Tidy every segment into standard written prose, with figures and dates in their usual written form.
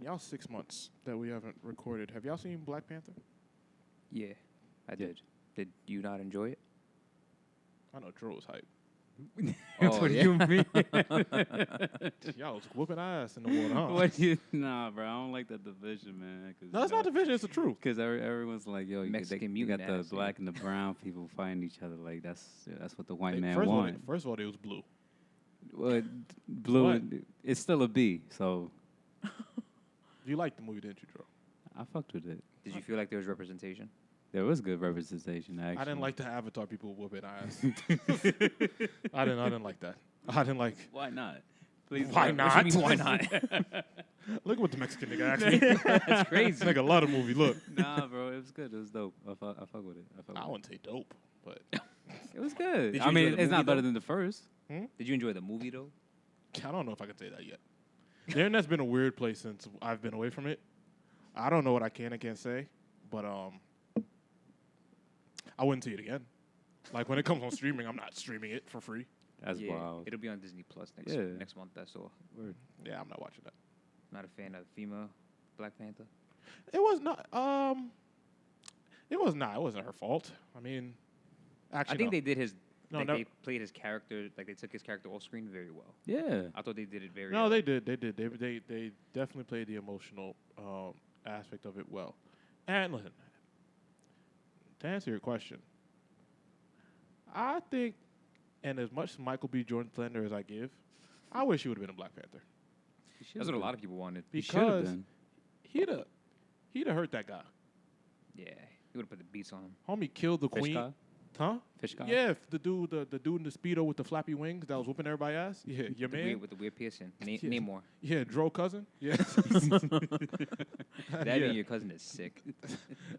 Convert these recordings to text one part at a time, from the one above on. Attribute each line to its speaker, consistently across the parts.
Speaker 1: y'all 6 months that we haven't recorded, have y'all seen Black Panther?
Speaker 2: Yeah, I did. Did you not enjoy it?
Speaker 1: I know Dro was hype.
Speaker 2: What do you mean?
Speaker 1: Y'all was whooping ass in the water, huh?
Speaker 3: Nah, bro, I don't like that division, man.
Speaker 1: No, it's not division. It's the truth.
Speaker 3: Because everyone's like, yo,
Speaker 2: Mexican
Speaker 3: you got
Speaker 2: mutant
Speaker 3: the
Speaker 2: ass,
Speaker 3: black and the brown people fighting each other. Like, that's what the white man want.
Speaker 1: First of all, they was blue.
Speaker 3: Well, blue,
Speaker 1: What?
Speaker 3: it's still a B, so
Speaker 1: You liked the movie, didn't you, Dro?
Speaker 3: I fucked with it.
Speaker 2: Did you feel like there was representation?
Speaker 3: There was good representation, actually.
Speaker 1: I didn't like the Avatar people whooping ass. I didn't like that. I didn't like.
Speaker 3: Why not? Please.
Speaker 1: Why not?
Speaker 2: What you mean, why not?
Speaker 1: Look what the Mexican nigga asked me.
Speaker 2: That's crazy.
Speaker 1: Nigga, love the movie. Look.
Speaker 3: Nah, bro, it was good. It was dope. I fuck with it.
Speaker 1: I wouldn't say dope, but
Speaker 3: It was good.
Speaker 2: Did you
Speaker 3: I mean,
Speaker 2: enjoy the
Speaker 3: it's not
Speaker 2: movie,
Speaker 3: better
Speaker 2: though?
Speaker 3: than the first.
Speaker 2: Did you enjoy the movie though?
Speaker 1: I don't know if I can say that yet. The internet's been a weird place since I've been away from it. I don't know what I can and can't say, but I wouldn't see it again. Like when it comes on streaming, I'm not streaming it for free.
Speaker 3: That's wild.
Speaker 2: It'll be on Disney Plus
Speaker 3: Yeah.
Speaker 2: next month. That's all.
Speaker 1: Yeah, I'm not watching that.
Speaker 2: Not a fan of female Black Panther.
Speaker 1: It was not. It was not. It wasn't her fault. I mean, actually,
Speaker 2: I think
Speaker 1: no.
Speaker 2: they did his.
Speaker 1: No,
Speaker 2: like
Speaker 1: no.
Speaker 2: they played his character. Like they took his character off screen very well.
Speaker 3: Yeah.
Speaker 2: I thought they did it very.
Speaker 1: No,
Speaker 2: well.
Speaker 1: they did. They did. They definitely played the emotional aspect of it well. And listen, to answer your question, I think, and as much Michael B. Jordan slander as I give, I wish he would have been a Black Panther
Speaker 2: That's what a lot of people wanted.
Speaker 1: because he'd have hurt that guy.
Speaker 2: Yeah, he would have put the beats on him.
Speaker 1: Homie killed the
Speaker 3: Fish
Speaker 1: queen.
Speaker 3: guy?
Speaker 1: Huh?
Speaker 3: Fish guy?
Speaker 1: Yeah, the dude in the Speedo with the flappy wings that was whooping everybody's ass. Yeah, your man.
Speaker 2: With the weird piercing.
Speaker 1: Yeah.
Speaker 2: Namor.
Speaker 1: Yeah, Dro cousin. Yeah.
Speaker 2: That and your cousin is sick.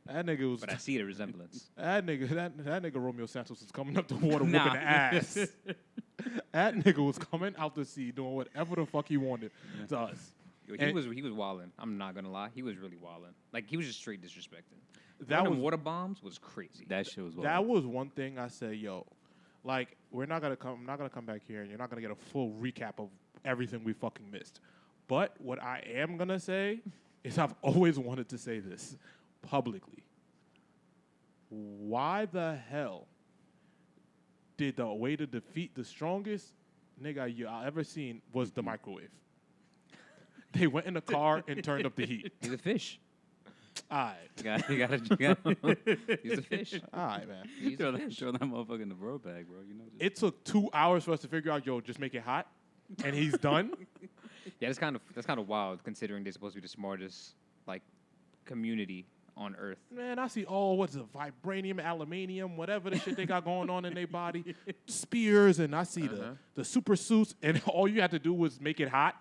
Speaker 1: That nigga was.
Speaker 2: But I see the resemblance.
Speaker 1: That nigga Romeo Santos was coming up the water
Speaker 3: Nah.
Speaker 1: whooping ass. That nigga was coming out the sea doing whatever the fuck he wanted to us.
Speaker 2: Yo, he
Speaker 1: And-
Speaker 2: was wilding. I'm not gonna lie. He was really wilding. Like he was just straight disrespecting.
Speaker 1: That was
Speaker 2: water bombs was crazy.
Speaker 3: That shit was wild.
Speaker 1: that was one thing I said, yo, like I'm not gonna come back here and you're not gonna get a full recap of everything we fucking missed. But what I am gonna say is I've always wanted to say this publicly. Why the hell did the way to defeat the strongest nigga I've ever seen was the microwave? They went in the car and turned up the heat.
Speaker 2: He's a fish.
Speaker 1: All right.
Speaker 2: You gotta. He's a fish.
Speaker 1: All right, man.
Speaker 2: He's
Speaker 3: throw
Speaker 2: a
Speaker 3: that
Speaker 2: fish.
Speaker 3: motherfucker in the bro bag, bro. You know.
Speaker 1: It took 2 hours for us to figure out, yo, just make it hot, and he's done.
Speaker 2: Yeah, that's kind of wild considering they're supposed to be the smartest like community on Earth.
Speaker 1: Man, I see what's it, vibranium, aluminium, whatever the shit they got going on in their body, spears, and I see the super suits, and all you had to do was make it hot.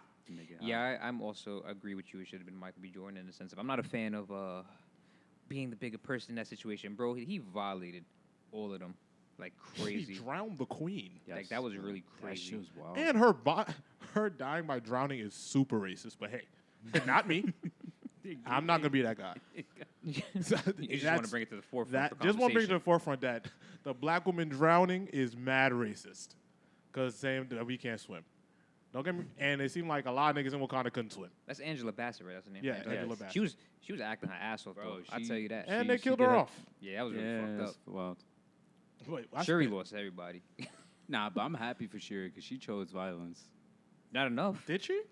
Speaker 2: Yeah, I'm also agree with you. It should have been Michael B. Jordan in the sense of I'm not a fan of being the bigger person in that situation, bro. He violated all of them like crazy.
Speaker 1: He drowned the queen.
Speaker 3: Yes.
Speaker 2: Like that was really
Speaker 3: That
Speaker 2: crazy.
Speaker 3: shit was wild.
Speaker 1: And her dying by drowning is super racist, but hey, not me. I'm not gonna be that guy.
Speaker 2: You just want to bring it to the forefront.
Speaker 1: That just want to bring it to the forefront that the black woman drowning is mad racist, cause saying that we can't swim. Don't get me. And it seemed like a lot of niggas in Wakanda couldn't swim.
Speaker 2: That's Angela Bassett, right? That's her name.
Speaker 1: Yeah,
Speaker 2: Angela
Speaker 1: Angela
Speaker 2: Bassett.
Speaker 1: Bassett.
Speaker 2: She was acting her ass off,
Speaker 3: Bro,
Speaker 2: though. I
Speaker 3: she-
Speaker 2: tell you that.
Speaker 1: And
Speaker 3: She-
Speaker 1: they
Speaker 3: she
Speaker 1: killed
Speaker 3: did
Speaker 1: her
Speaker 3: her-
Speaker 1: off.
Speaker 2: Yeah, that was really fucked up.
Speaker 3: that's wild.
Speaker 1: Wait,
Speaker 2: Shuri lost everybody.
Speaker 3: Nah, but I'm happy for Shuri because she chose violence.
Speaker 2: Not enough.
Speaker 1: Did she?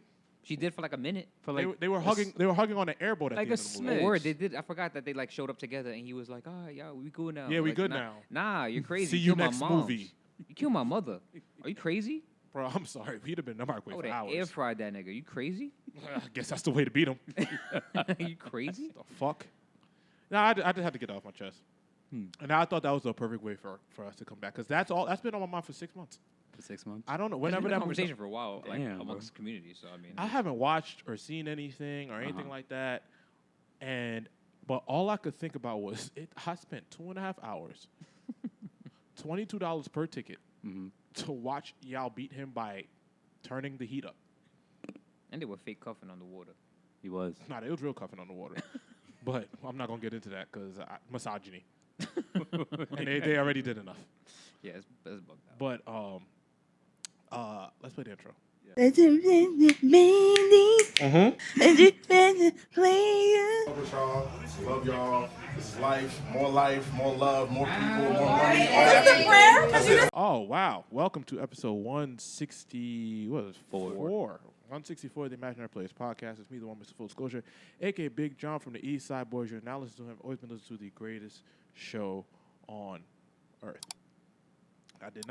Speaker 2: She did for like a minute.
Speaker 3: For
Speaker 1: They were hugging. They were hugging on an airboat at
Speaker 3: like
Speaker 1: the
Speaker 3: a
Speaker 1: end of the movie.
Speaker 3: smidge.
Speaker 2: Or they did. I forgot that they like showed up together, and he was like, "Ah, yeah, we good now."
Speaker 1: Yeah, we
Speaker 2: Like,
Speaker 1: good
Speaker 2: nah,
Speaker 1: now.
Speaker 2: Nah, you're crazy.
Speaker 1: See you
Speaker 2: killed my
Speaker 1: next
Speaker 2: moms.
Speaker 1: movie.
Speaker 2: You killed my mother. Are you crazy?
Speaker 1: Bro, I'm sorry. We'd have been in the microwave
Speaker 2: I would
Speaker 1: for
Speaker 2: have
Speaker 1: hours.
Speaker 2: air fried that nigga. You crazy?
Speaker 1: I guess that's the way to beat him.
Speaker 2: You crazy?
Speaker 1: The fuck? Nah, I just had to get that off my chest. And I thought that was the perfect way for us to come back. Because that's been on my mind for 6 months.
Speaker 3: For 6 months.
Speaker 1: I don't know.
Speaker 2: It's
Speaker 1: Whenever
Speaker 2: been
Speaker 1: that
Speaker 2: a
Speaker 1: movie
Speaker 2: conversation for a while, like
Speaker 3: Damn,
Speaker 2: amongst the community. So I mean,
Speaker 1: I haven't watched or seen anything or anything like that. But all I could think about was I spent 2.5 hours, $22 per ticket to watch y'all beat him by turning the heat up.
Speaker 2: and they were fake cuffing on the water.
Speaker 3: He was.
Speaker 1: Nah, they was real cuffing on the water. But I'm not going to get into that because misogyny. And they already did enough.
Speaker 2: Yeah, it's bugged out.
Speaker 1: But let's play the intro.
Speaker 4: With y'all. Love y'all. This is life, more love, more people, more money. All that's it.
Speaker 1: Oh, wow. Welcome to episode 160, what is it? 164 of the Imaginary Players podcast. It's me, the one with full disclosure, a.k.a. Big John from the East Side Boys. You're now listening to him. Always been listening to the greatest show on earth. I did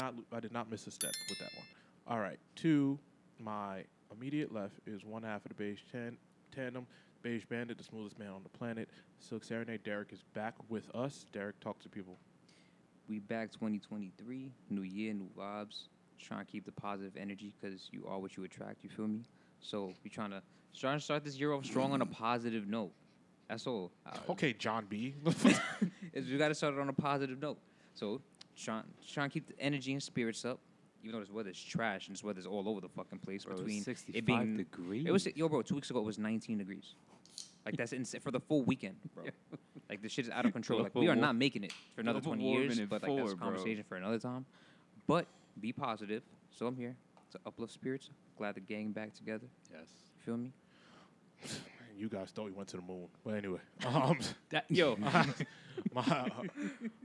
Speaker 1: not miss a step with that one. All right. To my immediate left is one half of the Beige Tandem. Beige Bandit, the smoothest man on the planet. Silk Serenade. Derek is back with us. Derek, talk to people.
Speaker 2: We back 2023, new year, new vibes. Trying to keep the positive energy because you are what you attract. You feel me? So we trying to start this year off strong on a positive note. That's all.
Speaker 1: Okay, John B.
Speaker 2: We got to start it on a positive note. So trying to keep the energy and spirits up. Even though this weather's trash and this weather's all over the fucking place.
Speaker 3: Bro,
Speaker 2: between
Speaker 3: 65
Speaker 2: it being
Speaker 3: degrees.
Speaker 2: It was 2 weeks ago. It was 19 degrees. Like that's for the full weekend, bro. Like this shit is out of control. Like we are not making it for another 20 years. But like that's a conversation for another time. But be positive. So I'm here to uplift spirits. Glad the gang back together.
Speaker 3: Yes.
Speaker 2: Feel me?
Speaker 1: You guys thought we went to the moon. But anyway.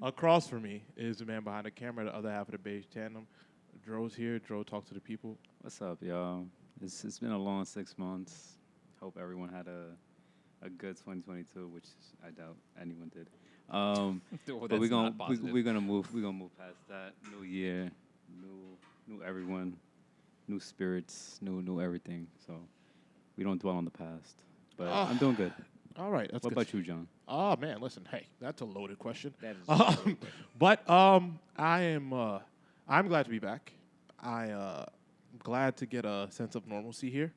Speaker 1: Across from me is the man behind the camera, the other half of the Beige Tandem. Dro's here. Dro, talk to the people.
Speaker 3: What's up, y'all? It's been a long 6 months. Hope everyone had a good 2022, which I doubt anyone did. But we're gonna move past that. New year, new everyone, new spirits, new everything. So we don't dwell on the past. But I'm doing good.
Speaker 1: All right. That's
Speaker 3: what
Speaker 1: good.
Speaker 3: about you, John?
Speaker 1: Oh man, listen. Hey, that's a loaded question.
Speaker 2: That is a loaded question.
Speaker 1: But I'm glad to be back. I'm glad to get a sense of normalcy here.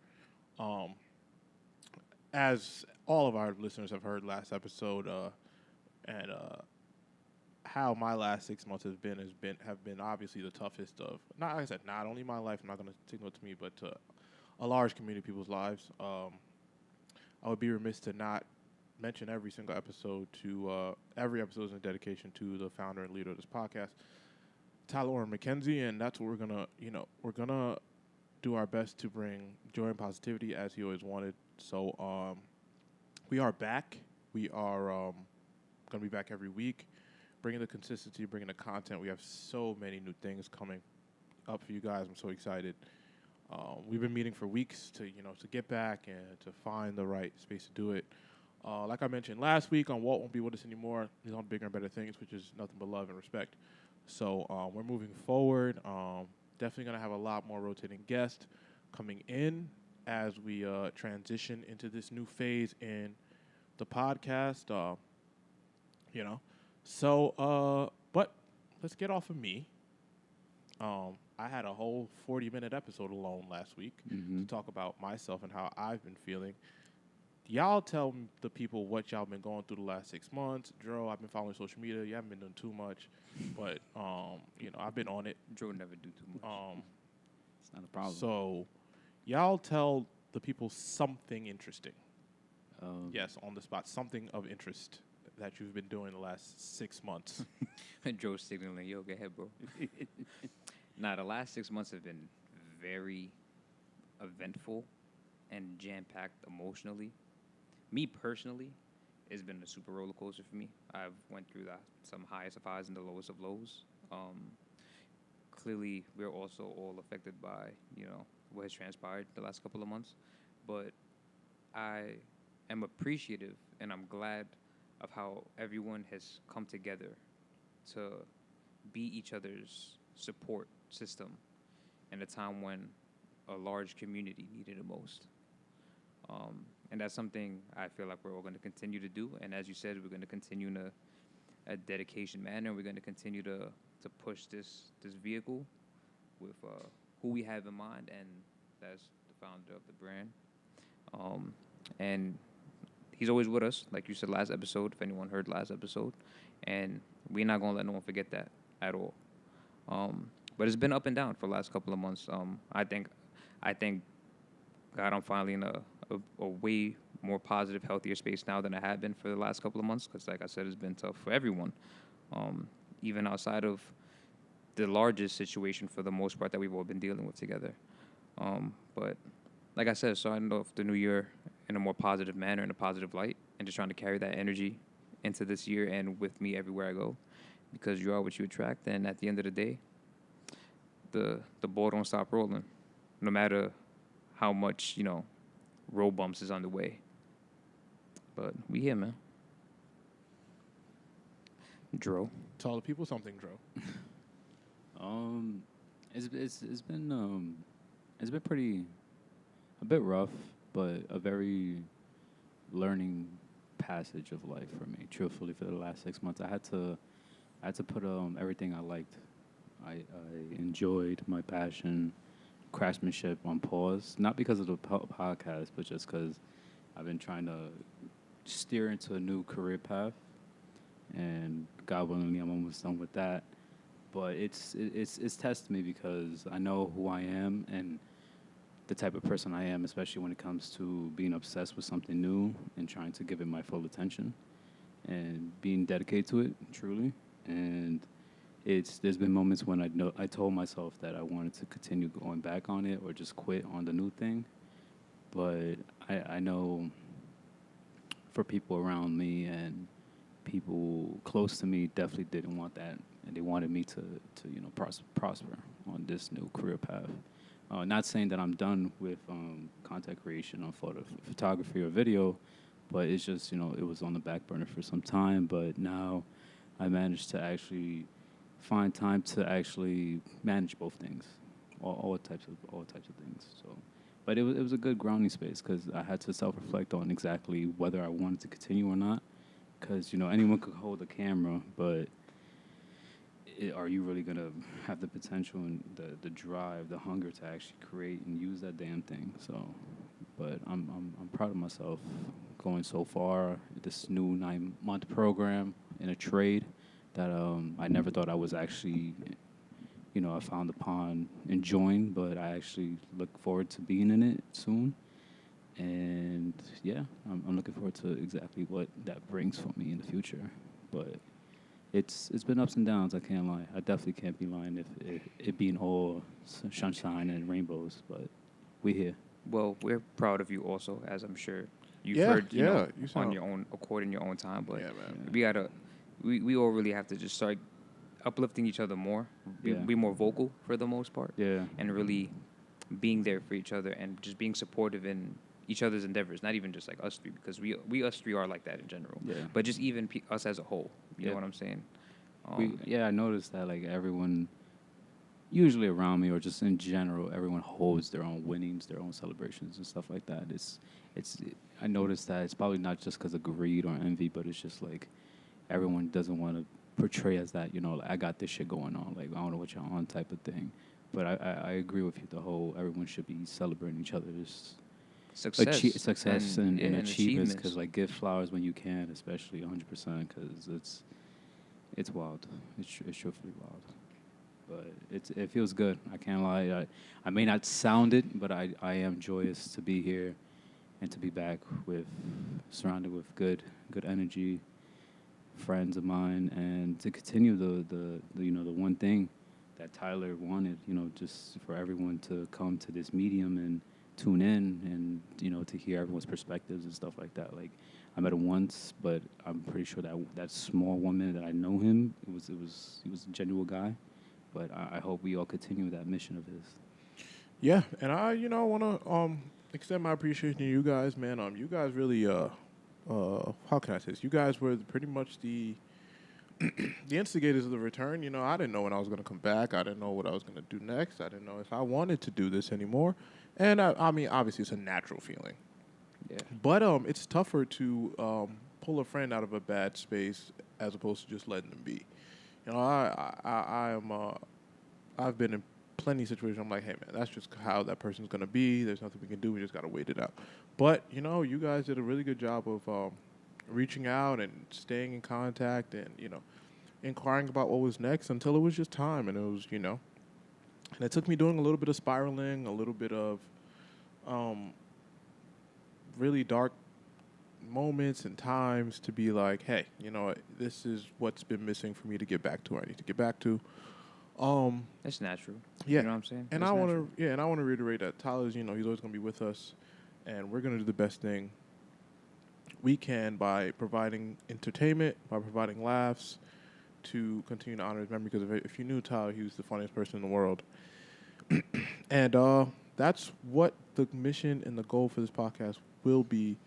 Speaker 1: As all of our listeners have heard last episode, and how my last 6 months have been obviously the toughest of, not like I said, not only my life. I'm not going to signal it to me, but a large community of people's lives. I would be remiss to not mention every single episode every episode is a dedication to the founder and leader of this podcast, Tyler McKenzie, and that's what we're gonna do our best to bring joy and positivity as he always wanted. So we are back. We are going to be back every week, bringing the consistency, bringing the content. We have so many new things coming up for you guys. I'm so excited. We've been meeting for weeks to get back and to find the right space to do it. Like I mentioned last week on Walt Won't Be With Us Anymore, he's on Bigger and Better Things, which is nothing but love and respect. So we're moving forward. Definitely going to have a lot more rotating guests coming in as we transition into this new phase in the podcast. But let's get off of me. I had a whole 40-minute episode alone last week to talk about myself and how I've been feeling. Y'all tell the people what y'all been going through the last 6 months. Dro, I've been following social media. You haven't been doing too much, but I've been on it.
Speaker 2: Dro never do too much.
Speaker 3: It's not a problem.
Speaker 1: So, y'all tell the people something interesting. Yes, on the spot, something of interest that you've been doing the last 6 months.
Speaker 2: Dro's signaling, yo, go ahead, bro. Nah, the last 6 months have been very eventful and jam-packed emotionally. Me personally, it's been a super roller coaster for me. I've went through some highest of highs and the lowest of lows. Clearly, we're also all affected by what has transpired the last couple of months. But I am appreciative and I'm glad of how everyone has come together to be each other's support system in a time when a large community needed it most. And that's something I feel like we're all going to continue to do. And as you said, we're going to continue in a dedication manner. We're going to continue to push this vehicle with who we have in mind, and that's the founder of the brand. And he's always with us, like you said last episode, if anyone heard last episode. And we're not going to let no one forget that at all. But it's been up and down for the last couple of months. I think God, I'm finally in a way more positive, healthier space now than I had been for the last couple of months. Because, like I said, it's been tough for everyone, even outside of the largest situation for the most part that we've all been dealing with together. But like I said, starting off the new year in a more positive manner, in a positive light, and just trying to carry that energy into this year and with me everywhere I go, because you are what you attract. And at the end of the day, the ball don't stop rolling, no matter how much, road bumps is on the way. But we here, man. Dro.
Speaker 1: Tell the people something, Dro.
Speaker 3: It's been pretty a bit rough, but a very learning passage of life for me. Truthfully, for the last 6 months, I had to put everything I liked, I enjoyed, my passion, craftsmanship on pause. Not because of the podcast, but just because I've been trying to steer into a new career path, and God willingly, I'm almost done with that. But it's tested me because I know who I am and the type of person I am, especially when it comes to being obsessed with something new and trying to give it my full attention and being dedicated to it truly. And there's been moments when I told myself that I wanted to continue going back on it or just quit on the new thing. But I know for people around me and people close to me definitely didn't want that, and they wanted me to prosper on this new career path. Not saying that I'm done with content creation on photography or video, but it's just, it was on the back burner for some time. But now I managed to actually find time to actually manage both things, all types of things. So, but it was a good grounding space because I had to self-reflect on exactly whether I wanted to continue or not. Because anyone could hold a camera, but are you really gonna have the potential and the drive, the hunger to actually create and use that damn thing? So, but I'm proud of myself going so far. This new 9-month program in a trade that I never thought I was actually, I found upon enjoying, but I actually look forward to being in it soon. And yeah, I'm looking forward to exactly what that brings for me in the future. But it's been ups and downs. I can't lie. I definitely can't be lying if it being all sunshine and rainbows. But we here.
Speaker 2: Well, we're proud of you also, as I'm sure you've heard. You on your own accord in your own time. But we all really have to just start uplifting each other more. Be more vocal for the most part.
Speaker 3: Yeah.
Speaker 2: And really being there for each other and just being supportive in each other's endeavors, not even just like us three, because we us three are like that in general.
Speaker 3: Yeah.
Speaker 2: But just even us as a whole. You know what I'm saying?
Speaker 3: I noticed that like everyone, usually around me or just in general, everyone holds their own winnings, their own celebrations and stuff like that. I noticed that it's probably not just because of greed or envy, but it's just like everyone doesn't want to portray as that, like, I got this shit going on, like I don't know what y'all on type of thing. But I agree with you. The whole everyone should be celebrating each other's success and achievements. Because like give flowers when you can, especially 100%. Because it's wild. It's truthfully wild. But it feels good. I can't lie. I may not sound it, but I am joyous to be here and to be back surrounded with good energy, friends of mine, and to continue the one thing that Tyler wanted, just for everyone to come to this medium and tune in and, to hear everyone's perspectives and stuff like that. Like, I met him once, but I'm pretty sure that small 1 minute that I know him, he was a genuine guy. But I hope we all continue that mission of his.
Speaker 1: Yeah, and I, want to extend my appreciation to you guys, man. You guys really, how can I say this? You guys were pretty much the instigators of the return. I didn't know when I was going to come back. I didn't know what I was going to do next. I didn't know if I wanted to do this anymore. And I mean, obviously, it's a natural feeling.
Speaker 2: Yeah.
Speaker 1: But it's tougher to pull a friend out of a bad space as opposed to just letting them be. I've been in plenty of situations. I'm like, hey man, that's just how that person's gonna be. There's nothing we can do. We just gotta wait it out. But you guys did a really good job of reaching out and staying in contact and inquiring about what was next until it was just time. And it was and it took me doing a little bit of spiraling, a little bit of really dark moments and times to be like, hey, this is what's been missing for me to get back to. I need to get back to.
Speaker 2: That's natural.
Speaker 1: Yeah.
Speaker 2: You know what I'm saying?
Speaker 1: And
Speaker 2: It's
Speaker 1: I want
Speaker 2: natural.
Speaker 1: to, and I want to reiterate that Tyler's, he's always going to be with us, and we're going to do the best thing we can by providing entertainment, by providing laughs, to continue to honor his memory. Because if you knew Tyler, he was the funniest person in the world, and that's what the mission and the goal for this podcast will be,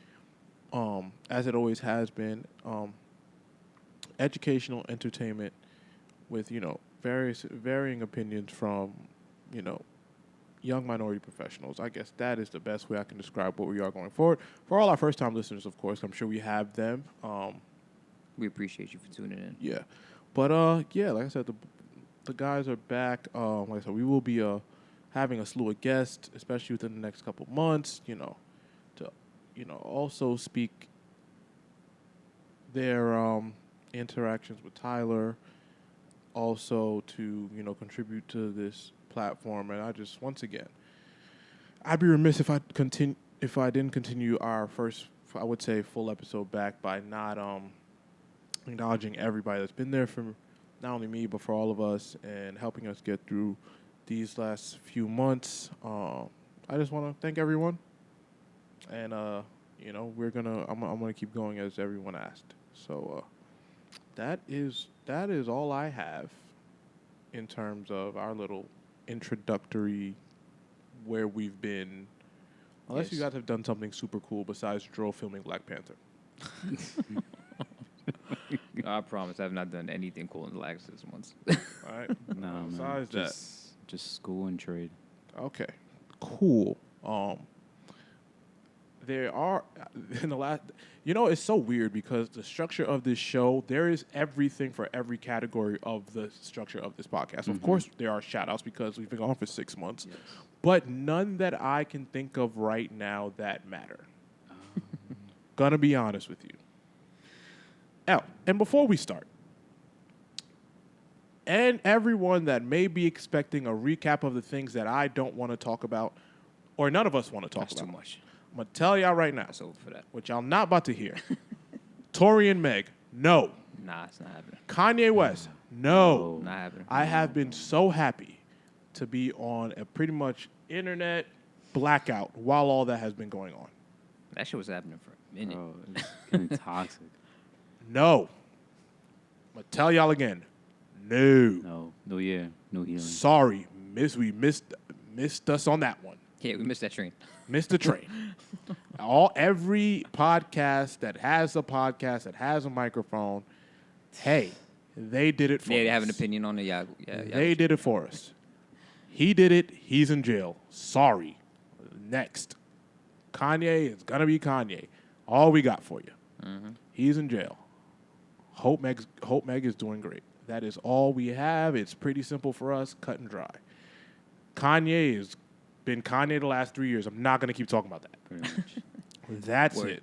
Speaker 1: as it always has been, educational entertainment with varying opinions from young minority professionals. I guess that is the best way I can describe what we are going forward. For all our first-time listeners, of course, I'm sure we have them.
Speaker 2: We appreciate you for tuning in.
Speaker 1: Yeah, but like I said, the guys are back. Like I said, we will be having a slew of guests, especially within the next couple months. To also speak their interactions with Tyler, also to contribute to this platform. And I just, once again, I'd be remiss if I didn't continue our first, I would say, full episode back by not acknowledging everybody that's been there for not only me but for all of us and helping us get through these last few months. I just want to thank everyone, and I'm gonna keep going as everyone asked. So that is all I have in terms of our little introductory where we've been. Unless you guys have done something super cool besides Dro filming Black Panther.
Speaker 2: I promise I've not done anything cool in the last 6 months.
Speaker 1: All right.
Speaker 3: No, man.
Speaker 1: Besides that.
Speaker 3: Just school and trade.
Speaker 1: Okay. Cool. There are in the last. It's so weird because the structure of this show, there is everything for every category of the structure of this podcast.
Speaker 3: Mm-hmm.
Speaker 1: Of course, there are shout-outs because we've been gone for 6 months, but none that I can think of right now that matter. Gonna be honest with you. And before we start, and everyone that may be expecting a recap of the things that I don't want to talk about, or none of us want to talk
Speaker 2: That's
Speaker 1: about.
Speaker 2: too much.
Speaker 1: I'm going to tell y'all right now.
Speaker 2: That's over for that.
Speaker 1: What y'all not about to hear. Tory and Meg, no.
Speaker 2: Nah, it's not happening.
Speaker 1: Kanye West, no.
Speaker 2: Not happening.
Speaker 1: I have been so happy to be on a pretty much internet blackout while all that has been going on.
Speaker 2: That shit was happening for a minute.
Speaker 3: Bro, it's kind of toxic.
Speaker 1: No. I'm going to tell y'all again. No.
Speaker 3: No year, no healing.
Speaker 1: Sorry. We missed us on that one.
Speaker 2: Yeah, we missed that train.
Speaker 1: Missed the train. Every podcast that has a microphone, hey, they did it for us.
Speaker 2: Yeah, they have an opinion on it. Yeah.
Speaker 1: They did it for us. He did it. He's in jail. Sorry. Next. Kanye is going to be Kanye. All we got for you.
Speaker 2: Mm-hmm.
Speaker 1: He's in jail. Hope Meg is doing great. That is all we have. It's pretty simple for us, cut and dry. Kanye has been Kanye the last 3 years. I'm not going to keep talking about that.
Speaker 3: Pretty much.
Speaker 1: That's
Speaker 2: Word.
Speaker 1: it.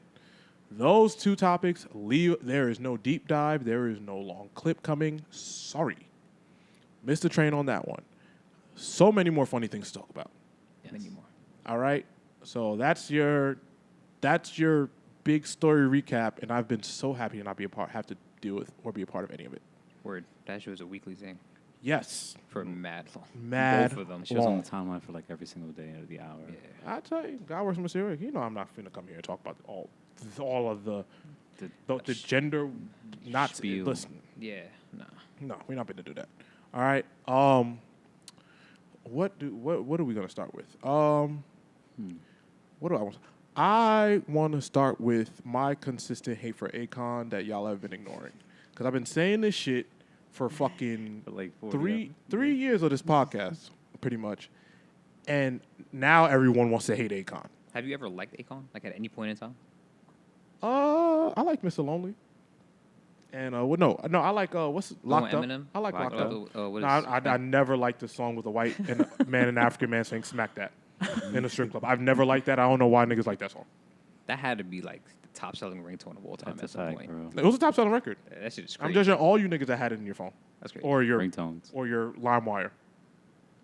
Speaker 1: Those two topics, there is no deep dive. There is no long clip coming. Sorry. Missed the train on that one. So many more funny things to talk about.
Speaker 2: Yes. Many more.
Speaker 1: All right? So that's your big story recap, and I've been so happy to not have to deal with or be a part of any of it.
Speaker 2: Word. That shit was a weekly thing
Speaker 1: Yes.
Speaker 2: for mad long.
Speaker 1: Mad
Speaker 2: Both of them.
Speaker 3: She was on the timeline for like every single day of the hour.
Speaker 2: Yeah.
Speaker 1: I tell you, God works mysterious. I'm not finna come here and talk about all of the gender not
Speaker 3: spiel.
Speaker 1: listen.
Speaker 2: Yeah. Nah.
Speaker 1: No, we're not gonna do that. All right. What are we gonna start with? What do I want? I want to start with my consistent hate for Akon that y'all have been ignoring, because I've been saying this shit for fucking
Speaker 3: For like
Speaker 1: 3 years of this podcast, pretty much, and now everyone wants to hate Akon.
Speaker 2: Have you ever liked Akon? Like at any point in time?
Speaker 1: I like Mr. Lonely. And no, I like what's Locked Up.
Speaker 2: Eminem?
Speaker 1: I like
Speaker 3: Locked
Speaker 1: Locked
Speaker 3: Up.
Speaker 1: Up.
Speaker 2: What
Speaker 1: No,
Speaker 2: is
Speaker 1: I never liked the song with a white and a man and African man saying "smack that" in a strip club. I've never liked that. I don't know why niggas like that song.
Speaker 2: That had to be like the top selling ringtone of all time
Speaker 3: That's
Speaker 2: at
Speaker 3: a
Speaker 2: some
Speaker 3: fact,
Speaker 2: point.
Speaker 3: bro.
Speaker 1: It was a top selling record.
Speaker 2: Yeah, that shit is
Speaker 1: I'm
Speaker 2: crazy.
Speaker 1: judging all you niggas that had it in your phone
Speaker 2: That's crazy.
Speaker 1: or your
Speaker 3: Ringtones.
Speaker 1: LimeWire.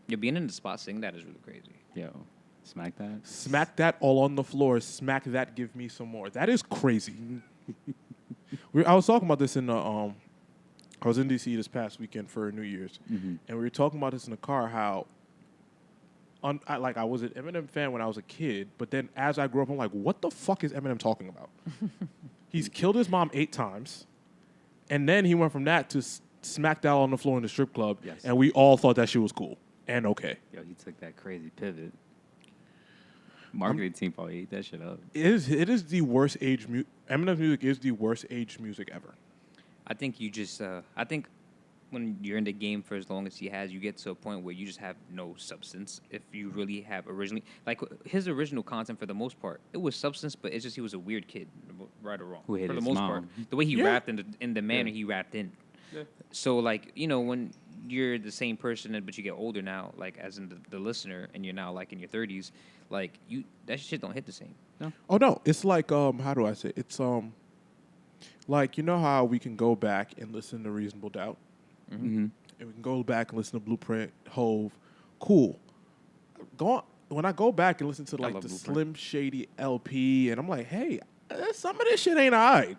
Speaker 2: Yeah, being in the spot singing that is really crazy.
Speaker 3: Yo, smack that.
Speaker 1: Smack that all on the floor. Smack that. Give me some more. That is crazy. I was talking about this in the I was in DC this past weekend for New Year's,
Speaker 3: Mm-hmm.
Speaker 1: and we were talking about this in the car. How I was an Eminem fan when I was a kid, but then as I grew up, I'm like, what the fuck is Eminem talking about? He's killed his mom 8 times, and then he went from that to smacked out on the floor in the strip club, and we all thought that shit was cool and okay.
Speaker 3: Yo, he took that crazy pivot. Marketing team probably ate that shit up.
Speaker 1: It is the worst age Eminem's music is the worst age music ever.
Speaker 2: I think you just I think when you're in the game for as long as he has, you get to a point where you just have no substance. If you really have originally, like his original content for the most part, it was substance, but it's just he was a weird kid, right or wrong.
Speaker 3: Who hated
Speaker 2: for the
Speaker 3: his
Speaker 2: most
Speaker 3: mom.
Speaker 2: part, the way he rapped in the manner he rapped in.
Speaker 1: Yeah.
Speaker 2: So like when you're the same person but you get older now, like as in the listener, and you're now like in your 30s, like that shit don't hit the same.
Speaker 3: No.
Speaker 1: Oh no, it's like how do I say it? It's like how we can go back and listen to Reasonable Doubt.
Speaker 3: Mm-hmm.
Speaker 1: And we can go back and listen to Blueprint, Hove. Cool. When I go back and listen to like the
Speaker 2: Blueprint.
Speaker 1: Slim Shady LP, and I'm like, hey, some of this shit ain't alright.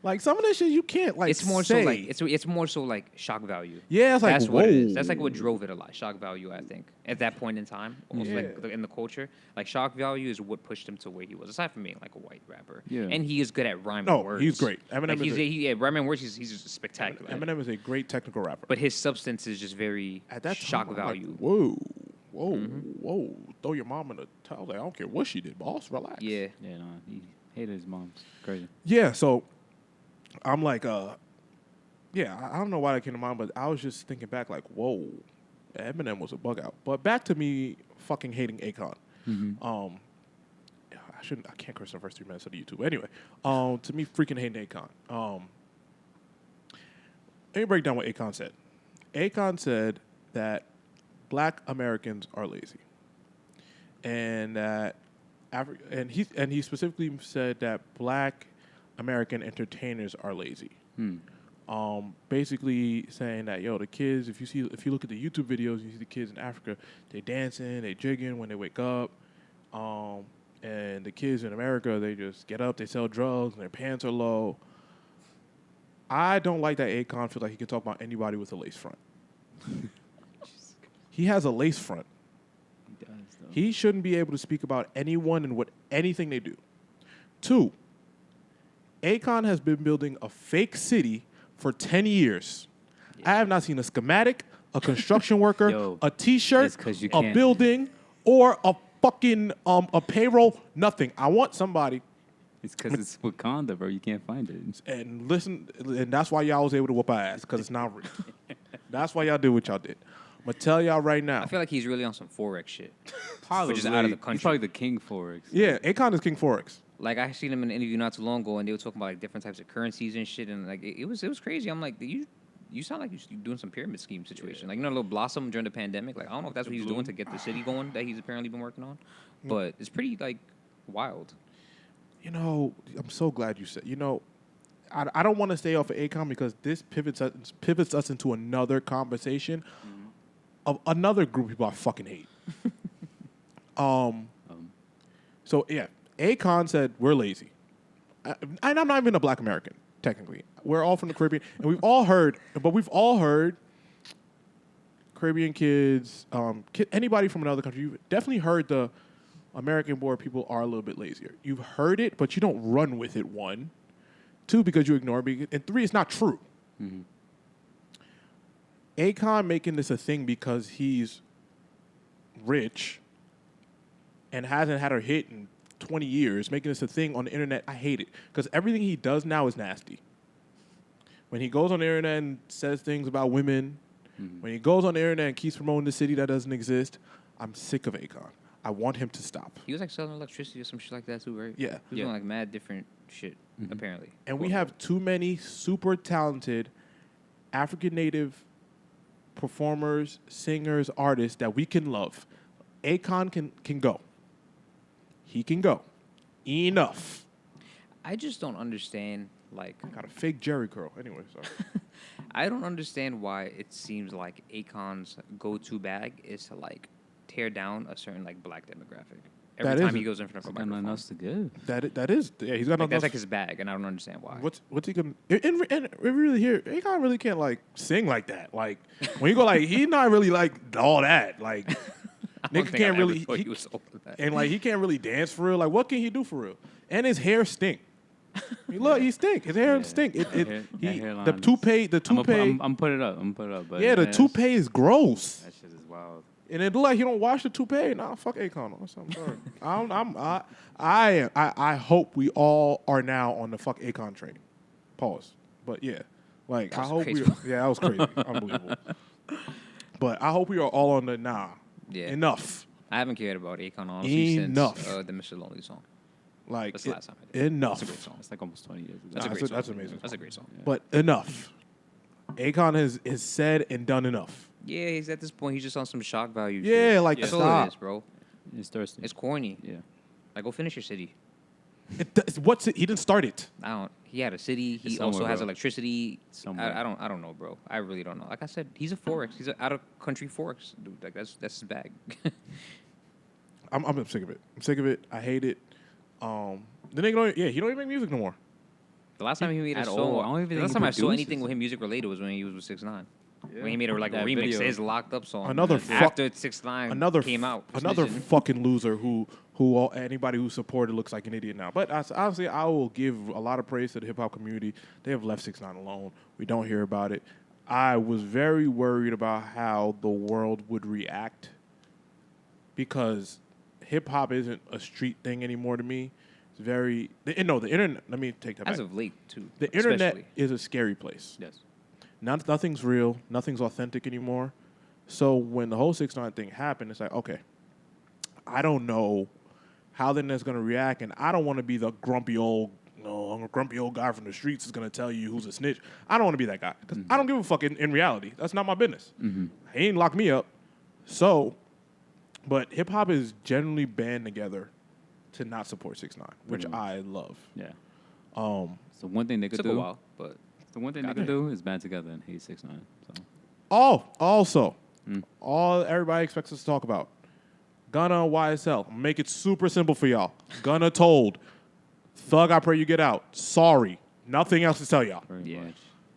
Speaker 1: Like some of this shit you can't like.
Speaker 2: It's more
Speaker 1: say.
Speaker 2: so like it's more so like shock value.
Speaker 1: Yeah, it's like
Speaker 2: that's
Speaker 1: whoa.
Speaker 2: what it is. That's like what drove it a lot. Shock value, I think, at that point in time, almost
Speaker 1: Yeah.
Speaker 2: like in the culture, like shock value is what pushed him to where he was. Aside from being like a white rapper,
Speaker 3: Yeah.
Speaker 2: and he is good at rhyming
Speaker 1: No,
Speaker 2: words.
Speaker 1: he's great. Eminem
Speaker 2: Like
Speaker 1: is
Speaker 2: rhyming words. He's just spectacular.
Speaker 1: Eminem is a great technical rapper.
Speaker 2: But his substance is just very
Speaker 1: At that time,
Speaker 2: shock
Speaker 1: I'm like,
Speaker 2: value.
Speaker 1: whoa. Throw your mom in the towel. I don't care what she did, boss. Relax.
Speaker 2: Yeah.
Speaker 3: Yeah, no, he hated his mom. Crazy.
Speaker 1: Yeah, so I'm like, I don't know why that came to mind, but I was just thinking back like, whoa, Eminem was a bug out. But back to me fucking hating Akon.
Speaker 3: Mm-hmm.
Speaker 1: I can't curse the first 3 minutes of the YouTube. Anyway, to me freaking hating Akon. Let me break down what Akon said. Akon said that Black Americans are lazy, and that he specifically said that Black American entertainers are lazy. Basically saying that the kids, if you look at the YouTube videos, you see the kids in Africa, they dancing, they jigging when they wake up, and the kids in America, they just get up, they sell drugs, and their pants are low. I don't like that Akon feels like he can talk about anybody with a lace front. He has a lace front.
Speaker 3: He does, though.
Speaker 1: He shouldn't be able to speak about anyone and anything they do. 2, Akon has been building a fake city for 10 years. Yeah. I have not seen a schematic, a construction worker, a T-shirt, a building, or a fucking a payroll. Nothing. I want somebody.
Speaker 3: It's because it's Wakanda, bro. You can't find it.
Speaker 1: And listen, and that's why y'all was able to whoop our ass, because it's not real. That's why y'all did what y'all did. I'm going to tell y'all right now.
Speaker 2: I feel like he's really on some Forex shit.
Speaker 3: Probably.
Speaker 2: Which is out of the country.
Speaker 3: He's probably the king Forex.
Speaker 1: Yeah, Akon is king Forex.
Speaker 2: Like, I seen him in an interview not too long ago, and they were talking about like different types of currencies and shit, and like it was crazy. I'm like, you sound like you're doing some pyramid scheme situation. Like, a little Blossom during the pandemic. Like, I don't know if that's what he's doing to get the city going that he's apparently been working on, but it's pretty like wild.
Speaker 1: I'm so glad you said. I don't want to stay off of Akon because this pivots us into another conversation of another group of people I fucking hate. So yeah, Akon said we're lazy, and I'm not even a Black American technically. We're all from the Caribbean, and we've all heard Caribbean kids, anybody from another country. You've definitely heard the American-born people are a little bit lazier. You've heard it, but you don't run with it. 1, 2, because you ignore it, and 3, it's not true.
Speaker 3: Mm-hmm.
Speaker 1: Akon making this a thing because he's rich and hasn't had a hit in 20 years, making this a thing on the internet, I hate it. Because everything he does now is nasty. When he goes on the internet and says things about women, when he goes on the internet and keeps promoting the city that doesn't exist, I'm sick of Akon. I want him to stop.
Speaker 2: He was like selling electricity or some shit like that too, right?
Speaker 1: Yeah.
Speaker 2: He was doing like mad different shit, apparently.
Speaker 1: And we have too many super talented African native performers, singers, artists that we can love. Akon can go. He can go. Enough.
Speaker 2: I just don't understand, like...
Speaker 1: Got a fake Jerry curl. Anyway, sorry.
Speaker 2: I don't understand why it seems like Akon's go-to bag is to, like, tear down a certain, like, Black demographic. Every time he goes in front of a microphone.
Speaker 3: Nothing else to give.
Speaker 1: That is. Yeah, he's got nothing
Speaker 2: That's
Speaker 1: else.
Speaker 2: like his bag, and I don't understand why.
Speaker 1: What's he gonna? And really here, Akon really can't like sing like that. Like when you go like he's not really like all that. Like Nigga can't really, and like he can't really dance for real. Like, what can he do for real? And his hair stink. I mean, look, he stink. His hair stink. The toupee.
Speaker 3: I'm put it up. But
Speaker 1: yeah, the toupee is gross.
Speaker 3: That shit is wild.
Speaker 1: And it look like he don't wash the toupee. Nah, fuck Akon. I'm sorry. I hope we all are now on the fuck Akon train. Pause. But yeah, like I hope we. Yeah, that was crazy. Unbelievable. But I hope we are all on the enough.
Speaker 2: I haven't cared about Akon honestly since the Mr. Lonely song.
Speaker 1: Like
Speaker 2: that's the last time I did.
Speaker 1: Enough.
Speaker 2: That's a great song.
Speaker 3: It's like almost 20 years ago.
Speaker 2: That's
Speaker 1: amazing.
Speaker 2: That's a great song.
Speaker 1: Yeah. But enough. Akon has said and done enough.
Speaker 2: Yeah, he's at this point. He's just on some shock value.
Speaker 1: Yeah,
Speaker 2: shit.
Speaker 1: like
Speaker 2: that's
Speaker 1: stop.
Speaker 2: all it is, bro.
Speaker 3: It's thirsty.
Speaker 2: It's corny.
Speaker 3: Yeah.
Speaker 2: Like, go finish your city.
Speaker 1: What's it? He didn't start it.
Speaker 2: He had a city. He also has electricity. I don't know, bro. I really don't know. Like I said, he's a forex. He's an out of country forex dude. Like that's his bag.
Speaker 1: I'm sick of it. I'm sick of it. I hate it. The nigga he don't even make music no more.
Speaker 2: The last time he made a song, the last time I saw anything with him music related was when he was with 6ix9ine. Yeah. When he made a remix, video. His Locked Up song. After 6ix9ine came out.
Speaker 1: Another fucking loser who anybody who supported looks like an idiot now. But honestly, I will give a lot of praise to the hip hop community. They have left 6ix9ine alone. We don't hear about it. I was very worried about how the world would react because hip hop isn't a street thing anymore to me. It's the internet. Let me take that back.
Speaker 2: As of late, too.
Speaker 1: The internet is a scary place.
Speaker 3: Yes.
Speaker 1: Nothing's real. Nothing's authentic anymore. So when the whole 6ix9ine thing happened, it's like, okay, I don't know how the internet's going to react, and I don't want to be the grumpy old guy from the streets is going to tell you who's a snitch. I don't want to be that guy because I don't give a fuck in reality. That's not my business. He ain't locked me up. So, but hip-hop is generally band together to not support 6ix9ine, which I love.
Speaker 3: Yeah. So one thing they could do.
Speaker 2: Took a while, but
Speaker 3: the one thing they could do is band together and hate 6ix9ine.
Speaker 1: So. All everybody expects us to talk about. Gunna YSL. Make it super simple for y'all. Gunna told. Thug, I pray you get out. Sorry. Nothing else to tell y'all.
Speaker 3: Yeah.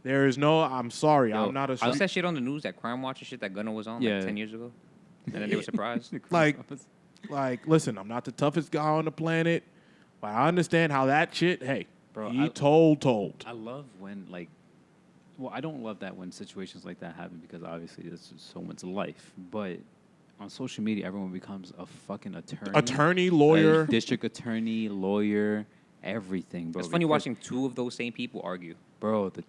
Speaker 1: There is no, I'm sorry.
Speaker 2: Yo,
Speaker 1: I'm not a...
Speaker 2: I was that shit on the news, that Crime Watch and shit that Gunna was on like 10 years ago. And then they were surprised.
Speaker 1: Like, listen, I'm not the toughest guy on the planet, but I understand how that shit,
Speaker 3: bro,
Speaker 1: told.
Speaker 3: I love when, I don't love that when situations like that happen because obviously it's someone's life. But on social media, everyone becomes a fucking attorney.
Speaker 1: Lawyer.
Speaker 3: District attorney, lawyer, everything, bro.
Speaker 2: It's funny watching two of those same people argue.
Speaker 3: Bro,
Speaker 2: that's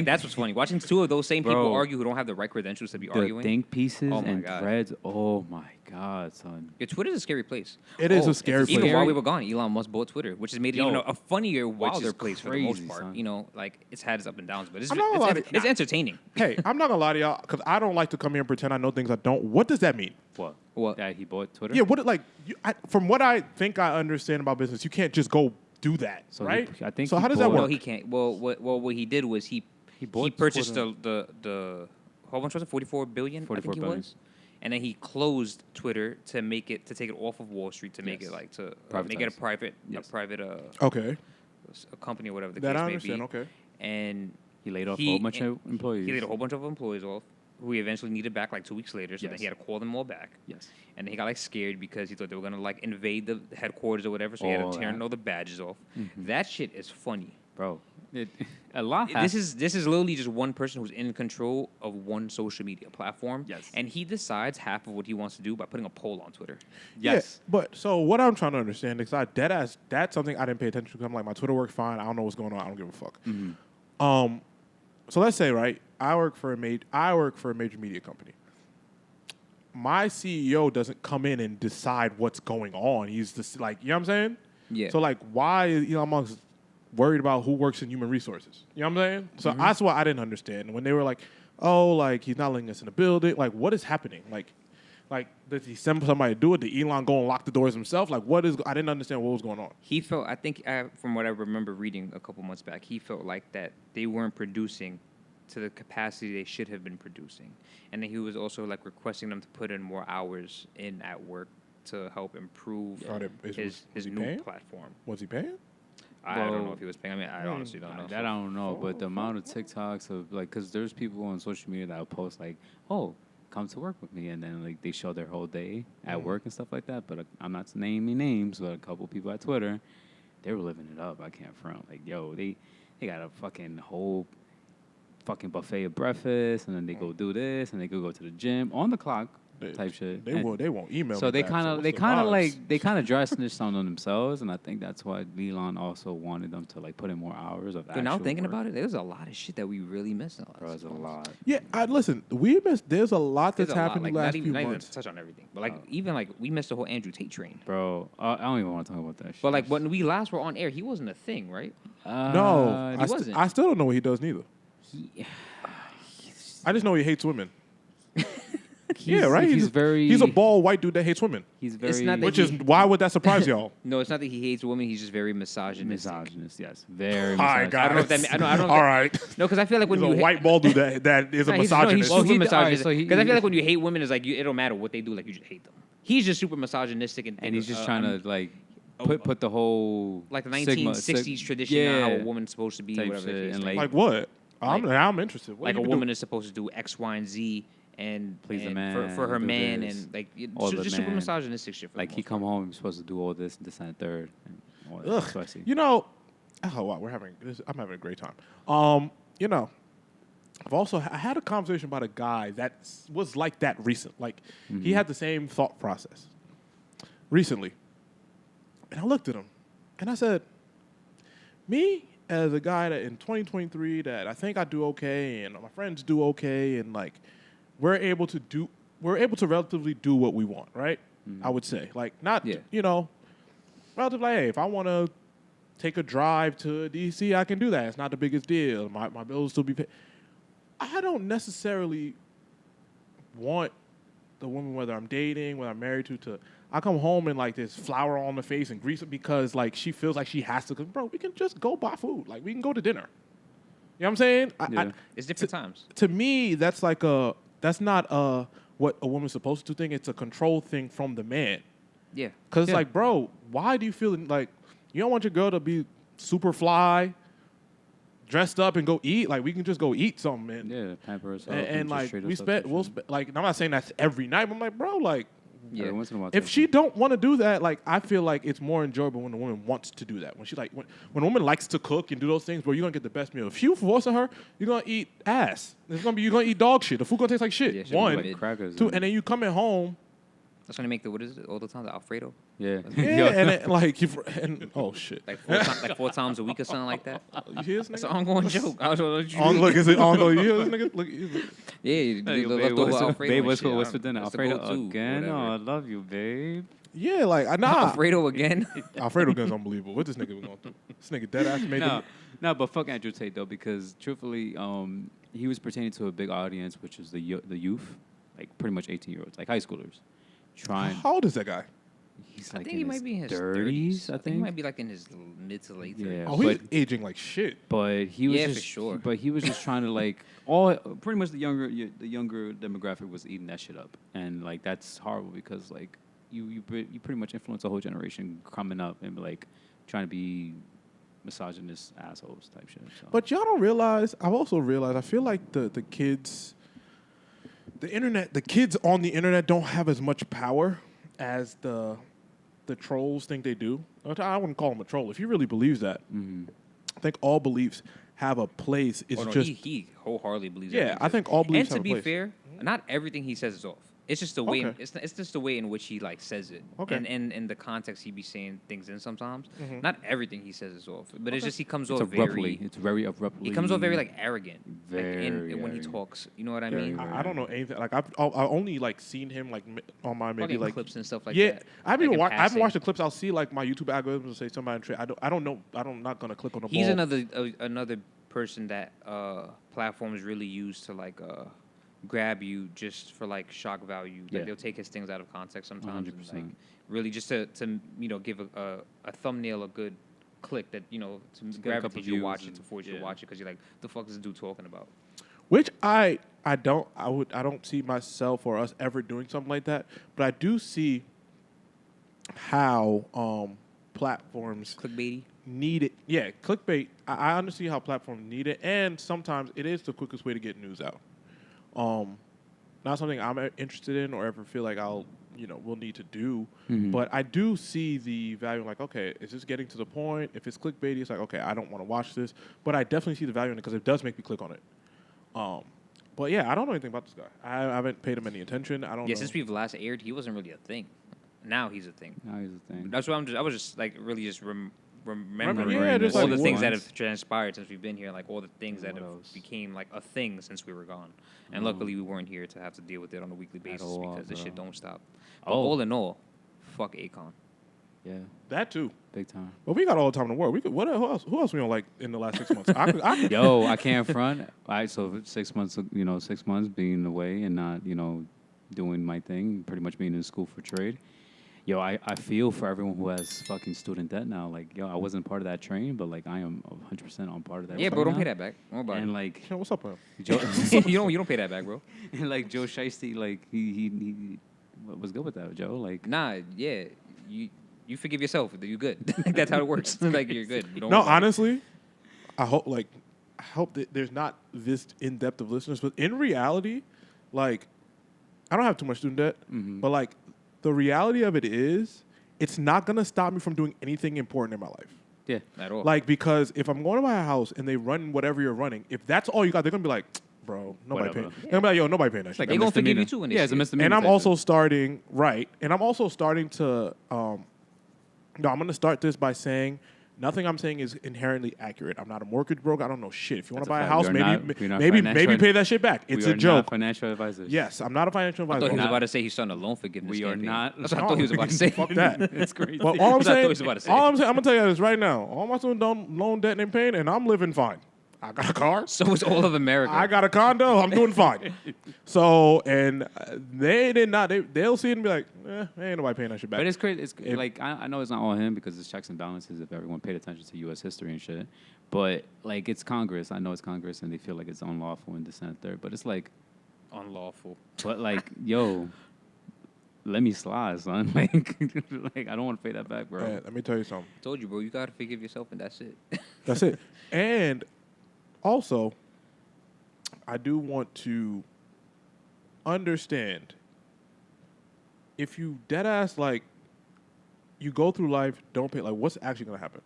Speaker 2: what's funny. Watching two of those same people argue who don't have the right credentials to be arguing.
Speaker 3: The think pieces and threads. Oh my God, son.
Speaker 2: Yeah, Twitter's a scary place.
Speaker 1: It is a scary place.
Speaker 2: Even while we were gone, Elon Musk bought Twitter, which has made it even a funnier, wilder place for the most part.
Speaker 3: Son.
Speaker 2: You know, like it's had its ups and downs, but it's entertaining.
Speaker 1: Hey, I'm not gonna lie to y'all because I don't like to come here and pretend I know things I don't. What does that mean?
Speaker 3: What? That he bought Twitter?
Speaker 1: Yeah. From what I think I understand about business, you can't just go do that, right?
Speaker 3: I think
Speaker 1: so. How does that work?
Speaker 2: No, he can't. Well, what he did was he purchased the how much was it? 44 billion.
Speaker 3: 44
Speaker 2: I think
Speaker 3: billion.
Speaker 2: He was. And then he closed Twitter to take it off of Wall Street to make it make it a private a company or whatever the case may be.
Speaker 1: Okay.
Speaker 2: And
Speaker 3: he laid off a whole bunch of employees.
Speaker 2: He laid a whole bunch of employees off, who he eventually needed back 2 weeks later. So then he had to call them all back.
Speaker 3: Yes.
Speaker 2: And then he got scared because he thought they were gonna invade the headquarters or whatever. So he had to tear all the badges off. That shit is funny,
Speaker 3: bro. A lot.
Speaker 2: This is literally just one person who's in control of one social media platform.
Speaker 3: Yes.
Speaker 2: And he decides half of what he wants to do by putting a poll on Twitter.
Speaker 3: Yes.
Speaker 1: Yeah, but so what I'm trying to understand is that's something I didn't pay attention to. I'm like, my Twitter works fine. I don't know what's going on. I don't give a fuck. So let's say, right, I work for a major media company. My CEO doesn't come in and decide what's going on. He's just you know what I'm saying?
Speaker 2: Yeah.
Speaker 1: So why is Elon Musk worried about who works in human resources? You know what I'm saying? So that's what I didn't understand. When they were he's not letting us in the building. What is happening? Does he send somebody to do it? Did Elon go and lock the doors himself? I didn't understand what was going on.
Speaker 2: He felt, I think, from what I remember reading a couple months back, he felt like that they weren't producing to the capacity they should have been producing. And then he was also requesting them to put in more hours in at work to help improve his new platform.
Speaker 1: Was he paying?
Speaker 2: I don't know if he was paying. I mean, I honestly don't know.
Speaker 3: That I don't know, but the amount of TikToks of because there's people on social media that will post come to work with me, and then like they show their whole day at work and stuff like that. But I'm not naming names, but a couple people at Twitter, they were living it up. I can't front. Like, yo, they got a fucking whole fucking buffet of breakfast, and then they go do this, and they go to the gym on the clock. Type shit.
Speaker 1: They won't email.
Speaker 3: So
Speaker 1: me
Speaker 3: they
Speaker 1: back,
Speaker 3: kind
Speaker 1: so
Speaker 3: of kind of dry snitched on themselves, and I think that's why Elon also wanted them to like put in more hours of.
Speaker 2: But now thinking about it, there's a lot of shit that we really missed.
Speaker 3: There's a lot.
Speaker 1: Yeah, listen, we missed. There's a lot that's happened in the last few months.
Speaker 2: Not even touch on everything, but like even like we missed the whole Andrew Tate train,
Speaker 3: bro. I don't even want to talk about that. Shit.
Speaker 2: But like when we last were on air, he wasn't a thing, right?
Speaker 1: No,
Speaker 2: he wasn't.
Speaker 1: I still don't know what he does neither. I just know he hates women. Yeah, right. He's a bald white dude that hates women.
Speaker 3: He's very,
Speaker 1: why would that surprise y'all?
Speaker 2: No, it's not that he hates women. He's just very misogynistic.
Speaker 3: Yes, very.
Speaker 1: All right, guys.
Speaker 2: I don't know if that. I don't.
Speaker 1: All right.
Speaker 2: No, because I feel like when
Speaker 1: he's
Speaker 2: you
Speaker 1: a white bald dude that is a misogynist.
Speaker 2: He's super misogynistic. Because I feel like when you hate women, it's like it don't matter what they do. Like you just hate them. He's just super misogynistic and
Speaker 3: he's just trying to like put the whole
Speaker 2: like the 1960s tradition how a woman's supposed to be, whatever.
Speaker 3: And
Speaker 1: like what? I'm interested. What
Speaker 2: like a woman is supposed to do X, Y, and Z. And
Speaker 3: please the man
Speaker 2: for her man, and like just super misogynistic shit.
Speaker 3: Like he come home, he's supposed to do all this, and the third. And
Speaker 1: ugh, you know, oh wow, I'm having a great time. You know, I had a conversation about a guy that was like that recent. Like he had the same thought process recently, and I looked at him, and I said, me as a guy that in 2023 that I think I do okay, and my friends do okay, and like. We're able to relatively do what we want, right? I would say, like, not, you know, relatively, hey, if I want to take a drive to D.C., I can do that. It's not the biggest deal. My bills will still be paid. I don't necessarily want the woman, whether I'm dating, whether I'm married to I come home and, like, there's flour on the face and grease it because, like, she feels like she has to. Cause, bro, we can just go buy food. Like, we can go to dinner. You know what I'm saying?
Speaker 2: It's different times.
Speaker 1: To me, that's like that's not what a woman's supposed to think. It's a control thing from the man.
Speaker 2: Yeah.
Speaker 1: Because it's like, bro, why do you feel like you don't want your girl to be super fly, dressed up and go eat? Like, we can just go eat something. And,
Speaker 3: pamper herself.
Speaker 1: And like, we'll spend, like, I'm not saying that's every night, but I'm like, bro, like,
Speaker 3: once in a while,
Speaker 1: if she don't want to do that, like, I feel like it's more enjoyable when the woman wants to do that. When she like when a woman likes to cook and do those things, bro, you're gonna get the best meal. If you forcing her, you're gonna eat ass. You're gonna eat dog shit. The food gonna taste like shit.
Speaker 2: Yeah,
Speaker 1: one,
Speaker 3: like crackers,
Speaker 1: two, and then you come at home.
Speaker 2: That's when they make what is it all the time? The Alfredo.
Speaker 3: Yeah.
Speaker 1: Yeah, and then, like oh shit.
Speaker 2: Like four times a week or something like that.
Speaker 1: You hear this nigga?
Speaker 2: It's an ongoing joke.
Speaker 1: Look, is it ongoing? You hear this nigga? Look.
Speaker 2: Yeah, you do the leftover Alfredo.
Speaker 3: Babe, what's for dinner? Alfredo again? Oh, I love you, babe.
Speaker 1: Yeah, like nah.
Speaker 2: Alfredo again.
Speaker 1: Alfredo gun's unbelievable. What this nigga was going through? This nigga dead ass made
Speaker 3: No, but fuck Andrew Tate though, because truthfully, he was pertaining to a big audience, which is the youth, like pretty much 18-year-olds, like high schoolers.
Speaker 1: How old is that guy?
Speaker 3: He's
Speaker 2: I
Speaker 3: like
Speaker 2: think he might be in his 30s. I think he might be like in his mid to late 30s.
Speaker 3: Yeah.
Speaker 1: Oh, he's aging like shit.
Speaker 3: But he was just
Speaker 2: for sure.
Speaker 3: But he was just trying to like pretty much the younger demographic was eating that shit up, and like that's horrible because like you pretty much influence a whole generation coming up and like trying to be misogynist assholes type shit. So.
Speaker 1: But y'all don't realize. I've also realized. I feel like the kids. The kids on the internet don't have as much power as the trolls think they do. I wouldn't call him a troll. If he really believes that, I think all beliefs have a place. It's
Speaker 2: he wholeheartedly believes that.
Speaker 1: Yeah, I think all beliefs have a place.
Speaker 2: And to be fair, not everything he says is off. It's just the way. It's just the way in which he like says it, and the context he be saying things in sometimes. Not everything he says is off, but it's just he comes off
Speaker 3: abruptly. It's very abruptly.
Speaker 2: He comes off very like arrogant,
Speaker 3: very
Speaker 2: when he talks. You know what I mean?
Speaker 1: I don't know anything. Like I've only like seen him like on my maybe like
Speaker 2: clips and stuff like that.
Speaker 1: Yeah, I haven't watched the clips. I'll see like my YouTube algorithms will say somebody. I don't know. I'm not gonna click on the ball.
Speaker 2: He's another person that platforms really use to like. Grab you just for like shock value. Like they'll take his things out of context sometimes,
Speaker 3: 100%.
Speaker 2: and like really just to give a thumbnail a good click that to gravitate you to watch it, to force you to watch it because you're like, the fuck is this dude talking about?
Speaker 1: Which I don't see myself or us ever doing something like that, but I do see how platforms
Speaker 2: clickbaity
Speaker 1: need it. Yeah, clickbait. I understand how platforms need it, and sometimes it is the quickest way to get news out. not something I'm interested in or ever feel like we'll need to do. But I do see the value in like, okay, is this getting to the point? If it's clickbaity, it's like, okay, I don't want to watch this. But I definitely see the value in it because it does make me click on it. But yeah, I don't know anything about this guy. I haven't paid him any attention. I don't know.
Speaker 2: Yeah, since we've last aired, he wasn't really a thing. Now he's a thing. That's why I was just like really just remembering all the things that have transpired since we've been here, like all the things that have became like a thing since we were gone. And luckily we weren't here to have to deal with it on a weekly basis because this shit don't stop. But all in all, fuck Akon.
Speaker 3: Yeah.
Speaker 1: That too.
Speaker 3: Big time.
Speaker 1: Well, we got all the time in the world. We could, who else we don't like in the last 6 months?
Speaker 3: Yo, I can't front. All right, so 6 months, 6 months being away and not, doing my thing, pretty much being in school for trade. Yo, I feel for everyone who has fucking student debt now. Like, yo, I wasn't part of that train, but like I am 100% on part of that.
Speaker 2: Yeah, bro, don't pay that back.
Speaker 3: And like,
Speaker 1: what's up, bro?
Speaker 2: You don't pay that back, bro.
Speaker 3: And like Joe Shiesty, like he was good with that, Joe. Like,
Speaker 2: nah, yeah, you forgive yourself. You good. That's how it works. Like you're good. You don't
Speaker 1: no, honestly, I hope that there's not this in depth of listeners, but in reality, like, I don't have too much student debt, but like. The reality of it is, it's not going to stop me from doing anything important in my life.
Speaker 3: Yeah.
Speaker 2: At all.
Speaker 1: Like, because if I'm going to buy a house and they run whatever you're running, if that's all you got, they're going to be like, bro, nobody paying. They're going to be like, yo, nobody paying that shit.
Speaker 2: They're going to forgive you too.
Speaker 3: It's a misdemeanor.
Speaker 1: And I'm also starting to, I'm going to start this by saying, nothing I'm saying is inherently accurate. I'm not a mortgage broker. I don't know shit. If you want to buy a house, maybe pay that shit back. It's a joke.
Speaker 3: We are not financial advisors.
Speaker 1: Yes, I'm not a financial advisor.
Speaker 2: I thought he was about to say he's starting a loan forgiveness.
Speaker 3: We are not.
Speaker 2: That's what I thought he was about to say.
Speaker 1: Fuck that.
Speaker 3: It's crazy.
Speaker 1: But all I'm saying, I'm going to tell you this right now. All my student loan debt ain't paying, and I'm living fine. I got a car.
Speaker 2: So is all of America.
Speaker 1: I got a condo. I'm doing fine. So, and they did not. They'll see it and be like, ain't nobody paying that shit back.
Speaker 3: But it's crazy. It's like I know it's not all him because it's checks and balances if everyone paid attention to U.S. history and shit. But like it's Congress. I know it's Congress and they feel like it's unlawful and this and that third. But it's like
Speaker 2: unlawful.
Speaker 3: But like, yo, let me slide, son. Like I don't want to pay that back, bro.
Speaker 1: Man, let me tell you something.
Speaker 2: I told you, bro. You gotta forgive yourself and that's it.
Speaker 1: That's it. And also, I do want to understand if you dead ass like you go through life, don't pay. Like, what's actually gonna happen?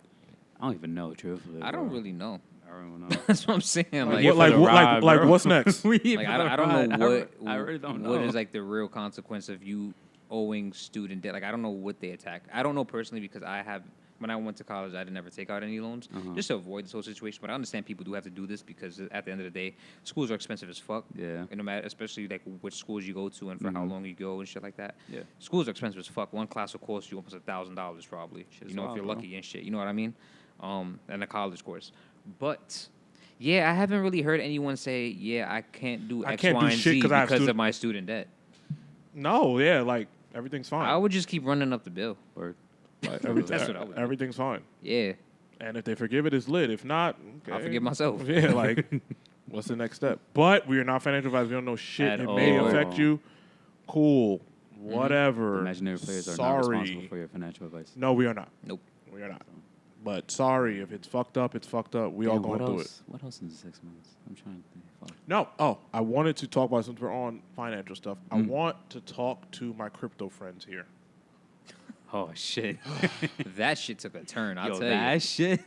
Speaker 3: I don't even know, truthfully.
Speaker 2: I don't really know.
Speaker 3: I don't know.
Speaker 2: That's what I'm saying.
Speaker 1: Like what's next?
Speaker 2: Like, I don't know what.
Speaker 3: I really don't know.
Speaker 2: What is like the real consequence of you owing student debt? Like, I don't know what they attack. I don't know personally because when I went to college, I didn't ever take out any loans just to avoid this whole situation. But I understand people do have to do this because at the end of the day, schools are expensive as fuck.
Speaker 3: Yeah.
Speaker 2: And no matter, especially like which schools you go to and for how long you go and shit like that.
Speaker 3: Yeah.
Speaker 2: Schools are expensive as fuck. One class will cost you almost $1,000 probably. If you're lucky and shit. You know what I mean? And a college course. But yeah, I haven't really heard anyone say, yeah, I can't do X, Y, and Z because of my student debt.
Speaker 1: No, yeah, like everything's fine.
Speaker 2: I would just keep running up the bill.
Speaker 1: That's what I would do. Everything's fine.
Speaker 2: Yeah.
Speaker 1: And if they forgive it, it's lit. If not, okay.
Speaker 2: I'll forgive myself.
Speaker 1: Yeah, like, what's the next step? But we are not financial advisors. We don't know shit. It may affect you. Cool. Whatever.
Speaker 3: The imaginary players are not responsible for your financial advice.
Speaker 1: No, we are not.
Speaker 2: Nope.
Speaker 1: We are not. But sorry, if it's fucked up, it's fucked up. We all going through it.
Speaker 3: What else in the 6 months? I'm trying to think. Fuck.
Speaker 1: No. Oh, I wanted to talk about, since we're on financial stuff, I want to talk to my crypto friends here.
Speaker 3: Oh, shit.
Speaker 2: That shit took a turn, I'll tell you.
Speaker 3: That shit?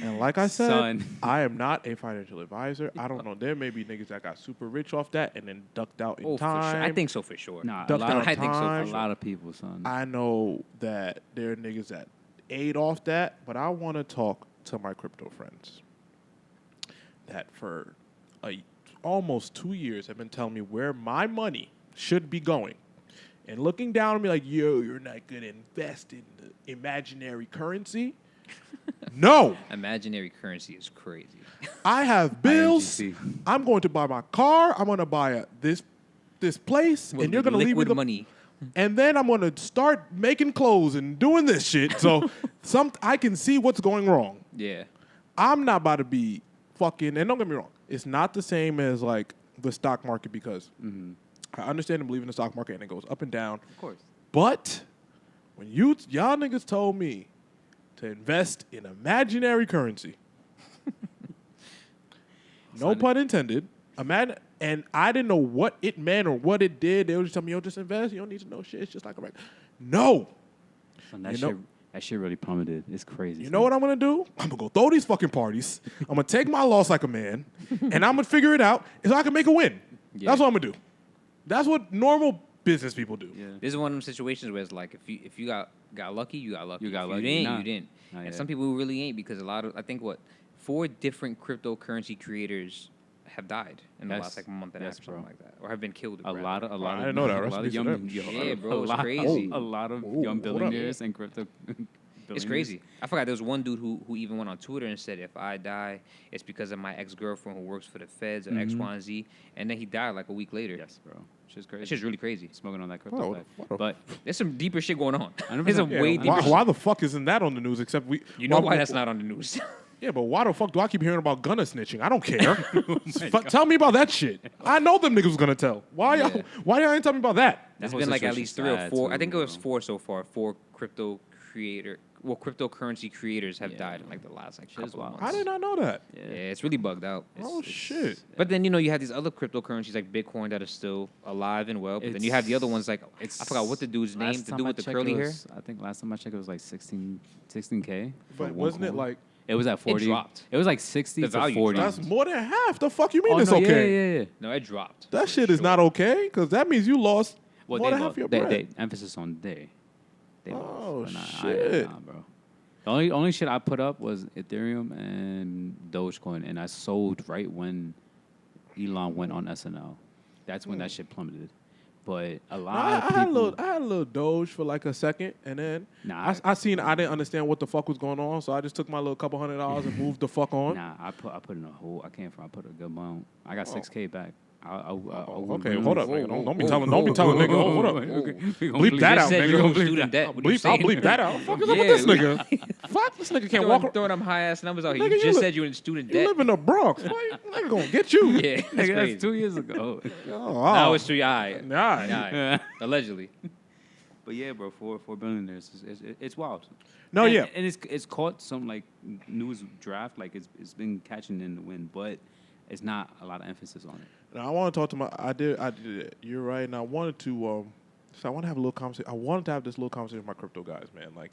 Speaker 1: And like I said,
Speaker 3: Son.
Speaker 1: I am not a financial advisor. I don't know. There may be niggas that got super rich off that and then ducked out in time.
Speaker 2: For sure. I think so for sure.
Speaker 3: Nah,
Speaker 2: I think so.
Speaker 3: A lot of people, son.
Speaker 1: I know that there are niggas that ate off that, but I want to talk to my crypto friends that for almost 2 years have been telling me where my money should be going. And looking down on me like, yo, you're not going to invest in the imaginary currency. No.
Speaker 2: Imaginary currency is crazy.
Speaker 1: I have bills.
Speaker 3: INGC.
Speaker 1: I'm going to buy my car. I'm going to buy this place. And you're going to leave me the
Speaker 2: money.
Speaker 1: And then I'm going to start making clothes and doing this shit. So I can see what's going wrong.
Speaker 2: Yeah.
Speaker 1: I'm not about to be fucking, and don't get me wrong, it's not the same as like the stock market because I understand and believe in the stock market and it goes up and down.
Speaker 2: Of course.
Speaker 1: But when y'all niggas told me to invest in imaginary currency, no pun intended, And I didn't know what it meant or what it did. They would just tell me, yo, just invest. You don't need to know shit. It's just like a record. No.
Speaker 3: Son, that shit really plummeted. It's crazy.
Speaker 1: You know what I'm going to do? I'm going to go throw these fucking parties. I'm going to take my loss like a man. And I'm going to figure it out so I can make a win. Yeah. That's what I'm going to do. That's what normal business people do.
Speaker 2: Yeah. This is one of them situations where it's like if you got lucky, you got lucky.
Speaker 3: You got
Speaker 2: if
Speaker 3: lucky.
Speaker 2: You didn't. And some people really ain't because I think 4 different cryptocurrency creators have died in the last like month and a half or something like that, or have been killed.
Speaker 3: A lot of
Speaker 1: I didn't know that.
Speaker 3: A lot of young,
Speaker 2: yeah, bro, it's crazy.
Speaker 3: A lot of young billionaires and crypto.
Speaker 2: It's crazy. I forgot there was one dude who even went on Twitter and said, if I die, it's because of my ex-girlfriend who works for the feds or X, Y, and Z. And then he died like a week later.
Speaker 3: Yes, bro. Shit's crazy.
Speaker 2: It's just really crazy.
Speaker 3: Smoking on that crypto life. But
Speaker 2: there's some deeper shit going on.
Speaker 3: There's
Speaker 2: a way deeper shit.
Speaker 1: Why the fuck isn't that on the news except we...
Speaker 2: You know why that's not on the news.
Speaker 1: Yeah, but why the fuck do I keep hearing about gunner snitching? I don't care. Tell me about that shit. I know them niggas was gonna tell. Why y'all ain't tell me about that?
Speaker 2: There's been like at least 3 or 4. I think it was 4 so far. 4 cryptocurrency creators have died in like the last like couple of months.
Speaker 1: I did not know that.
Speaker 2: Yeah, it's really bugged out.
Speaker 1: Shit.
Speaker 2: But then you have these other cryptocurrencies like Bitcoin that are still alive and well. But then you have the other ones like I forgot what the dude's name. The dude with the curly hair.
Speaker 3: I think last time I checked it was like 16K.
Speaker 1: But wasn't it like?
Speaker 3: It was at 40.
Speaker 2: It dropped.
Speaker 3: It was like 60
Speaker 2: the
Speaker 3: to 40.
Speaker 1: That's more than half. The fuck you mean it's
Speaker 3: no,
Speaker 1: okay?
Speaker 3: Yeah.
Speaker 2: No, it dropped.
Speaker 1: That shit is not okay because that means you lost more than half your bread.
Speaker 3: They emphasis on they. They
Speaker 1: lost.
Speaker 3: Shit. Bro. The only shit I put up was Ethereum and Dogecoin, and I sold right when Elon went on SNL. That's when that shit plummeted. But a lot of people...
Speaker 1: I had a little Doge for like a second, and then I didn't understand what the fuck was going on, so I just took my little couple $100 and moved the fuck on.
Speaker 3: I put in a whole... I put a good amount. I got 6K back.
Speaker 1: Okay, hold up, nigga. Don't be telling nigga. Hold up. Bleep that out, nigga. I'll bleep that out. Fuck is up with this nigga? Fuck, this nigga can't walk.
Speaker 2: Throwing them high ass numbers out here. You just said you were in student debt.
Speaker 1: You live in the Bronx. Nigga gonna get you.
Speaker 2: Yeah,
Speaker 3: that's 2 years ago.
Speaker 2: That was 3.
Speaker 1: Nah.
Speaker 2: Allegedly.
Speaker 3: But yeah, bro, for billionaires, it's wild.
Speaker 1: No, yeah,
Speaker 3: and it's caught some like news draft, like it's been catching in the wind, but it's not a lot of emphasis on it.
Speaker 1: Now I want to talk to I did it. You're right, and I wanted to so I want to have a little conversation. I wanted to have this little conversation with my crypto guys, man. Like,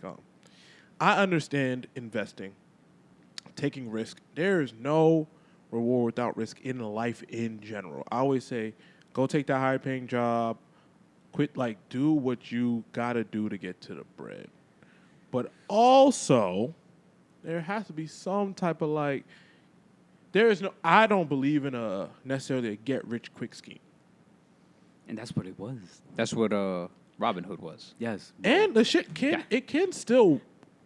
Speaker 1: I understand investing, taking risk. There is no reward without risk in life in general. I always say, go take that high paying job, quit, like, do what you gotta do to get to the bread. But also, there has to be some type of like. I don't believe in necessarily a get rich quick scheme.
Speaker 3: And that's what it was.
Speaker 2: That's what Robin Hood was.
Speaker 3: Yes.
Speaker 1: And the shit can still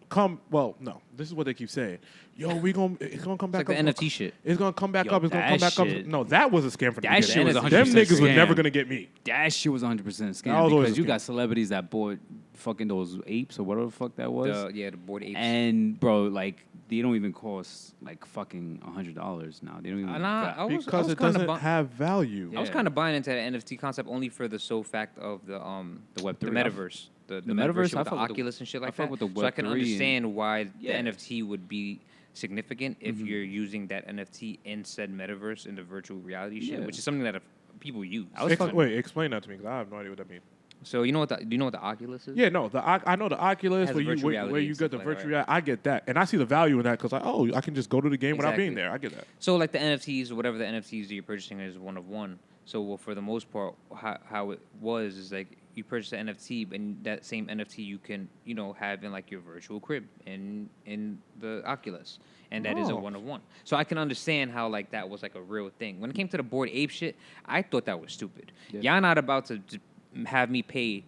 Speaker 1: come. Well, no, this is what they keep saying. Yo, it's gonna come back
Speaker 2: up. It's like the NFT shit.
Speaker 1: It's gonna come back up. It's gonna come back up. No, that was a scam for the
Speaker 3: beginning. That shit was 100%
Speaker 1: Them niggas
Speaker 3: scam.
Speaker 1: were never gonna get me.
Speaker 3: That shit was 100% scam because you got celebrities that bought fucking those apes or whatever the fuck that was.
Speaker 2: The bored apes.
Speaker 3: And bro, like they don't even cost like fucking $100 now. They don't even
Speaker 1: because it doesn't have value.
Speaker 2: Yeah. I was kind of buying into the NFT concept only for the sole fact of the
Speaker 3: Web3,
Speaker 2: the metaverse, the
Speaker 3: metaverse,
Speaker 2: with the Oculus and shit like that. So I can understand why the NFT would be significant if you're using that NFT in said metaverse in the virtual reality shit, which is something that people use.
Speaker 1: Explain that to me because I have no idea what that means.
Speaker 2: So do you know what the Oculus is?
Speaker 1: Yeah, no, I know the Oculus where you get the virtual reality. I get that, and I see the value in that because I can just go to the game without being there. I get that.
Speaker 2: So like the NFTs or whatever the NFTs that you're purchasing is one of one. So for the most part, how it was is like you purchase an NFT, and that same NFT you can have in like your virtual crib in the Oculus, and that is a one of one. So I can understand how like that was like a real thing. When it came to the Bored Ape shit, I thought that was stupid. Yeah. Y'all not about to have me pay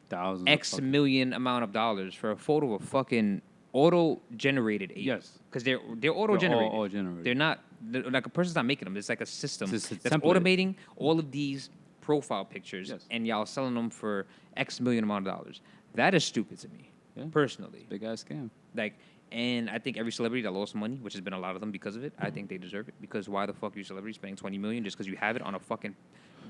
Speaker 3: thousands
Speaker 2: X million amount of dollars for a photo of fucking auto-generated ape.
Speaker 3: Yes,
Speaker 2: because they're auto-generated.
Speaker 3: All generated.
Speaker 2: They're not like a person's not making them. It's like a system that's
Speaker 3: template.
Speaker 2: automating all of these profile pictures, and y'all selling them for X million amount of dollars. That is stupid to me, personally.
Speaker 3: Big ass scam.
Speaker 2: Like, and I think every celebrity that lost money, which has been a lot of them because of it, I think they deserve it. Because why the fuck are you celebrities spending $20 million just because you have it on a fucking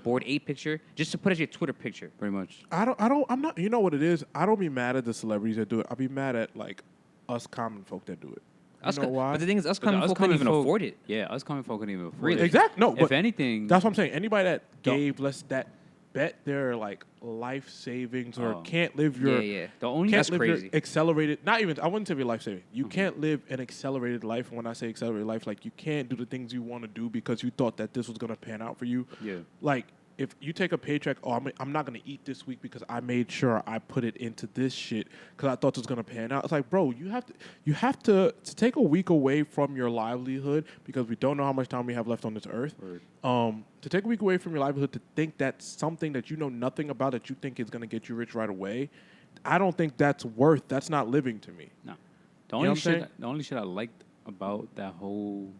Speaker 2: Bored Ape picture just to put as your Twitter picture?
Speaker 3: Pretty much.
Speaker 1: I'm not. You know what it is? I don't be mad at the celebrities that do it. I'll be mad at like us common folk that do it. You know why?
Speaker 2: But the thing is, us common folk couldn't even afford it.
Speaker 3: Yeah, us common folk couldn't even afford
Speaker 2: Really?
Speaker 3: it.
Speaker 1: Exactly. No,
Speaker 3: If
Speaker 1: but
Speaker 3: anything,
Speaker 1: that's what I'm saying. Anybody that gave that bet their like life savings or can't live your
Speaker 3: the only
Speaker 1: can't
Speaker 2: that's
Speaker 1: live
Speaker 2: crazy.
Speaker 1: your accelerated. Not even I wouldn't say your life saving. You can't live an accelerated life. When I say accelerated life, like you can't do the things you want to do because you thought that this was gonna pan out for you.
Speaker 3: Yeah.
Speaker 1: Like if you take a paycheck, I'm not gonna eat this week because I made sure I put it into this shit because I thought it was gonna pan out. It's like, bro, you have to take a week away from your livelihood because we don't know how much time we have left on this earth.
Speaker 3: Right.
Speaker 1: To take a week away from your livelihood to think that's something that you know nothing about that you think is gonna get you rich right away, I don't think that's not living to me.
Speaker 3: No.
Speaker 1: You know what I'm
Speaker 3: The only shit I liked about that whole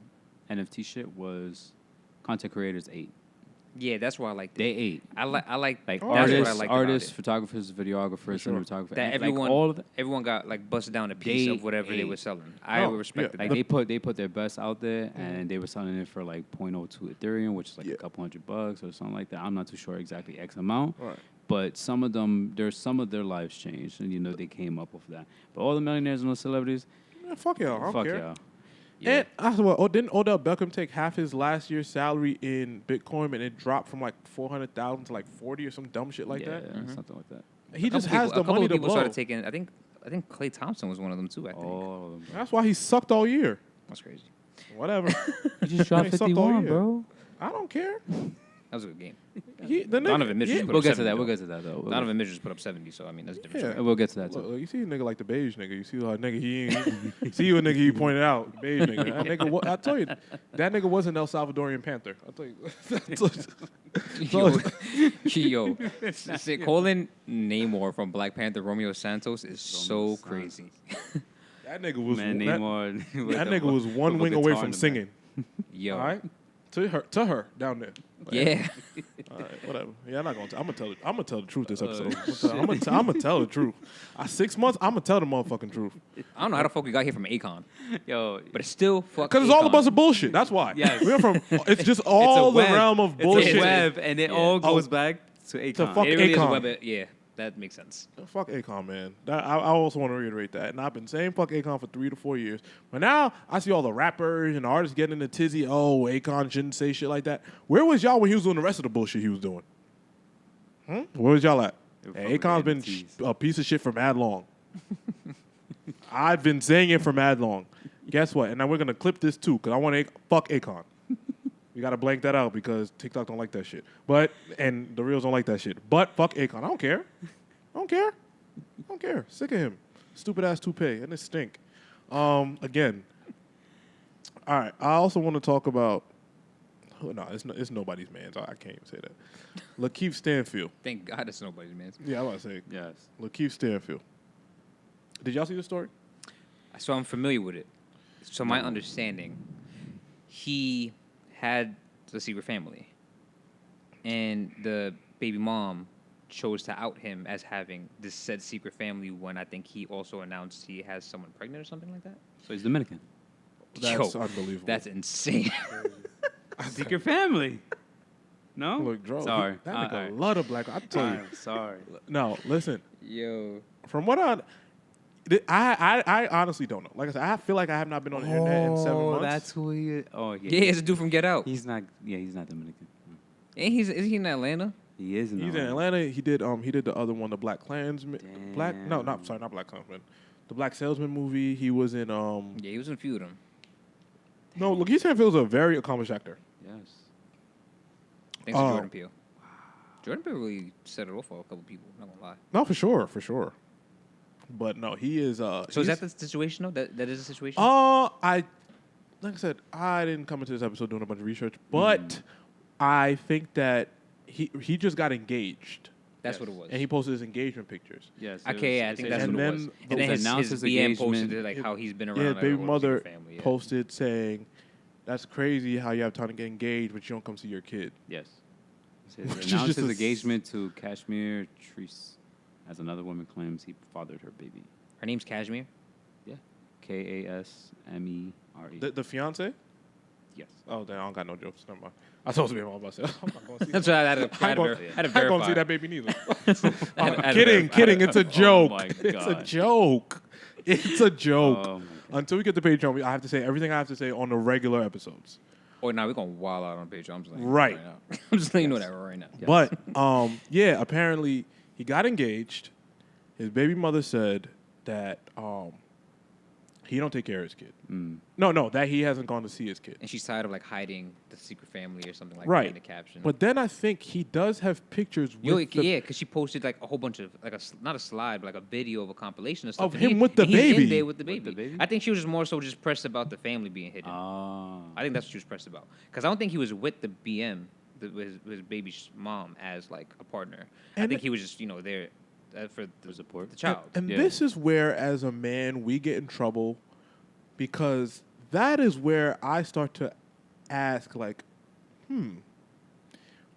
Speaker 3: NFT shit was content creators ate.
Speaker 2: Yeah, that's why I like.
Speaker 3: They ate.
Speaker 2: I like
Speaker 3: Like
Speaker 2: that's
Speaker 3: artists, photographers, videographers, cinematographers.
Speaker 2: that
Speaker 3: everyone,
Speaker 2: like
Speaker 3: all of
Speaker 2: everyone got like busted down a piece of whatever they were selling. I respected
Speaker 3: like
Speaker 2: that.
Speaker 3: they put their best out there, and they were selling it for like 0.02 Ethereum, which is like a couple $100 or something like that. I'm not too sure exactly X amount, but some of their lives changed, and they came up with that. But all the millionaires and the celebrities,
Speaker 1: fuck y'all. I don't care.
Speaker 3: y'all.
Speaker 1: Yeah. And didn't Odell Beckham take half his last year's salary in Bitcoin and it dropped from like 400,000 to like 40 or some dumb shit like that?
Speaker 3: Something like that.
Speaker 1: He just has the money to blow.
Speaker 2: A couple of people started taking. I think Klay Thompson was one of them too. I think.
Speaker 3: All of them.
Speaker 1: That's why he sucked all year.
Speaker 2: That's crazy.
Speaker 1: Whatever.
Speaker 3: He just dropped 51, bro.
Speaker 1: I don't care.
Speaker 2: That was a good game.
Speaker 1: Donovan
Speaker 2: Mitchell.
Speaker 3: We'll get to that. We'll get to that though.
Speaker 2: Donovan Mitchell put up 70, so I mean that's a different. story.
Speaker 3: We'll get to that too.
Speaker 1: Look, you see a nigga like the beige nigga. You see how nigga he see you a nigga he pointed out. The beige nigga. That nigga, I tell you, that nigga was an El Salvadorian Panther. I'll tell you.
Speaker 2: Yo, calling Namor from Black Panther Romeo Santos is so crazy.
Speaker 1: That nigga was
Speaker 3: Namor.
Speaker 1: That nigga was one wing away from singing.
Speaker 2: Yo,
Speaker 1: all right, to her down there.
Speaker 2: Yeah.
Speaker 1: All right, whatever. Yeah, I'm not gonna. I'm gonna tell the truth this episode. I'm gonna tell the truth. 6 months. I'm gonna tell the motherfucking truth.
Speaker 2: I don't know how the fuck we got here from Akon. Yo, but it's still fuck.
Speaker 1: Because it's all a bunch of bullshit. That's why.
Speaker 3: Yes.
Speaker 1: We're from. It's just all the realm of bullshit.
Speaker 3: It's a web, and it all goes back to Akon.
Speaker 1: To fuck
Speaker 2: It really is a
Speaker 1: Akon.
Speaker 2: web. Yeah, that makes sense.
Speaker 1: Fuck Akon, man. I also want to reiterate that. And I've been saying fuck Akon for 3 to 4 years. But now I see all the rappers and artists getting into tizzy. Oh, Akon shouldn't say shit like that. Where was y'all when he was doing the rest of the bullshit he was doing? Where was y'all at? Hey, Akon's been a piece of shit for mad long. I've been saying it for mad long. Guess what? And now we're going to clip this too because I want to fuck Akon. We got to blank that out because TikTok don't like that shit. And the reels don't like that shit. But fuck Akon. I don't care. Sick of him. Stupid ass toupee. And it stink. Again. All right. I also want to talk about. No, it's nobody's man. So I can't even say that. LaKeith Stanfield.
Speaker 2: Thank God it's nobody's man.
Speaker 1: Yeah, I was about to say.
Speaker 3: Yes.
Speaker 1: LaKeith Stanfield. Did y'all see the story?
Speaker 2: So I'm familiar with it. So my understanding, he had the secret family, and the baby mom chose to out him as having this said secret family when I think he also announced he has someone pregnant or something like that.
Speaker 3: So he's Dominican.
Speaker 1: That's unbelievable.
Speaker 2: That's insane.
Speaker 3: Secret family. No?
Speaker 1: Look, Dro,
Speaker 3: Sorry.
Speaker 1: that nigga a lot of black. I tell you.
Speaker 3: Sorry.
Speaker 1: No, listen.
Speaker 2: Yo.
Speaker 1: From what I honestly don't know. Like I said, I feel like I have not been on the internet in 7 months.
Speaker 3: That's who he is. Oh, yeah.
Speaker 2: Yeah, it's a dude from Get Out.
Speaker 3: He's not Dominican.
Speaker 2: Is he in Atlanta?
Speaker 3: He is in
Speaker 1: He's in Atlanta. He did the other one, the Black Klansman. Not Black Klansman. The Black Salesman movie. He was in
Speaker 2: Yeah, he was in a few of them.
Speaker 1: No, look, LaKeith Stanfield's a very accomplished actor.
Speaker 3: Yes.
Speaker 2: Thanks to Jordan Peele. Jordan Peele really set it off for a couple people, not gonna lie.
Speaker 1: No, for sure. But no, he is
Speaker 2: So is that the situation though? That is the situation?
Speaker 1: Like I said, I didn't come into this episode doing a bunch of research, but I think that he just got engaged.
Speaker 2: That's what it was.
Speaker 1: And he posted his engagement pictures.
Speaker 3: Yes.
Speaker 2: Okay, I think that's what it was. And then his BM posted it, like how he's been around.
Speaker 1: Yeah, his baby mother
Speaker 2: family,
Speaker 1: posted saying, "That's crazy how you have time to get engaged, but you don't come see your kid."
Speaker 3: Yes. He announced his engagement to Kashmir Treese, as another woman claims he fathered her baby.
Speaker 2: Her name's Kashmir?
Speaker 3: Yeah. Kasmere.
Speaker 1: The fiance?
Speaker 3: Yes.
Speaker 1: Oh, then I don't got no jokes. Never mind. I was supposed to be on myself. I'm not going to see
Speaker 2: That's why I had to
Speaker 1: I ain't
Speaker 2: verify.
Speaker 1: going to see that baby neither.
Speaker 2: I had to
Speaker 1: Kidding. It's a joke.
Speaker 3: Oh my
Speaker 1: It's a
Speaker 3: God.
Speaker 1: joke. It's a joke. until we get to Patreon, I have to say everything I have to say on the regular episodes.
Speaker 2: Oh, now we're gonna wild out on Patreon. I'm just letting
Speaker 1: Right.
Speaker 2: You know right now. I'm just letting you know that right now.
Speaker 1: But yeah, apparently he got engaged. His baby mother said that he don't take care of his kid. No, that he hasn't gone to see his kid.
Speaker 2: And she's tired of like hiding the secret family or something like
Speaker 1: Right.
Speaker 2: that in the caption.
Speaker 1: But then I think he does have pictures with
Speaker 2: yeah, because she posted like a whole bunch of like not a slide, but like a video of a compilation of stuff
Speaker 1: Of him with the
Speaker 2: he's
Speaker 1: baby.
Speaker 2: in there with the baby.
Speaker 3: With the baby?
Speaker 2: I think she was more so just pressed about the family being hidden.
Speaker 3: Oh.
Speaker 2: I think that's what she was pressed about. Because I don't think he was with the BM, his baby's mom, as like a partner. I
Speaker 1: And
Speaker 2: think he was just there for the
Speaker 3: support.
Speaker 2: the child.
Speaker 1: And
Speaker 3: Yeah.
Speaker 1: this is where, as a man, we get in trouble because that is where I start to ask, like,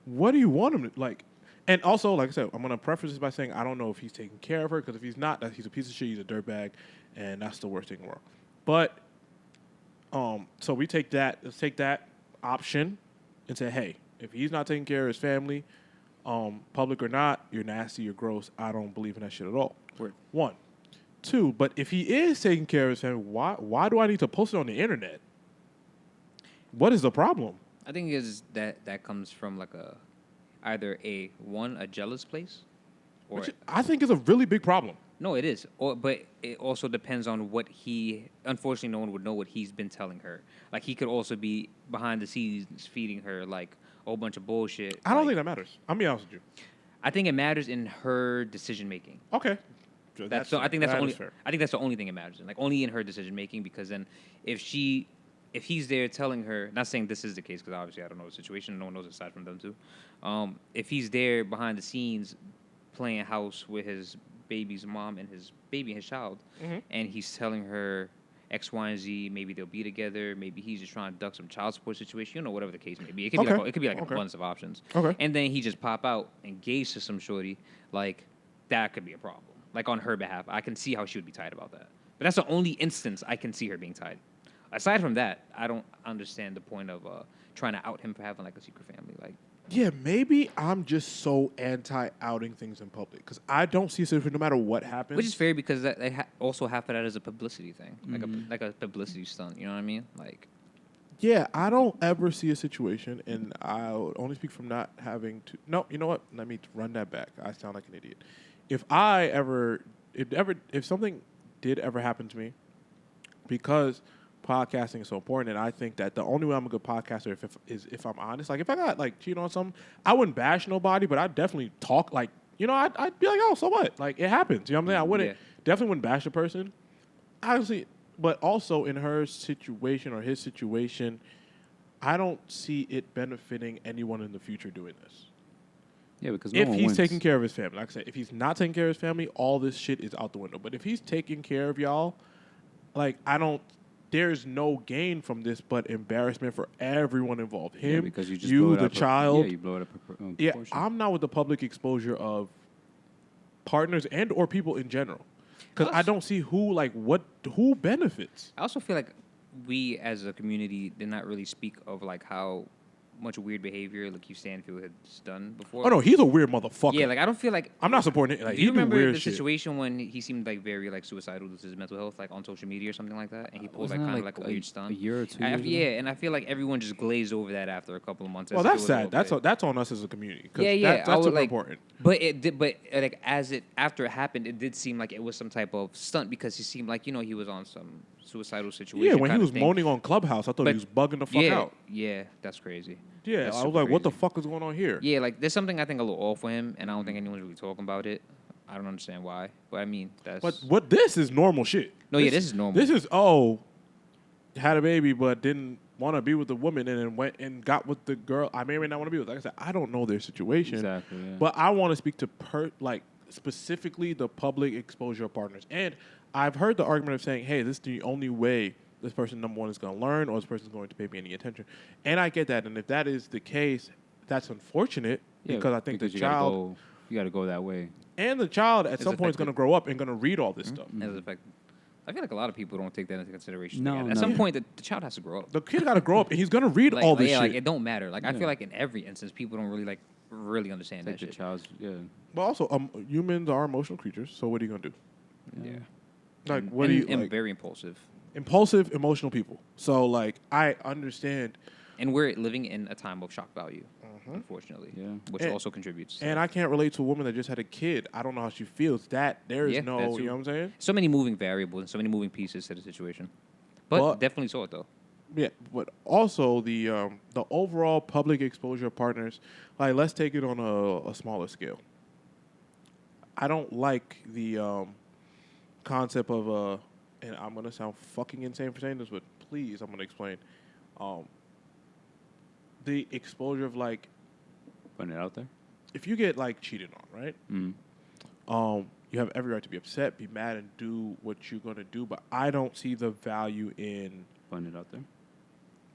Speaker 1: what do you want him to, like? And also, like I said, I'm going to preface this by saying I don't know if he's taking care of her, because if he's not, he's a piece of shit, he's a dirtbag, and that's the worst thing in the world. But, so let's take that option and say, hey, if he's not taking care of his family, public or not, you're nasty, you're gross, I don't believe in that shit at all.
Speaker 2: Word.
Speaker 1: 1. 2, but if he is taking care of his family, why do I need to post it on the internet? What is the problem?
Speaker 2: I think is that comes from like either a jealous place, or
Speaker 1: Which I think is a really big problem.
Speaker 2: no, it is. But it also depends on what unfortunately, no one would know what he's been telling her. Like he could also be behind the scenes feeding her like a whole bunch of bullshit.
Speaker 1: I don't think that matters. I'll be honest with you.
Speaker 2: I think it matters in her decision making.
Speaker 1: Okay.
Speaker 2: I think that's the only.
Speaker 1: fair.
Speaker 2: I think that's the only thing it matters in, like only in her decision making. Because then, if he's there telling her, not saying this is the case, because obviously I don't know the situation, no one knows aside from them too. If he's there behind the scenes, playing house with his baby's mom and his baby and his child, and he's telling her X, Y, and Z, maybe they'll be together, maybe he's just trying to duck some child support situation, whatever the case may be. It could be like an abundance of options.
Speaker 1: Okay.
Speaker 2: And then he just pop out engaged to some shorty, like that could be a problem. Like on her behalf, I can see how she would be tied about that. But that's the only instance I can see her being tied. Aside from that, I don't understand the point of trying to out him for having like a secret family. Like,
Speaker 1: Yeah, maybe I'm just so anti-outing things in public because I don't see it no matter what happens.
Speaker 2: which is fair because also half of that is a publicity thing, like a publicity stunt. You know what I mean? Like,
Speaker 1: Yeah, I don't ever see a situation, and I'll only speak from not having to. No, you know what? Let me run that back. I sound like an idiot. If something did ever happen to me, because podcasting is so important, and I think that the only way I'm a good podcaster is if I'm honest. Like if I got like cheated on something, I wouldn't bash nobody, but I'd definitely talk. Like I'd be like, oh, so what? Like it happens. You know what I'm saying? I wouldn't definitely wouldn't bash a person. Honestly, but also in her situation or his situation, I don't see it benefiting anyone in the future doing this.
Speaker 3: Yeah, because
Speaker 1: If he's taking care of his family, like I said, if he's not taking care of his family, all this shit is out the window. But if he's taking care of y'all, like there's no gain from this but embarrassment for everyone involved. Him,
Speaker 3: because you
Speaker 1: you the child.
Speaker 3: Yeah, you blow it up.
Speaker 1: Yeah, I'm not with the public exposure of partners and or people in general. Because I don't see who benefits.
Speaker 2: I also feel like we as a community did not really speak of like how much weird behavior Lakeith Stanfield has done before.
Speaker 1: Oh no, he's a weird motherfucker.
Speaker 2: Yeah, like I don't feel like
Speaker 1: I'm not supporting it. Like,
Speaker 2: do you remember
Speaker 1: weird
Speaker 2: the
Speaker 1: shit.
Speaker 2: situation when he seemed like very like suicidal with his mental health, like on social media or something like that, and he pulled like
Speaker 3: Wasn't
Speaker 2: kind
Speaker 3: that,
Speaker 2: of like a
Speaker 3: like,
Speaker 2: weird stunt.
Speaker 3: a year or 2
Speaker 2: I-
Speaker 3: years ago?
Speaker 2: yeah, and I feel like everyone just glazed over that after a couple of months.
Speaker 1: Well,
Speaker 2: as if
Speaker 1: that's
Speaker 2: it was
Speaker 1: sad.
Speaker 2: okay.
Speaker 1: That's on us as a community. 'Cause
Speaker 2: Yeah.
Speaker 1: That's
Speaker 2: I would,
Speaker 1: super
Speaker 2: like,
Speaker 1: important.
Speaker 2: But like after it happened, it did seem like it was some type of stunt because he seemed like he was on some suicidal situation.
Speaker 1: Yeah, when he
Speaker 2: kinda
Speaker 1: was
Speaker 2: thing.
Speaker 1: moaning on Clubhouse, I thought
Speaker 2: But
Speaker 1: he was bugging the fuck out.
Speaker 2: Yeah, that's crazy.
Speaker 1: Yeah,
Speaker 2: That's
Speaker 1: I was
Speaker 2: super
Speaker 1: like, what the
Speaker 2: crazy.
Speaker 1: fuck is going on here?
Speaker 2: Yeah, like there's something I think a little off with him, and I don't think anyone's really talking about it. I don't understand why, but I mean that's.
Speaker 1: But what this is normal shit.
Speaker 2: No, yeah, this is normal.
Speaker 1: This is had a baby but didn't want to be with the woman and then went and got with the girl I may or may not want to be with. Like I said, I don't know their situation.
Speaker 3: Exactly, yeah.
Speaker 1: But I want to speak to specifically the public exposure of partners. And I've heard the argument of saying, hey, this is the only way this person, number one, is going to learn or this person is going to pay me any attention. And I get that. And if that is the case, that's unfortunate because I think the child...
Speaker 3: You got to go that way.
Speaker 1: And the child at some point is going to grow up and going to read all this stuff.
Speaker 2: As a fact, I feel like a lot of people don't take that into consideration.
Speaker 3: No,
Speaker 2: At
Speaker 3: no.
Speaker 2: some point, the child has to grow up.
Speaker 1: The kid got to grow up and he's going to read all this shit.
Speaker 2: Like it don't matter. Like I feel like in every instance, people don't really understand that
Speaker 3: Take the
Speaker 2: shit.
Speaker 3: child's,
Speaker 1: But also, humans are emotional creatures, so what are you going to do?
Speaker 2: Yeah.
Speaker 1: Like, what do you...
Speaker 2: And
Speaker 1: like,
Speaker 2: very impulsive.
Speaker 1: impulsive, emotional people. So like I understand.
Speaker 2: And we're living in a time of shock value, unfortunately, which also contributes.
Speaker 1: And I can't relate to a woman that just had a kid. I don't know how she feels. There is no,
Speaker 2: that too.
Speaker 1: you know what I'm saying?
Speaker 2: So many moving variables and so many moving pieces to the situation. But definitely saw it, though.
Speaker 1: Yeah, but also the overall public exposure of partners, like let's take it on a smaller scale. I don't like the concept of and I'm gonna sound fucking insane for saying this, but please, I'm gonna explain. The exposure of like
Speaker 3: putting it out there.
Speaker 1: If you get like cheated on, right?
Speaker 3: Mm-hmm.
Speaker 1: You have every right to be upset, be mad, and do what you're gonna do. But I don't see the value in
Speaker 3: putting it out there.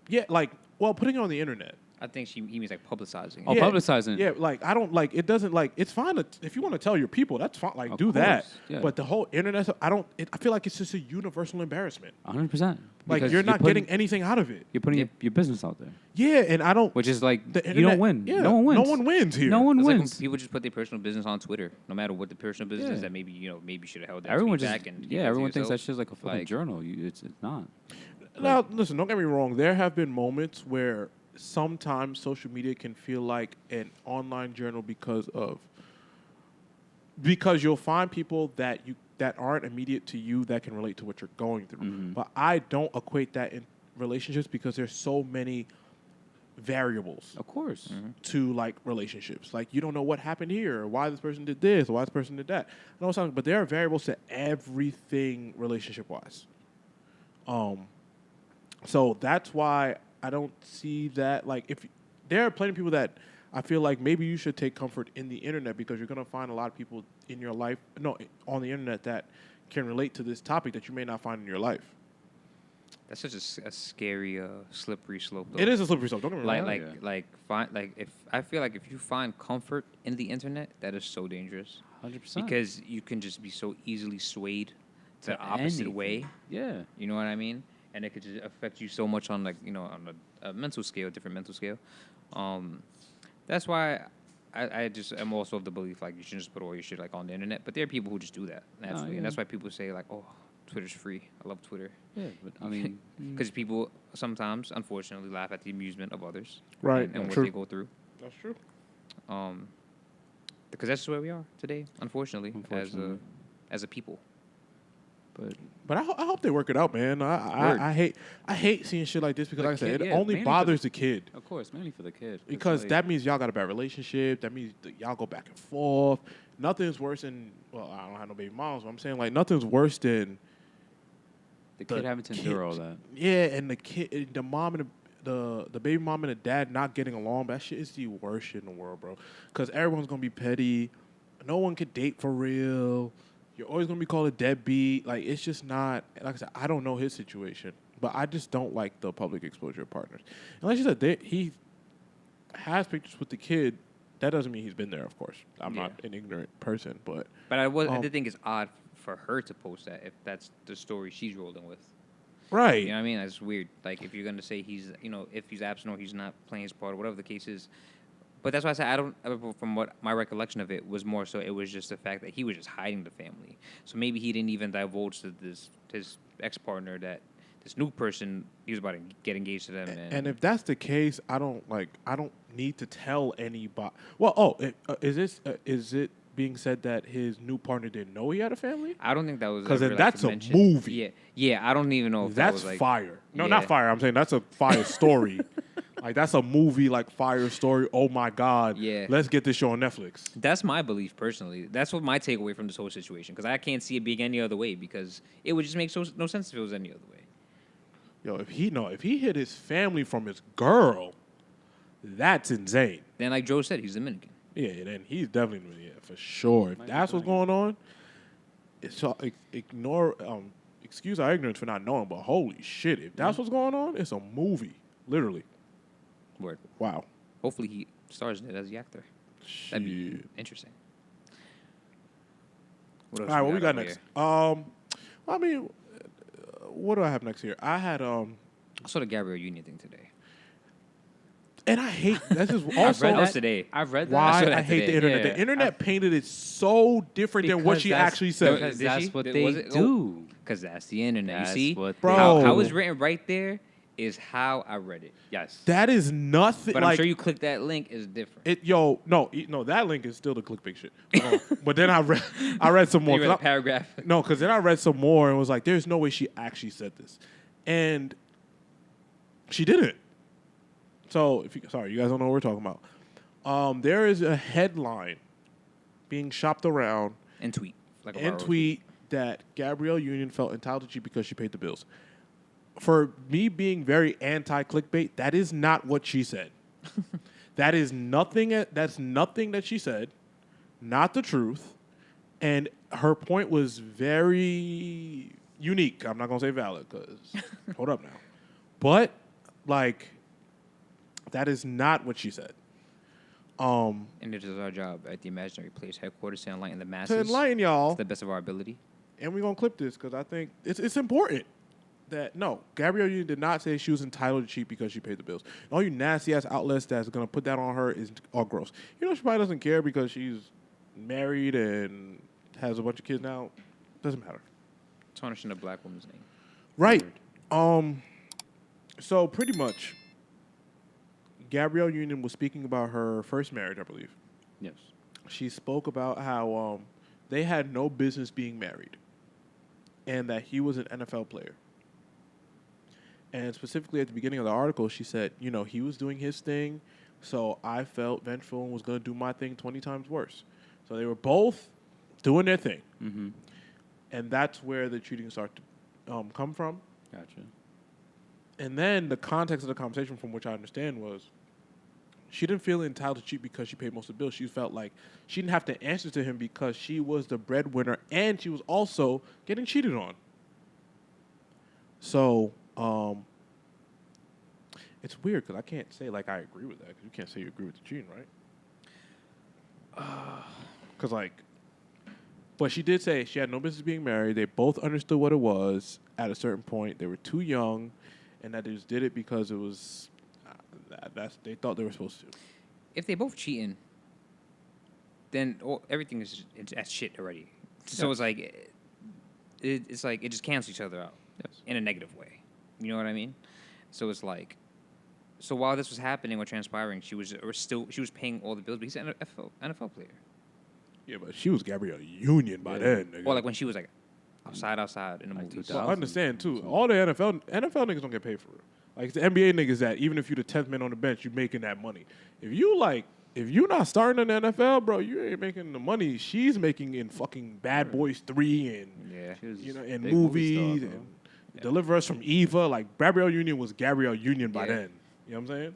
Speaker 1: Yeah, like putting it on the internet.
Speaker 2: I think he means like publicizing.
Speaker 3: Oh, publicizing.
Speaker 1: Yeah, like I don't like it. Doesn't like it's fine if you want to tell your people, that's fine. Like do that. Yeah. But the whole internet, I feel like it's just a universal embarrassment.
Speaker 3: 100%.
Speaker 1: Like you're not getting anything out of it.
Speaker 3: You're putting your business out there.
Speaker 1: Yeah, and I don't.
Speaker 3: Which is like
Speaker 1: internet,
Speaker 3: you don't win.
Speaker 1: Yeah,
Speaker 3: no one wins.
Speaker 1: No one wins here.
Speaker 3: No one
Speaker 2: it's
Speaker 3: wins.
Speaker 2: Like when people just put their personal business on Twitter, no matter what the personal business is. That maybe should have held that
Speaker 3: everyone
Speaker 2: tweet
Speaker 3: just
Speaker 2: back and
Speaker 3: everyone thinks that shit's like a fucking journal. It's not.
Speaker 1: Now listen, don't get me wrong. There have been moments where sometimes social media can feel like an online journal because you'll find people that aren't immediate to you that can relate to what you're going through.
Speaker 3: Mm-hmm.
Speaker 1: But I don't equate that in relationships because there's so many variables.
Speaker 3: Of course.
Speaker 1: To like relationships. Like you don't know what happened here, or why this person did this, or why this person did that. But there are variables to everything relationship wise. So that's why I don't see that. Like, if there are plenty of people that I feel like maybe you should take comfort in the internet because you're gonna find a lot of people in your life, on the internet that can relate to this topic that you may not find in your life.
Speaker 2: That's such a scary, slippery slope. Though.
Speaker 1: It is a slippery slope. Don't get me wrong.
Speaker 2: If I feel like if you find comfort in the internet, that is so dangerous.
Speaker 3: 100%.
Speaker 2: Because you can just be so easily swayed to the opposite way.
Speaker 3: Yeah.
Speaker 2: You know what I mean? And it could just affect you so much on on a mental scale, different mental scale. That's why I just am also of the belief like you shouldn't just put all your shit like on the internet. But there are people who just do that naturally, and that's why people say like, oh, Twitter's free. I love Twitter.
Speaker 3: Yeah, but I mean,
Speaker 2: because people sometimes, unfortunately, laugh at the amusement of others,
Speaker 1: right?
Speaker 2: And what they go through.
Speaker 1: That's true.
Speaker 2: Because that's where we are today, unfortunately. As a people.
Speaker 1: But I hope they work it out, man. I hate seeing shit like this because, like I said, it only bothers the kid.
Speaker 3: Of course, mainly for the kid.
Speaker 1: Because that means y'all got a bad relationship. That means y'all go back and forth. Nothing's worse than, well, I don't have no baby moms, but I'm saying, like, nothing's worse than
Speaker 3: the kid having to endure all that.
Speaker 1: Yeah, and the kid, the mom and the baby mom and the dad not getting along. That shit is the worst shit in the world, bro. Because everyone's going to be petty. No one could date for real. You're always going to be called a deadbeat. Like, it's just not, like I said, I don't know his situation. But I just don't like the public exposure of partners. And like you said, he has pictures with the kid. That doesn't mean he's been there, of course. I'm not an ignorant person, but...
Speaker 2: But I did think it's odd for her to post that if that's the story she's rolling with.
Speaker 1: Right.
Speaker 2: You know what I mean? That's weird. Like, if you're going to say he's, if he's absent or he's not playing his part or whatever the case is. But that's why I said from what my recollection of it was more so it was just the fact that he was just hiding the family. So maybe he didn't even divulge to his ex-partner that this new person, he was about to get engaged to them.
Speaker 1: And if that's the case, I don't need to tell anybody. Well, is it being said that his new partner didn't know he had a family?
Speaker 2: I don't think that was
Speaker 1: because that's a movie.
Speaker 2: Yeah. I don't even know if
Speaker 1: that's
Speaker 2: that was like
Speaker 1: fire. No, not fire. I'm saying that's a fire story. Like, that's a movie, like, fire story. Oh, my God.
Speaker 2: Yeah.
Speaker 1: Let's get this show on Netflix.
Speaker 2: That's my belief, personally. That's what my takeaway from this whole situation. Because I can't see it being any other way. Because it would just make no sense if it was any other way.
Speaker 1: Yo, if he hit his family from his girl, that's insane.
Speaker 2: Then, like Joe said, he's Dominican.
Speaker 1: Yeah, then he's definitely Dominican, for sure. If that's what's going on, excuse our ignorance for not knowing, but holy shit, if that's what's going on, it's a movie. Literally.
Speaker 2: Word.
Speaker 1: Wow.
Speaker 2: Hopefully he stars in it as the actor. That'd be interesting.
Speaker 1: What else? All right, what we got next? I mean, what do I have next here? I had
Speaker 2: I saw the Gabrielle Union thing today.
Speaker 1: And I hate that's just also
Speaker 2: I've read that today. I've read that.
Speaker 1: Why I hate the internet. The internet painted it so different than what she actually said.
Speaker 3: Because that's what they do.
Speaker 2: Because that's the internet.
Speaker 3: That's
Speaker 2: you see,
Speaker 3: what
Speaker 1: Bro.
Speaker 2: how it's written right there is how I read it.
Speaker 3: Yes.
Speaker 1: That is nothing.
Speaker 2: But
Speaker 1: like,
Speaker 2: I'm sure you click that link is different.
Speaker 1: No, that link is still the clickbait shit. But then I read some more.
Speaker 2: You read the paragraph.
Speaker 1: No, because then I read some more and was like, there's no way she actually said this. And she didn't. So, sorry, you guys don't know what we're talking about. There is a headline being shopped around
Speaker 2: And tweet. Like a
Speaker 1: and
Speaker 2: viral
Speaker 1: tweet that Gabrielle Union felt entitled to cheat because she paid the bills. For me being very anti-clickbait, that is not what she said. That is nothing. That's nothing that she said. Not the truth. And her point was very unique. I'm not gonna say valid because hold up now. But like, that is not what she said.
Speaker 2: And it is our job at the Imaginary Place headquarters to enlighten the masses.
Speaker 1: To enlighten y'all,
Speaker 2: to the best of our ability.
Speaker 1: And we're gonna clip this because I think it's important. That no, Gabrielle Union did not say she was entitled to cheat because she paid the bills. All you nasty ass outlets that's gonna put that on her is all gross. You know she probably doesn't care because she's married and has a bunch of kids now. Doesn't matter.
Speaker 2: Tarnishing a black woman's name.
Speaker 1: Right. So pretty much, Gabrielle Union was speaking about her first marriage, I believe.
Speaker 3: Yes.
Speaker 1: She spoke about how they had no business being married, and that he was an NFL player. And specifically at the beginning of the article, she said, he was doing his thing, so I felt vengeful and was going to do my thing 20 times worse. So they were both doing their thing.
Speaker 3: Mm-hmm.
Speaker 1: And that's where the cheating started to come from.
Speaker 3: Gotcha.
Speaker 1: And then the context of the conversation, from which I understand, was she didn't feel entitled to cheat because she paid most of the bills. She felt like she didn't have to answer to him because she was the breadwinner and she was also getting cheated on. So... it's weird because I can't say like I agree with that because you can't say you agree with the cheating, right? Because but she did say she had no business being married. They both understood what it was at a certain point. They were too young, and that they just did it because it was they thought they were supposed to.
Speaker 2: If they both cheating, then everything is at shit already. So it's like it's like it just cancels each other out in a negative way. You know what I mean? So it's like, so while this was happening or transpiring, she was paying all the bills. But he's an NFL player.
Speaker 1: Yeah, but she was Gabrielle Union by then. Nigga.
Speaker 2: Or like when she was like outside in the movies.
Speaker 1: Well, I understand too. All the NFL niggas don't get paid for it. Like the NBA niggas that even if you're the 10th man on the bench, you're making that money. If you're not starting in the NFL, bro, you ain't making the money she's making in fucking Bad Boys 3 and and movies and Deliver Us from Eva. Like Gabrielle Union was Gabrielle Union by then. You know what I'm saying?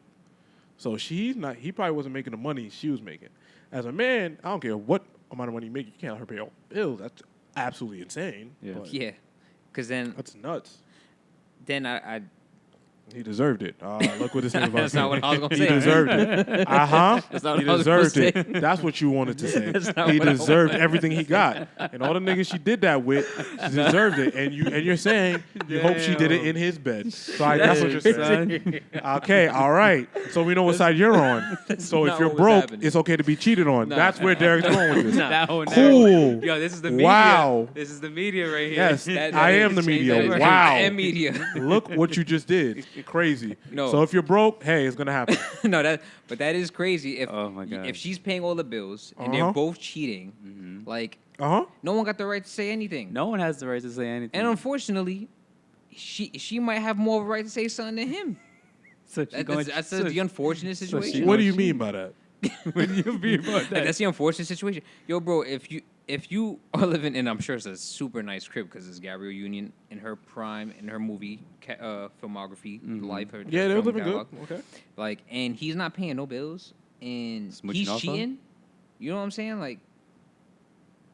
Speaker 1: So he probably wasn't making the money she was making. As a man, I don't care what amount of money you make, you can't let her pay all the bills. That's absolutely insane.
Speaker 2: Yeah. Because then
Speaker 1: that's nuts.
Speaker 2: Then I
Speaker 1: he deserved it. Look what this nigga about.
Speaker 2: That's not what I was going to say.
Speaker 1: He deserved it.
Speaker 2: That's not
Speaker 1: he
Speaker 2: what I was
Speaker 1: deserved
Speaker 2: gonna
Speaker 1: it.
Speaker 2: say.
Speaker 1: That's what you wanted to say. He
Speaker 2: what I
Speaker 1: deserved everything he got. And all the niggas she did that with, she deserved it. And you're saying you hope she did it in his bed. So that's what you're saying. Okay, all right. So we know what side you're on. So if you're broke, it's okay to be cheated on. That's where Derek's going with this. Cool.
Speaker 2: Yo, this is the media.
Speaker 1: Wow.
Speaker 2: This is the media right here.
Speaker 1: Yes, I am the media. Wow.
Speaker 2: I am media.
Speaker 1: Look what you just did. Crazy.
Speaker 2: No.
Speaker 1: So if you're broke, hey, it's gonna happen.
Speaker 2: But that is crazy. If
Speaker 3: oh my God.
Speaker 2: If she's paying all the bills and they're both cheating, like no one got the right to say anything.
Speaker 3: No one has the right to say anything.
Speaker 2: And unfortunately, she might have more of a right to say something than him.
Speaker 3: So
Speaker 2: that's the unfortunate situation.
Speaker 1: What do you mean by that?
Speaker 3: What do you mean by that?
Speaker 2: That's the unfortunate situation. Yo, bro, if you are living in, I'm sure it's a super nice crib because it's Gabrielle Union in her prime, in her movie filmography, life. Her
Speaker 1: yeah, they're
Speaker 2: film
Speaker 1: living
Speaker 2: catalog.
Speaker 1: good. Okay.
Speaker 2: Like, and he's not paying no bills, and
Speaker 3: Smooching
Speaker 2: he's
Speaker 3: off
Speaker 2: cheating. You know what I'm saying? Like,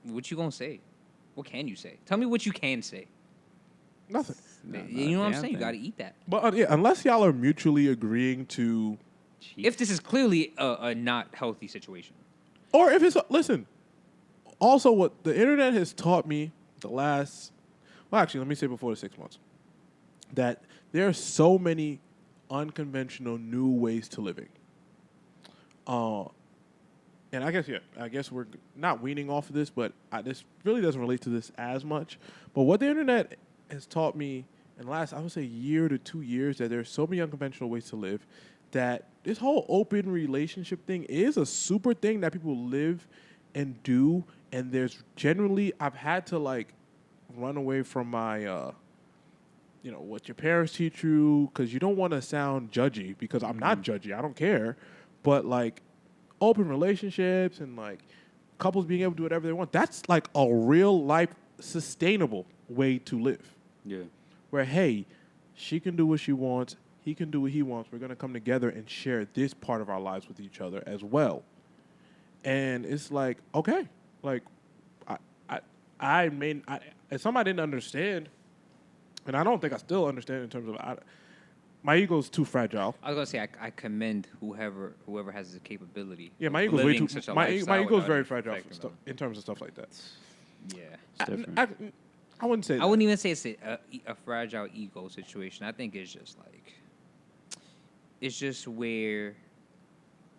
Speaker 2: what you gonna say? What can you say? Tell me what you can say.
Speaker 1: Nothing.
Speaker 2: You know what I'm saying? You gotta eat that.
Speaker 1: But unless y'all are mutually agreeing to,
Speaker 2: if this is clearly a not healthy situation,
Speaker 1: or if it's listen. Also, what the internet has taught me well, actually, let me say before the 6 months, that there are so many unconventional new ways to living. And I guess we're not weaning off of this, but this really doesn't relate to this as much. But what the internet has taught me in the last, I would say, year to 2 years that there's so many unconventional ways to live that this whole open relationship thing is a super thing that people live and do. And there's generally, I've had to like run away from my, what your parents teach you, because you don't want to sound judgy, because I'm not judgy. I don't care. But like open relationships and like couples being able to do whatever they want, that's like a real life sustainable way to live.
Speaker 3: Yeah.
Speaker 1: Where, hey, she can do what she wants, he can do what he wants. We're going to come together and share this part of our lives with each other as well. And it's like, okay, like, as something I didn't understand, and I don't think I still understand in terms of, my ego's too fragile.
Speaker 2: I was gonna say I commend whoever has the capability.
Speaker 1: Yeah, my ego's way too. My ego's very fragile in terms of stuff like that.
Speaker 2: Yeah,
Speaker 1: I wouldn't say.
Speaker 2: I wouldn't even say it's a fragile ego situation. I think it's just like, it's just where,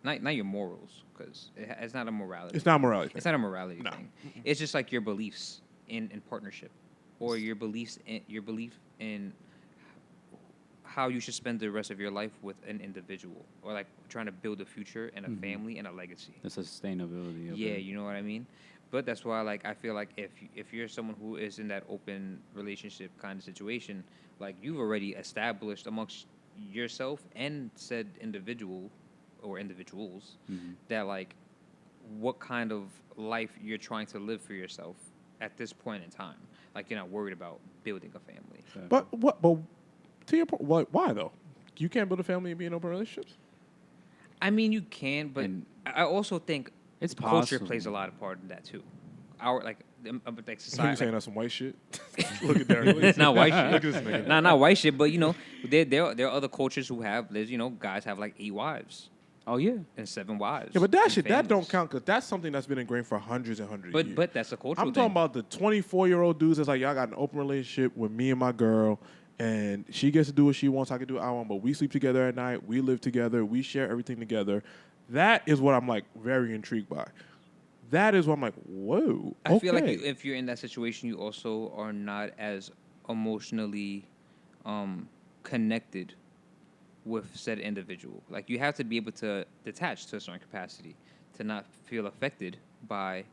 Speaker 2: not your morals, because it's not a morality.
Speaker 1: It's not a morality.
Speaker 2: It's not a morality thing. It's just like your beliefs in partnership, or your belief in how you should spend the rest of your life with an individual, or like trying to build a future and a family and a legacy.
Speaker 3: The sustainability of it.
Speaker 2: Yeah, you know what I mean? But that's why, like, I feel like if you're someone who is in that open relationship kind of situation, like, you've already established amongst yourself and said individual or individuals that, like, what kind of life you're trying to live for yourself at this point in time. Like, you're not worried about building a family.
Speaker 1: But to your point, why though? You can't build a family and be in open relationships?
Speaker 2: I mean, you can, but I also think
Speaker 3: it's
Speaker 2: culture
Speaker 3: possible.
Speaker 2: plays a lot of part in that too. Our like
Speaker 1: So
Speaker 2: society.
Speaker 1: you saying that's some white shit? Look at Derek.
Speaker 2: It's not white shit.
Speaker 1: Look at this nigga.
Speaker 2: Not white shit, but there are other cultures who have, guys have like 8 wives.
Speaker 3: Oh yeah,
Speaker 2: and 7 wives.
Speaker 1: Yeah, but that shit
Speaker 2: families.
Speaker 1: that don't count, because that's something that's been ingrained for hundreds and hundreds of years.
Speaker 2: But that's a cultural
Speaker 1: I'm
Speaker 2: thing.
Speaker 1: talking about the 24-year-old dudes that's like, y'all got an open relationship with me and my girl, and she gets to do what she wants, I can do what I want, but we sleep together at night, we live together, we share everything together. That is what I'm like very intrigued by. That is what I'm like, whoa.
Speaker 2: I feel like if you're in that situation, you also are not as emotionally connected with said individual. Like, you have to be able to detach to a certain capacity to not feel affected by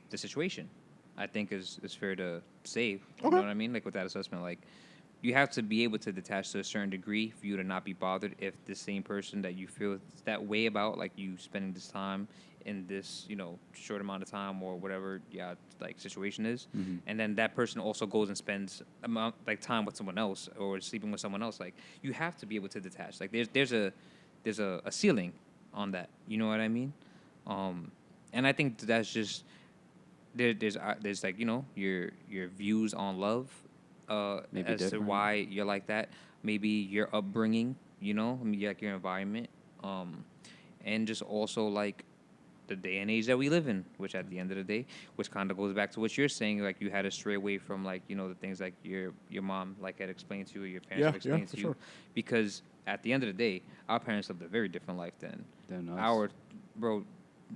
Speaker 2: the situation. I think is fair to say. You know what I mean? Like, with that assessment, like, you have to be able to detach to a certain degree for you to not be bothered if the same person that you feel that way about, like you spending this time in this, short amount of time or whatever, like situation is, and then that person also goes and spends time with someone else or sleeping with someone else. Like, you have to be able to detach. Like, there's a ceiling on that. You know what I mean? And I think that's just there's like your views on love.
Speaker 3: Maybe
Speaker 2: as
Speaker 3: different.
Speaker 2: to why you're like that, maybe your upbringing, like your environment, and just also like the day and age that we live in, which at the end of the day, which kind of goes back to what you're saying, like you had to stray away from like the things like your mom like had explained to you, or your parents had explained to you,
Speaker 1: sure.
Speaker 2: Because at the end of the day, our parents lived a very different life than
Speaker 3: us.
Speaker 2: our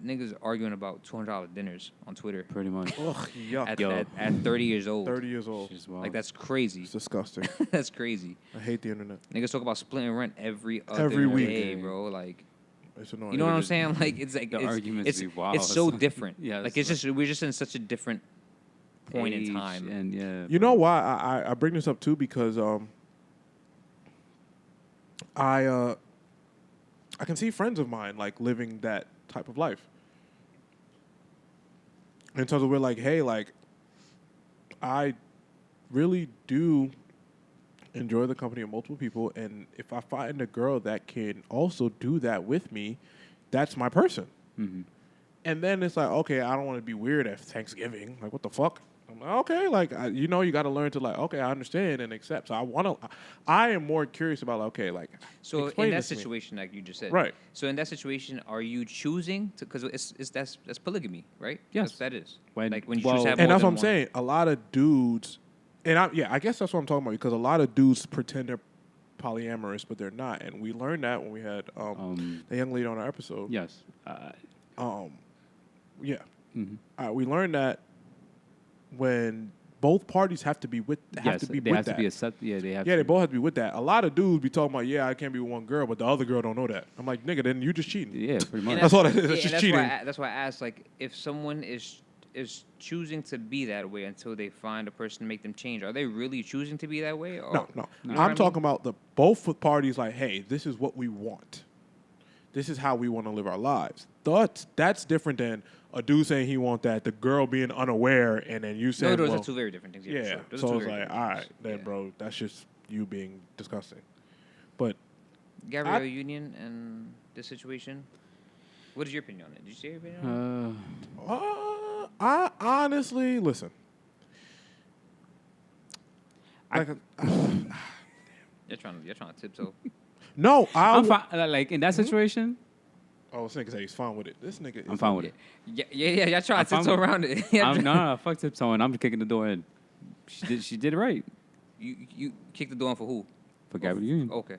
Speaker 2: niggas arguing about $200 dinners on Twitter.
Speaker 3: Pretty much.
Speaker 1: Ugh, yuck.
Speaker 2: At 30 years old.
Speaker 1: 30 years old.
Speaker 2: Like, that's crazy.
Speaker 1: It's disgusting.
Speaker 2: That's crazy.
Speaker 1: I hate the internet.
Speaker 2: Niggas talk about splitting rent every other
Speaker 1: week.
Speaker 2: day, bro. Like,
Speaker 1: It's annoying.
Speaker 2: you know what I'm saying? Like, it's like
Speaker 3: The arguments be wild.
Speaker 2: it's so different.
Speaker 3: Yeah,
Speaker 2: like, we're just in such a different point in time.
Speaker 3: And
Speaker 1: you know why I bring this up too? Because I can see friends of mine like living that type of life. In terms of we're like, hey, like, I really do enjoy the company of multiple people, and if I find a girl that can also do that with me, that's my person.
Speaker 3: Mm-hmm.
Speaker 1: And then it's like, okay, I don't want to be weird at Thanksgiving. Like, what the fuck? I'm like, okay, like, you got to learn to like, okay, I understand and accept. So I am more curious about, like, okay, like,
Speaker 2: so in that situation, like you just said,
Speaker 1: right?
Speaker 2: So in that situation, are you choosing to? Because that's polygamy, right?
Speaker 3: Yes,
Speaker 2: that is.
Speaker 3: When
Speaker 2: you choose to have more
Speaker 1: and that's
Speaker 2: than
Speaker 1: what I'm
Speaker 2: one.
Speaker 1: saying. A lot of dudes, and I guess that's what I'm talking about, because a lot of dudes pretend they're polyamorous, but they're not, and we learned that when we had the young lady on our episode.
Speaker 3: Yes.
Speaker 1: We learned that when both parties have to be with.
Speaker 3: They have to be
Speaker 1: that.
Speaker 3: they have.
Speaker 1: Yeah, they both have to be with that. A lot of dudes be talking about, yeah, I can't be with one girl, but the other girl don't know that. I'm like, nigga, then you just cheating.
Speaker 3: Yeah, pretty much.
Speaker 1: That's all that is. That's just cheating.
Speaker 2: That's why I asked, like, if someone is choosing to be that way until they find a person to make them change, are they really choosing to be that way? Or,
Speaker 1: No.
Speaker 2: You know
Speaker 1: I'm talking about the both parties. Like, hey, this is what we want. This is how we want to live our lives. That's different than a dude saying he want that, the girl being unaware, and then you saying,
Speaker 2: no, those are two very different things.
Speaker 1: Yeah,
Speaker 2: sure.
Speaker 1: so it's like, all right, then, bro, that's just you being disgusting. But
Speaker 2: Gabrielle Union and this situation, what is your opinion on it? Did you say your opinion on it?
Speaker 1: I honestly, listen.
Speaker 2: You're trying to tiptoe.
Speaker 1: No,
Speaker 3: I'm fine. Like, in that situation,
Speaker 1: I was thinking he's fine with it. This nigga
Speaker 3: I'm fine with it.
Speaker 2: Yeah. Y'all trying to tiptoe around it.
Speaker 3: No, fuck tiptoeing. I'm kicking the door in. She did it right.
Speaker 2: You kicked the door in for who?
Speaker 3: For Gabrielle Union.
Speaker 2: Okay.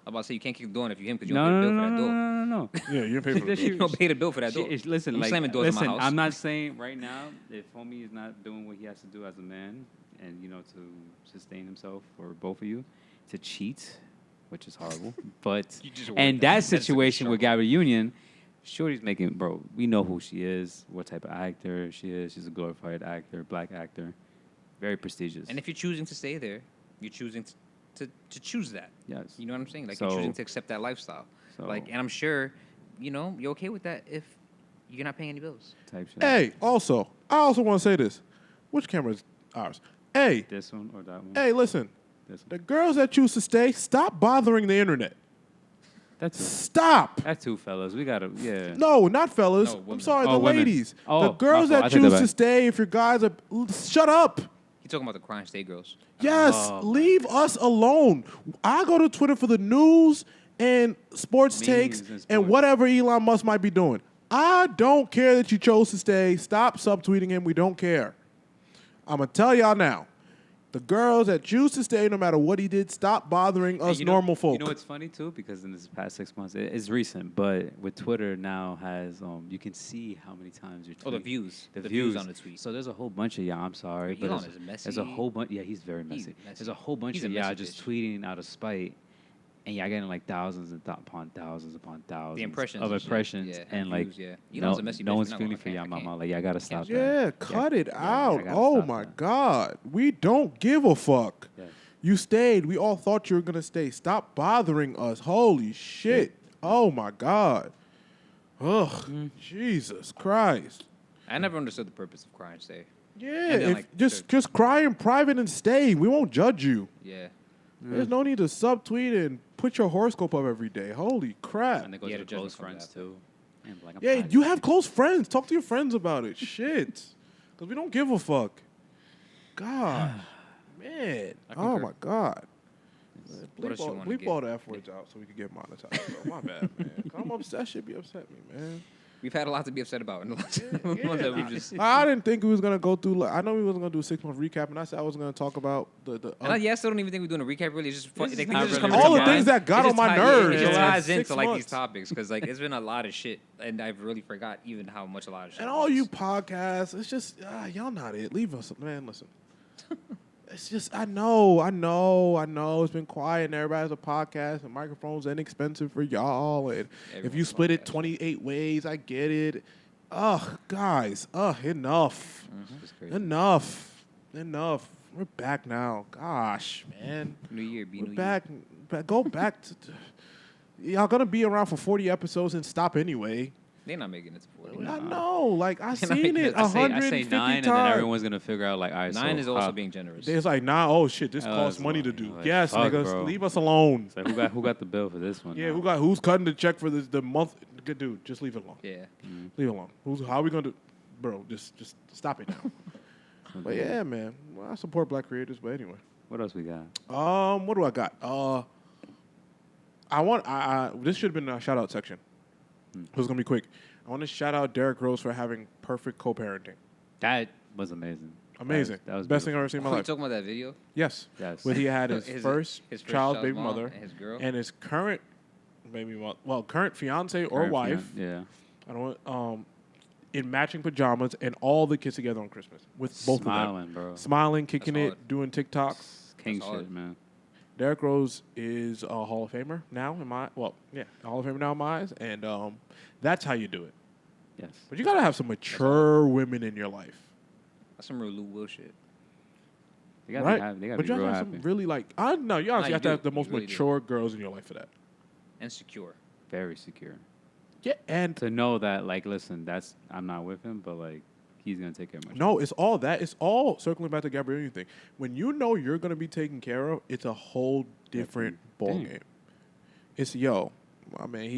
Speaker 2: I'm about to say you can't kick the door in if you him because you don't pay the bill for that door.
Speaker 3: No.
Speaker 1: Yeah, you didn't pay for the
Speaker 2: You don't pay the bill for that door.
Speaker 3: Listen,
Speaker 2: I'm slamming doors in my house.
Speaker 3: I'm not saying right now if homie is not doing what he has to do as a man, and to sustain himself for both of you, to cheat, which is horrible. But and that situation with Gabrielle Union, Shorty's making, bro. We know who she is, what type of actor she is. She's a glorified actor, black actor, very prestigious.
Speaker 2: And if you're choosing to stay there, you're choosing to choose that.
Speaker 3: Yes.
Speaker 2: You know what I'm saying? Like, you're choosing to accept that lifestyle. Like, and I'm sure, you're okay with that if you're not paying any bills.
Speaker 3: Type shit.
Speaker 1: Hey, I also want to say this. Which camera is ours? Hey.
Speaker 3: This one or that one?
Speaker 1: Hey, listen.
Speaker 3: This one.
Speaker 1: The girls that choose to stay, stop bothering the internet. Stop.
Speaker 3: That's two fellas. We gotta, yeah.
Speaker 1: No, not fellas.
Speaker 2: No,
Speaker 1: I'm sorry, the
Speaker 3: women.
Speaker 1: ladies.
Speaker 3: Oh,
Speaker 1: the girls
Speaker 3: my fault.
Speaker 1: that
Speaker 3: I take that
Speaker 1: choose
Speaker 3: back.
Speaker 1: to stay, if your guys are, shut up.
Speaker 2: You're talking about the crime state girls.
Speaker 1: Yes, leave us alone. I go to Twitter for the news and sports takes and whatever Elon Musk might be doing. I don't care that you chose to stay. Stop subtweeting him. We don't care. I'm going to tell y'all now. The girls that choose to stay, no matter what he did, stop bothering us normal folk.
Speaker 3: You know what's funny, too? Because in this past 6 months, it's recent, but with Twitter now has, you can see how many times you're tweeting.
Speaker 2: Oh, the views.
Speaker 3: The views
Speaker 2: on the tweet.
Speaker 3: So there's a whole bunch of y'all, I'm sorry. But
Speaker 2: Elon is messy.
Speaker 3: There's a whole bunch, yeah, he's very messy. There's a whole bunch
Speaker 2: He's
Speaker 3: of
Speaker 2: a
Speaker 3: y'all
Speaker 2: messy
Speaker 3: just
Speaker 2: bitch.
Speaker 3: tweeting out of spite, and y'all getting like thousands upon thousands
Speaker 2: The impressions.
Speaker 3: of
Speaker 2: and shit.
Speaker 3: impressions,
Speaker 2: Yeah,
Speaker 3: and like,
Speaker 2: views, yeah. Elon's a messy
Speaker 3: no
Speaker 2: bitch.
Speaker 3: one's
Speaker 2: No,
Speaker 3: feeling
Speaker 2: I
Speaker 3: for y'all,
Speaker 2: can't.
Speaker 3: mama. Like, y'all gotta stop that.
Speaker 1: Yeah, cut it out.
Speaker 3: I gotta
Speaker 1: Oh,
Speaker 3: stop
Speaker 1: my
Speaker 3: that.
Speaker 1: God. We don't give a fuck.
Speaker 3: Yeah.
Speaker 1: You stayed. We all thought you were going to stay. Stop bothering us. Holy shit. Oh, my God. Ugh. Jesus Christ.
Speaker 2: I never understood the purpose of crying stay.
Speaker 1: Yeah,
Speaker 2: And then,
Speaker 1: if,
Speaker 2: like,
Speaker 1: just cry in private and stay. We won't judge you.
Speaker 2: Yeah.
Speaker 1: There's no need to subtweet and put your horoscope up every day. Holy crap.
Speaker 3: And they go
Speaker 2: Yeah,
Speaker 3: to
Speaker 2: the judgment
Speaker 3: close
Speaker 2: comes
Speaker 3: friends,
Speaker 2: after.
Speaker 3: too. And like, I'm
Speaker 1: Yeah,
Speaker 3: tired.
Speaker 1: you have close friends. Talk to your friends about it. Shit. Because we don't give a fuck. God. Man.
Speaker 2: I
Speaker 1: Oh,
Speaker 2: concur.
Speaker 1: my God.
Speaker 2: What else you wanna
Speaker 1: Bleep
Speaker 2: get?
Speaker 1: all the F words out so we can get monetized. Bro. My bad, man. 'Cause I'm upset. That should be upset me, man.
Speaker 2: We've had a lot to be upset about in the last
Speaker 1: Yeah,
Speaker 2: months that we've just.
Speaker 1: I didn't think we was gonna go through. I know we wasn't gonna do a 6-month recap, and I said I was gonna talk about the.
Speaker 2: And I still don't even think we're doing a recap. Really, it's just
Speaker 3: This is
Speaker 2: things
Speaker 3: not
Speaker 2: just
Speaker 3: really
Speaker 2: come
Speaker 1: all
Speaker 2: to
Speaker 1: the
Speaker 2: mind.
Speaker 1: things that got
Speaker 2: It
Speaker 1: on
Speaker 2: just
Speaker 1: my
Speaker 2: tie-
Speaker 1: nerves.
Speaker 2: It
Speaker 1: the
Speaker 2: just
Speaker 1: last
Speaker 2: ties
Speaker 1: 6
Speaker 2: into like these
Speaker 1: months.
Speaker 2: topics because like it's been a lot of shit, and I've really forgot even how much a lot of shit.
Speaker 1: And
Speaker 2: it
Speaker 1: all
Speaker 2: was.
Speaker 1: you podcasts, it's just y'all not it. Leave us, man. Listen. It's just I know. It's been quiet, and everybody has a podcast, and microphones inexpensive for y'all. And if
Speaker 2: Everyone's
Speaker 1: you split it
Speaker 2: podcast.
Speaker 1: 28 ways, I get it. Ugh, guys. Enough.
Speaker 2: It's crazy.
Speaker 1: Enough. We're back now. Gosh, man.
Speaker 2: New year, be
Speaker 1: We're
Speaker 2: new
Speaker 1: back. Go back to. Y'all gonna be around for 40 episodes and stop anyway.
Speaker 2: year. They're not making it to 40.
Speaker 1: I know. Like I
Speaker 2: They're not
Speaker 1: seen
Speaker 2: making
Speaker 1: it
Speaker 2: it.
Speaker 3: I say
Speaker 1: 150
Speaker 3: 9, and then
Speaker 1: times.
Speaker 3: everyone's gonna figure out like, all right,
Speaker 2: 9
Speaker 3: so
Speaker 2: is also
Speaker 3: how-
Speaker 2: being generous.
Speaker 1: It's like, nah, oh shit, this
Speaker 3: Oh,
Speaker 1: costs
Speaker 3: it's
Speaker 1: money to
Speaker 3: like-
Speaker 1: do.
Speaker 3: like,
Speaker 1: Yes,
Speaker 3: fuck,
Speaker 1: niggas,
Speaker 3: bro.
Speaker 1: leave us alone.
Speaker 3: It's like, who got the bill for this one?
Speaker 1: Yeah,
Speaker 3: now?
Speaker 1: who's cutting the check for the month? Good dude, just leave it alone.
Speaker 2: Yeah.
Speaker 1: Leave it alone. How are we gonna do, bro? Just stop it now. But yeah, man. Well, I support black creators, but anyway.
Speaker 3: What else we got?
Speaker 1: What do I got? This should have been a shout out section. It was gonna be quick. I want to shout out Derrick Rose for having perfect co-parenting.
Speaker 3: That was amazing.
Speaker 1: Amazing.
Speaker 3: That was
Speaker 1: Best thing I've ever seen in my
Speaker 2: Oh, you
Speaker 1: life.
Speaker 2: talking about that video?
Speaker 1: Yes.
Speaker 3: Yes.
Speaker 1: Where he had his, first child's baby
Speaker 2: mom
Speaker 1: mother
Speaker 2: and his girl.
Speaker 1: and his current baby mother, current fiance or
Speaker 3: Current
Speaker 1: wife.
Speaker 3: Yeah.
Speaker 1: I don't. in matching pajamas and all the kids together on Christmas with both
Speaker 3: Smiling,
Speaker 1: of them.
Speaker 3: bro.
Speaker 1: Smiling, kicking
Speaker 2: That's
Speaker 1: it,
Speaker 2: hard.
Speaker 1: doing TikToks.
Speaker 3: King
Speaker 2: That's hard.
Speaker 3: shit, man.
Speaker 1: Derrick Rose is a Hall of Famer now in my Hall of Famer now in my eyes, and that's how you do it.
Speaker 3: Yes.
Speaker 1: But you gotta have some mature women in your life,
Speaker 2: That's some real Lou Will shit.
Speaker 3: They gotta
Speaker 1: right?
Speaker 3: be happy. They gotta
Speaker 1: But
Speaker 3: be
Speaker 1: you
Speaker 3: real
Speaker 1: gotta have
Speaker 3: happy.
Speaker 1: some really like I don't know. You honestly
Speaker 2: you
Speaker 1: have to
Speaker 2: do.
Speaker 1: have the
Speaker 2: You
Speaker 1: most
Speaker 2: really do.
Speaker 1: mature girls in your life for that.
Speaker 2: And secure.
Speaker 3: Very secure.
Speaker 1: Yeah, and
Speaker 3: To know that, like, listen, I'm not with him, but like, he's gonna take care of my.
Speaker 1: no, it's all that. It's all circling back to Gabrielle Union thing. When you know you're gonna be taken care of, it's a whole different ball
Speaker 3: Damn.
Speaker 1: game. It's I mean,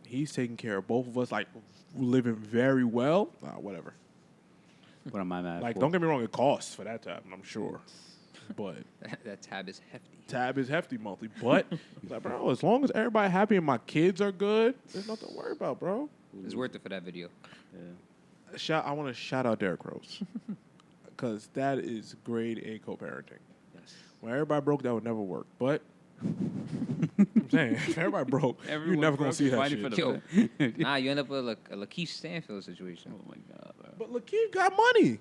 Speaker 1: he's taking care of both of us, like living very well. Whatever.
Speaker 3: What am I mad
Speaker 1: Like,
Speaker 3: for?
Speaker 1: don't get me wrong, it costs for that tab, I'm sure, but
Speaker 2: That tab is hefty.
Speaker 1: tab is hefty monthly. But like, bro, as long as everybody happy and my kids are good, there's nothing to worry about, bro.
Speaker 2: It's worth it for that video.
Speaker 3: Yeah.
Speaker 1: I want to shout out Derrick Rose because that is grade A co-parenting.
Speaker 3: Yes.
Speaker 1: When everybody broke, that would never work. But I'm saying, if everybody broke, you're
Speaker 3: Everyone
Speaker 1: never gonna
Speaker 3: broke
Speaker 1: see that
Speaker 3: fighting
Speaker 1: shit.
Speaker 3: for the
Speaker 2: Yo, nah, you end up with a Lakeith Stanfield situation.
Speaker 3: Oh my god, bro.
Speaker 1: But Lakeith got money.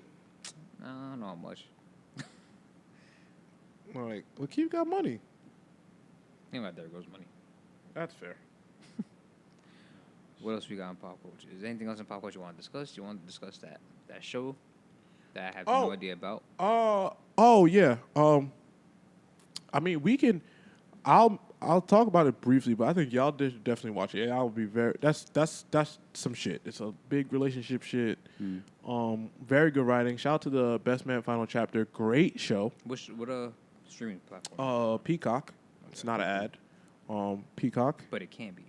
Speaker 2: Nah, not much.
Speaker 1: Like, Lakeith got money.
Speaker 2: Ain't about Derrick Rose money.
Speaker 1: That's fair.
Speaker 2: What else we got in pop culture? Is there anything else in pop culture you want to discuss? You want to discuss that show that I have no idea about?
Speaker 1: Oh yeah. I mean, we can. I'll talk about it briefly, but I think y'all did definitely watch it. I'll be very. That's some shit. It's a big relationship shit. Very good writing. Shout out to the Best Man Final Chapter. Great show.
Speaker 2: What streaming platform?
Speaker 1: Peacock. It's not an ad. Peacock
Speaker 2: But it can be.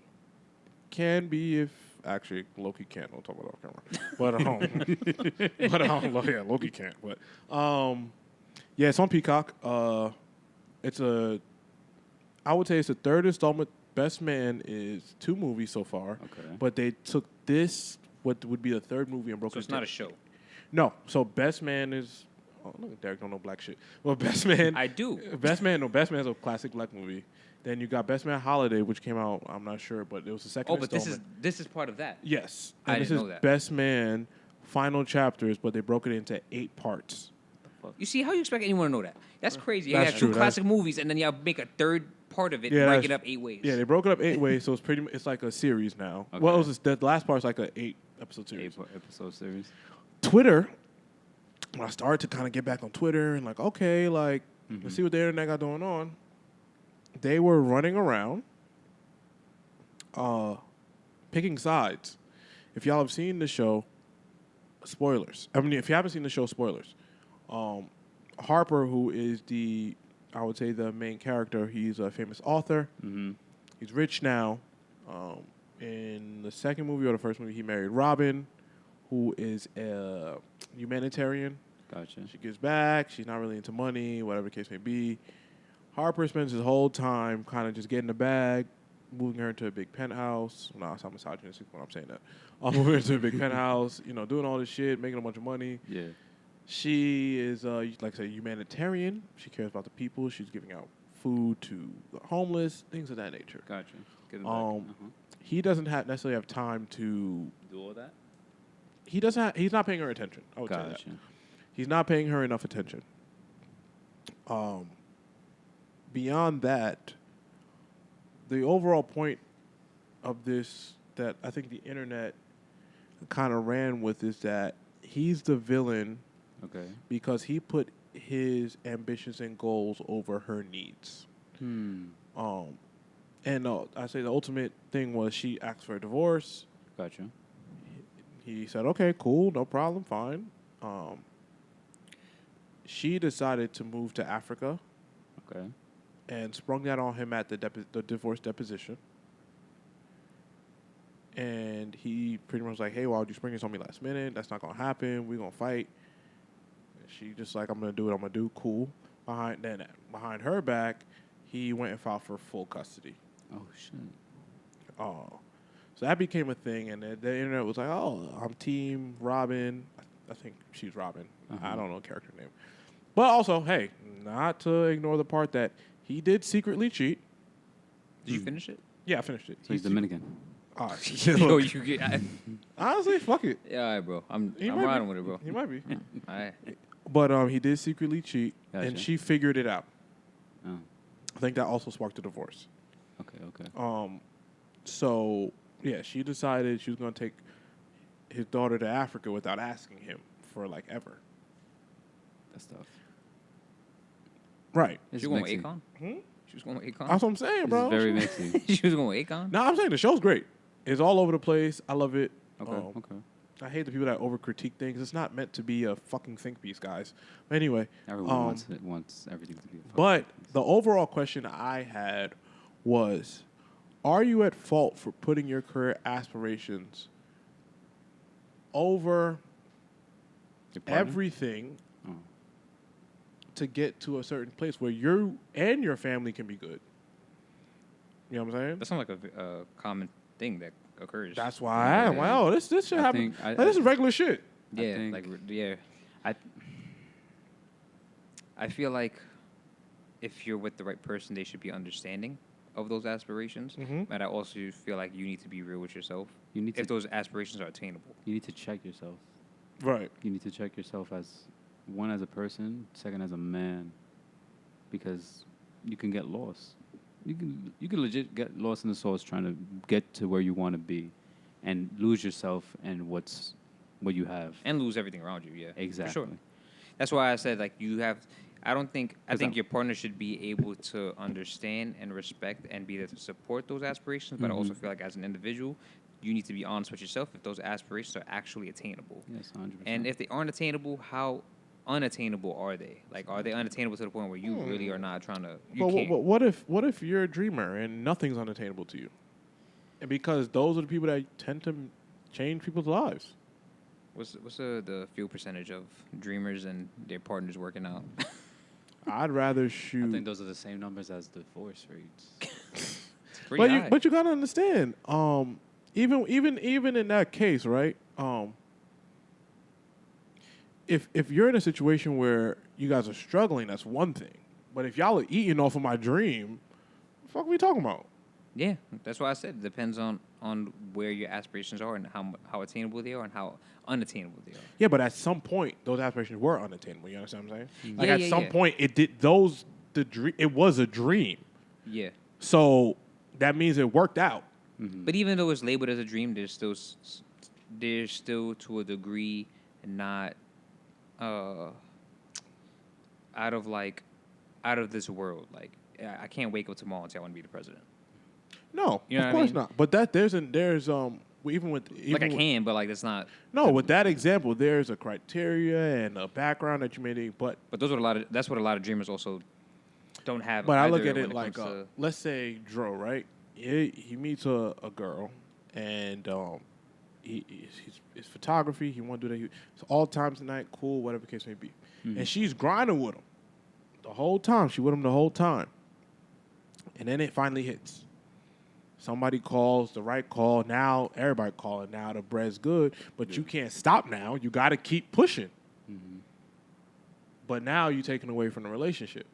Speaker 1: can be if actually Loki can't. Don't talk about it off camera. But Loki can't. But yeah, it's on Peacock. I would say it's the third installment. Best Man is 2 movies so far.
Speaker 3: Okay.
Speaker 1: But they took this, what would be the third movie, and broke
Speaker 2: So
Speaker 1: it
Speaker 2: it's not
Speaker 1: into-
Speaker 2: a show.
Speaker 1: No. So Best Man is. Oh, look, Derek don't know black shit. Well, Best Man.
Speaker 2: I do.
Speaker 1: Best Man is a classic black movie. Then you got Best Man Holiday, which came out, I'm not sure, but it was the second
Speaker 2: Oh, but
Speaker 1: installment.
Speaker 2: this is part of that.
Speaker 1: Yes.
Speaker 2: I
Speaker 1: And
Speaker 2: didn't
Speaker 1: this
Speaker 2: know
Speaker 1: is
Speaker 2: that.
Speaker 1: Best Man Final Chapters, but they broke it into 8 parts.
Speaker 2: You see, how you expect anyone to know that? That's crazy.
Speaker 1: That's
Speaker 2: You have
Speaker 1: true.
Speaker 2: 2 classic movies, and then you make a third part of it,
Speaker 1: Yeah,
Speaker 2: break
Speaker 1: that's-
Speaker 2: it up 8 ways.
Speaker 1: Yeah, they broke it up 8 ways, so it's it's like a series now.
Speaker 3: Okay.
Speaker 1: Well, the last part's like a 8-episode series.
Speaker 3: 8-episode series.
Speaker 1: Twitter, when I started to kind of get back on Twitter and like, okay, like, let's see what the internet got going on. They were running around, picking sides. If y'all have seen the show, spoilers. I mean, if you haven't seen the show, spoilers. Harper, who is I would say the main character, he's a famous author.
Speaker 3: Mm-hmm.
Speaker 1: He's rich now. In the second movie or the first movie, he married Robin, who is a humanitarian.
Speaker 3: Gotcha.
Speaker 1: She gives back. She's not really into money, whatever the case may be. Harper spends his whole time kind of just getting the bag, moving her into a big penthouse. No, it's not misogynistic when I'm saying that. Moving her into a big penthouse, doing all this shit, making a bunch of money.
Speaker 3: Yeah.
Speaker 1: She is, like I say, humanitarian. She cares about the people. She's giving out food to the homeless, things of that nature.
Speaker 3: Gotcha. Get it back.
Speaker 1: He doesn't necessarily have time to.
Speaker 3: Do all that.
Speaker 1: He's not paying her attention. I would say that.
Speaker 3: Gotcha.
Speaker 1: He's not paying her enough attention. Beyond that, the overall point of this that I think the internet kind of ran with is that he's the villain
Speaker 3: Okay.
Speaker 1: because he put his ambitions and goals over her needs. And I say the ultimate thing was she asked for a divorce.
Speaker 3: Gotcha.
Speaker 1: He said, okay, cool, no problem, fine. She decided to move to Africa
Speaker 3: Okay.
Speaker 1: and sprung that on him at the divorce deposition. And he pretty much was like, hey, why would you spring this on me last minute? That's not going to happen. We're going to fight. And she just like, I'm going to do what I'm going to do. Cool. Behind her back, he went and filed for full custody.
Speaker 3: Oh, shit.
Speaker 1: So that became a thing. And the internet was like, oh, I'm team Robin. I think she's Robin. I don't know the character name. But also, hey, not to ignore the part that he did secretly cheat.
Speaker 2: Did you finish it?
Speaker 1: Yeah, I finished it.
Speaker 3: So he's Dominican.
Speaker 2: Yo, you get.
Speaker 1: Honestly, fuck it.
Speaker 2: Yeah, all right, bro. I'm
Speaker 1: He might
Speaker 2: riding
Speaker 1: be.
Speaker 2: with it, bro.
Speaker 1: He might be.
Speaker 2: All right.
Speaker 1: But he did secretly cheat,
Speaker 3: Gotcha.
Speaker 1: and she figured it out.
Speaker 3: Oh,
Speaker 1: I think that also sparked a divorce.
Speaker 3: okay.
Speaker 1: So yeah, she decided she was gonna take his daughter to Africa without asking him for like ever.
Speaker 3: That's tough.
Speaker 1: Right.
Speaker 3: It's
Speaker 2: She was going
Speaker 3: mixy.
Speaker 2: with Akon?
Speaker 1: Hmm?
Speaker 2: She was going with Akon?
Speaker 1: That's what I'm saying,
Speaker 3: This
Speaker 1: bro.
Speaker 3: is very mixy.
Speaker 2: She was going with Akon?
Speaker 1: No, I'm saying the show's great. It's all over the place. I love it.
Speaker 3: Okay, okay.
Speaker 1: I hate the people that over critique things. It's not meant to be a fucking think piece, guys. But anyway,
Speaker 3: Everyone wants everything to be a
Speaker 1: but the overall question I had was, are you at fault for putting your career aspirations over
Speaker 3: Your partner?
Speaker 1: everything
Speaker 3: Oh.
Speaker 1: to get to a certain place where you and your family can be good? You know what I'm saying?
Speaker 2: That sounds like a common thing that occurs.
Speaker 1: That's why I wow, this should
Speaker 3: I
Speaker 1: happen.
Speaker 3: think
Speaker 1: Like, this is regular shit.
Speaker 2: Yeah,
Speaker 3: think-
Speaker 2: like, yeah.
Speaker 3: I
Speaker 2: I feel like if you're with the right person, they should be understanding of those aspirations.
Speaker 1: Mhm.
Speaker 2: But I also feel like you need to be real with yourself
Speaker 3: you need
Speaker 2: if
Speaker 3: to
Speaker 2: those aspirations are attainable.
Speaker 3: check yourself.
Speaker 1: Right.
Speaker 3: You need to check yourself as one as a person, second as a man, because you can get lost. You can legit get lost in the sauce trying to get to where you want to be, and lose yourself and what you have.
Speaker 2: And lose everything around you, yeah.
Speaker 3: Exactly.
Speaker 2: For sure. That's why I said, like, you have... I think
Speaker 3: I'm-
Speaker 2: your partner should be able to understand and respect and be there to support those aspirations, but I also feel like as an individual, you need to be honest with yourself if those aspirations are actually attainable.
Speaker 3: Yes, 100%.
Speaker 2: And if they aren't attainable, how unattainable are they? Like, are they unattainable to the point where you really are not trying to... You
Speaker 1: But
Speaker 2: can't.
Speaker 1: what if you're a dreamer and nothing's unattainable to you? And because those are the people that tend to change people's lives.
Speaker 2: What's the field percentage of dreamers and their partners working out?
Speaker 1: I'd rather
Speaker 3: I
Speaker 1: shoot.
Speaker 3: think those are the same numbers as divorce rates.
Speaker 2: It's pretty high.
Speaker 1: But you gotta understand, even in that case, right? If you're in a situation where you guys are struggling, that's one thing. But if y'all are eating off of my dream, what the fuck are we talking about?
Speaker 2: Yeah, that's why I said it depends on where your aspirations are and how attainable they are and how unattainable they are.
Speaker 1: Yeah, but at some point, those aspirations were unattainable. You understand what I'm saying? Like
Speaker 2: Yeah,
Speaker 1: at
Speaker 2: yeah,
Speaker 1: some
Speaker 2: yeah.
Speaker 1: point, it was a dream.
Speaker 2: Yeah.
Speaker 1: So that means it worked out.
Speaker 2: But even though it's labeled as a dream, there's still to a degree not out of this world. Like, I can't wake up tomorrow and say I want to be the president.
Speaker 1: No,
Speaker 2: You know
Speaker 1: of
Speaker 2: what I
Speaker 1: course
Speaker 2: mean?
Speaker 1: not. But there's even with
Speaker 2: Like, I can, but like that's not.
Speaker 1: No, with that example, there's a criteria and a background that you may need. But
Speaker 2: But that's what a lot of dreamers also don't have.
Speaker 1: I look
Speaker 2: either
Speaker 1: at
Speaker 2: when
Speaker 1: it like,
Speaker 2: comes to-
Speaker 1: let's say Dro, right? He meets a girl, and he's photography. He want to do that. It's all times tonight, cool, whatever the case may be. And she's grinding with him the whole time. She with him the whole time. And then it finally hits. Somebody calls, the right call. Now everybody calling. Now the bread's good, but you can't stop now. You got to keep pushing. But now you're taking away from the relationship.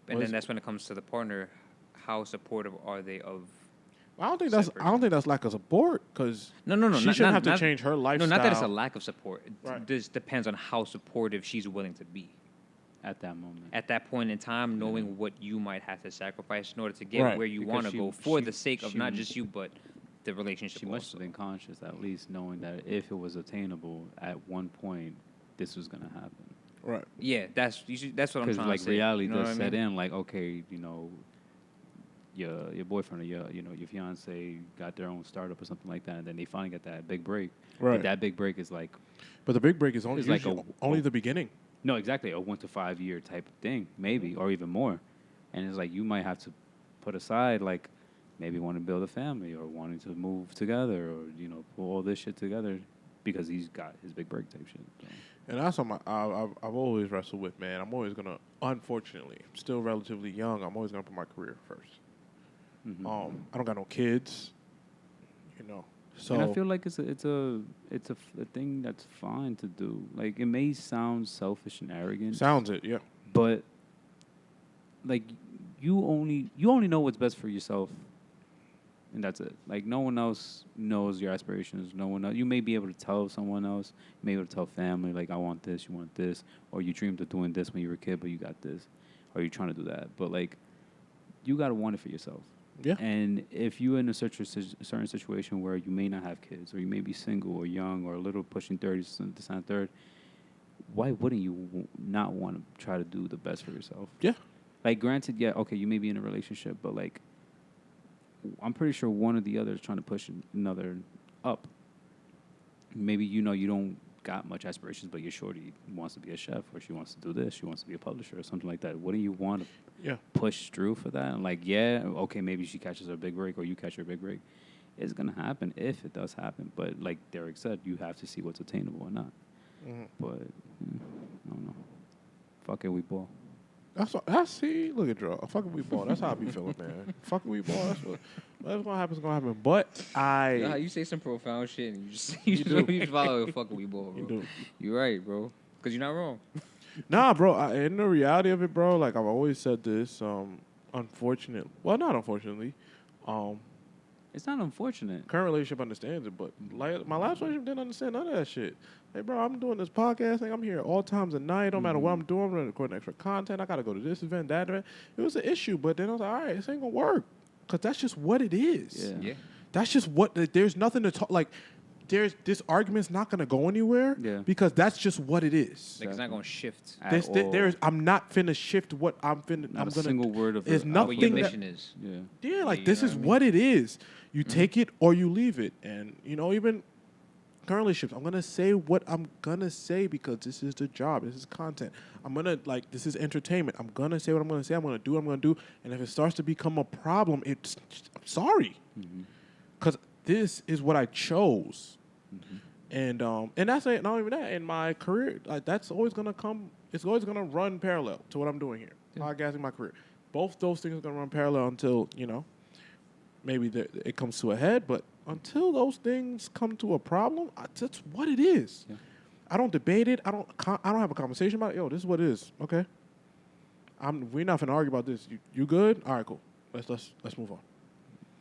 Speaker 2: and then that's when it comes to the partner. How supportive are they of?
Speaker 1: I don't think
Speaker 2: said
Speaker 1: that's lack of support, because
Speaker 2: No.
Speaker 1: she shouldn't have to change her lifestyle.
Speaker 2: No, not that it's a lack of support.
Speaker 1: Right.
Speaker 2: This depends on how supportive she's willing to be
Speaker 3: At that moment.
Speaker 2: at that point in time, knowing what you might have to sacrifice in order to get
Speaker 1: Right.
Speaker 2: where you
Speaker 3: Because
Speaker 2: want to
Speaker 3: she-
Speaker 2: go for
Speaker 3: she-
Speaker 2: the sake of
Speaker 3: she-
Speaker 2: not just you but the relationship.
Speaker 3: She must
Speaker 2: also.
Speaker 3: have been conscious, at least knowing that if it was attainable, at one point, this was gonna happen.
Speaker 1: Right.
Speaker 2: Yeah, that's what I'm
Speaker 3: Because
Speaker 2: trying
Speaker 3: like
Speaker 2: to say.
Speaker 3: reality
Speaker 2: you know
Speaker 3: does
Speaker 2: what I
Speaker 3: set
Speaker 2: mean?
Speaker 3: in. Like, okay, your boyfriend or your fiance got their own startup or something like that, and then they finally get that big break.
Speaker 1: Right.
Speaker 3: And that big break is like,
Speaker 1: But the big break is only
Speaker 3: It's like
Speaker 1: usually
Speaker 3: a-
Speaker 1: only the beginning.
Speaker 3: no, exactly, a 1 to 5 year type of thing, maybe, or even more. And it's like you might have to put aside, like, maybe want to build a family or wanting to move together or, pull all this shit together because he's got his big break type shit. So.
Speaker 1: And that's something I've always wrestled with, man. I'm always gonna, unfortunately, I'm still relatively young. I'm always gonna put my career first. I don't got no kids, So
Speaker 3: And I feel like it's a thing that's fine to do. Like, it may sound selfish and arrogant.
Speaker 1: sounds it, yeah.
Speaker 3: But like you only know what's best for yourself and that's it. Like, no one else knows your aspirations. No one else. You may be able to tell someone else. You may be able to tell family, like, I want this, you want this. Or you dreamed of doing this when you were a kid, but you got this. Or you're trying to do that. But, like, you got to want it for yourself.
Speaker 1: Yeah.
Speaker 3: And if you're in a certain situation where you may not have kids, or you may be single or young or a little pushing 30 to sign third, why wouldn't you not want to try to do the best for yourself?
Speaker 1: Yeah.
Speaker 3: Like, granted, yeah, okay, you may be in a relationship, but, like, I'm pretty sure one or the other is trying to push another up. Maybe, you don't got much aspirations, but your shorty wants to be a chef, or she wants to do this, she wants to be a publisher or something like that. Wouldn't you want to push through for that? And, like, yeah, okay, maybe she catches her big break or you catch your big break. It's going to happen if it does happen. But like Derek said, you have to see what's attainable or not. Mm-hmm. But, I don't know. Fuck it, we ball.
Speaker 1: That's see. Look at Drew. Fucking we ball. That's how I be feeling, man. Fucking we ball. That's what happens. Gonna happen. But
Speaker 2: you say some profound shit and you just follow a fucking we ball, bro. You do. You're right, bro. Because you're not wrong.
Speaker 1: Nah, bro. In the reality of it, bro. Like, I've always said this. Unfortunately, well, not unfortunately.
Speaker 3: It's not unfortunate.
Speaker 1: Current relationship understands it, but like my last relationship didn't understand none of that shit. Hey, bro, I'm doing this podcast thing. I'm here all times of night. Don't matter what I'm doing. I'm recording extra content. I got to go to this event, that event. It was an issue, but then I was like, all right, this ain't going to work. Because that's just what it is.
Speaker 2: Yeah.
Speaker 1: That's just what, there's nothing to talk, like, this argument's not going to go anywhere because that's just what it is.
Speaker 2: Like, it's not going to shift.
Speaker 1: I'm not finna shift what I'm finna.
Speaker 3: Not a single word of
Speaker 1: it. There's nothing.
Speaker 2: What your mission is.
Speaker 1: Yeah, like, this is what it is. You take it or you leave it. And, even current relationships, I'm going to say what I'm going to say because this is the job. This is content. I'm going to, this is entertainment. I'm going to say what I'm going to say. I'm going to do what I'm going to do. And if it starts to become a problem, I'm sorry. Because this is what I chose. And that's it. Not even that. In my career, that's always going to come. It's always going to run parallel to what I'm doing here. Podcasting, my career. Both those things are going to run parallel until, maybe it comes to a head. But until those things come to a problem, that's what it is. Yeah. I don't debate it. I don't have a conversation about it. Yo, this is what it is. Okay. We're not finna argue about this. You good? All right, cool. Let's move on.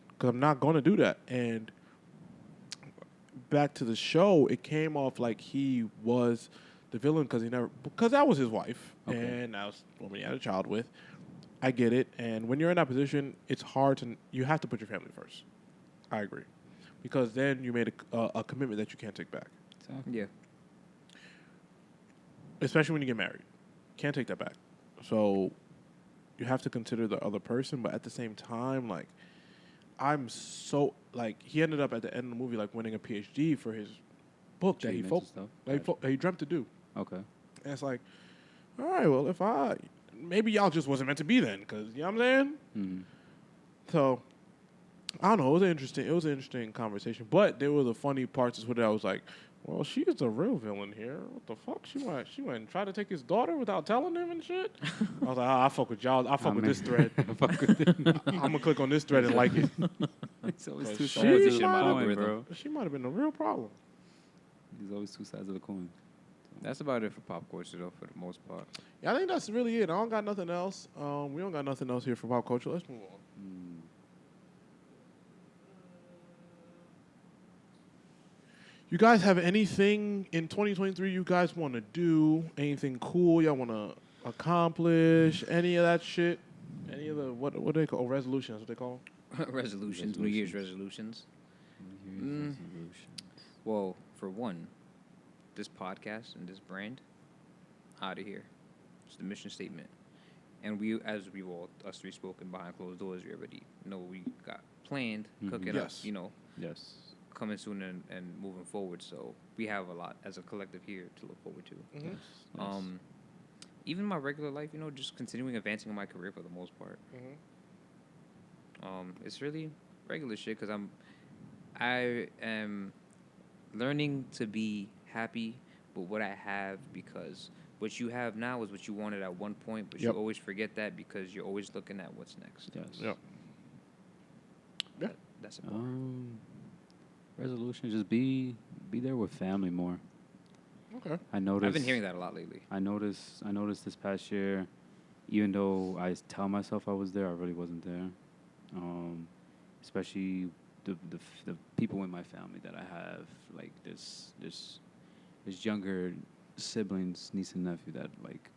Speaker 1: Because I'm not going to do that. And back to the show, it came off like he was the villain because that was his wife. Okay. And that was the woman he had a child with. I get it. And when you're in that position, it's hard you have to put your family first. I agree. Because then you made a commitment that you can't take back.
Speaker 2: Yeah.
Speaker 1: Especially when you get married. Can't take that back. So you have to consider the other person, but at the same time, like, I'm so, like, he ended up at the end of the movie, like, winning a PhD for his book that he dreamt to do.
Speaker 3: Okay.
Speaker 1: And it's like, all right, well, maybe y'all just wasn't meant to be then, because, you know what I'm saying? Mm-hmm. So, I don't know. It was an interesting conversation. But there were the funny parts with it. I was like, well, she is a real villain here. What the fuck? She went and tried to take his daughter without telling him and shit? I was like, I fuck with y'all. I fuck with this thread. I'm going to click on this thread and like it.
Speaker 3: It's always two sides of the coin, bro.
Speaker 1: She might have been a real problem.
Speaker 3: There's always two sides of the coin.
Speaker 2: That's about it for pop culture, though, for the most part.
Speaker 1: Yeah, I think that's really it. I don't got nothing else. We don't got nothing else here for pop culture. Let's move on. You guys have anything in 2023 you guys want to do? Anything cool y'all want to accomplish? Any of that shit? Any of the, what do they call? Resolutions, what they call
Speaker 2: Resolutions. New Year's resolutions. Well, for one, this podcast and this brand, out of here. It's the mission statement. And us three spoken behind closed doors, we already know we got planned, cooking up,
Speaker 3: Yes.
Speaker 2: coming soon and moving forward. So we have a lot as a collective here to look forward to.
Speaker 3: Mm-hmm. Nice.
Speaker 2: Even my regular life, just continuing advancing in my career for the most part. It's really regular shit because I am learning to be happy with what I have, because what you have now is what you wanted at one point, but you always forget that because you're always looking at what's next.
Speaker 3: Yes.
Speaker 1: Yep.
Speaker 2: That's important.
Speaker 3: Resolution, just be there with family more.
Speaker 1: Okay.
Speaker 2: I've been hearing that a lot lately.
Speaker 3: I noticed this past year, even though I tell myself I was there, I really wasn't there. Especially the people in my family that I have, like there's younger siblings, niece and nephew that like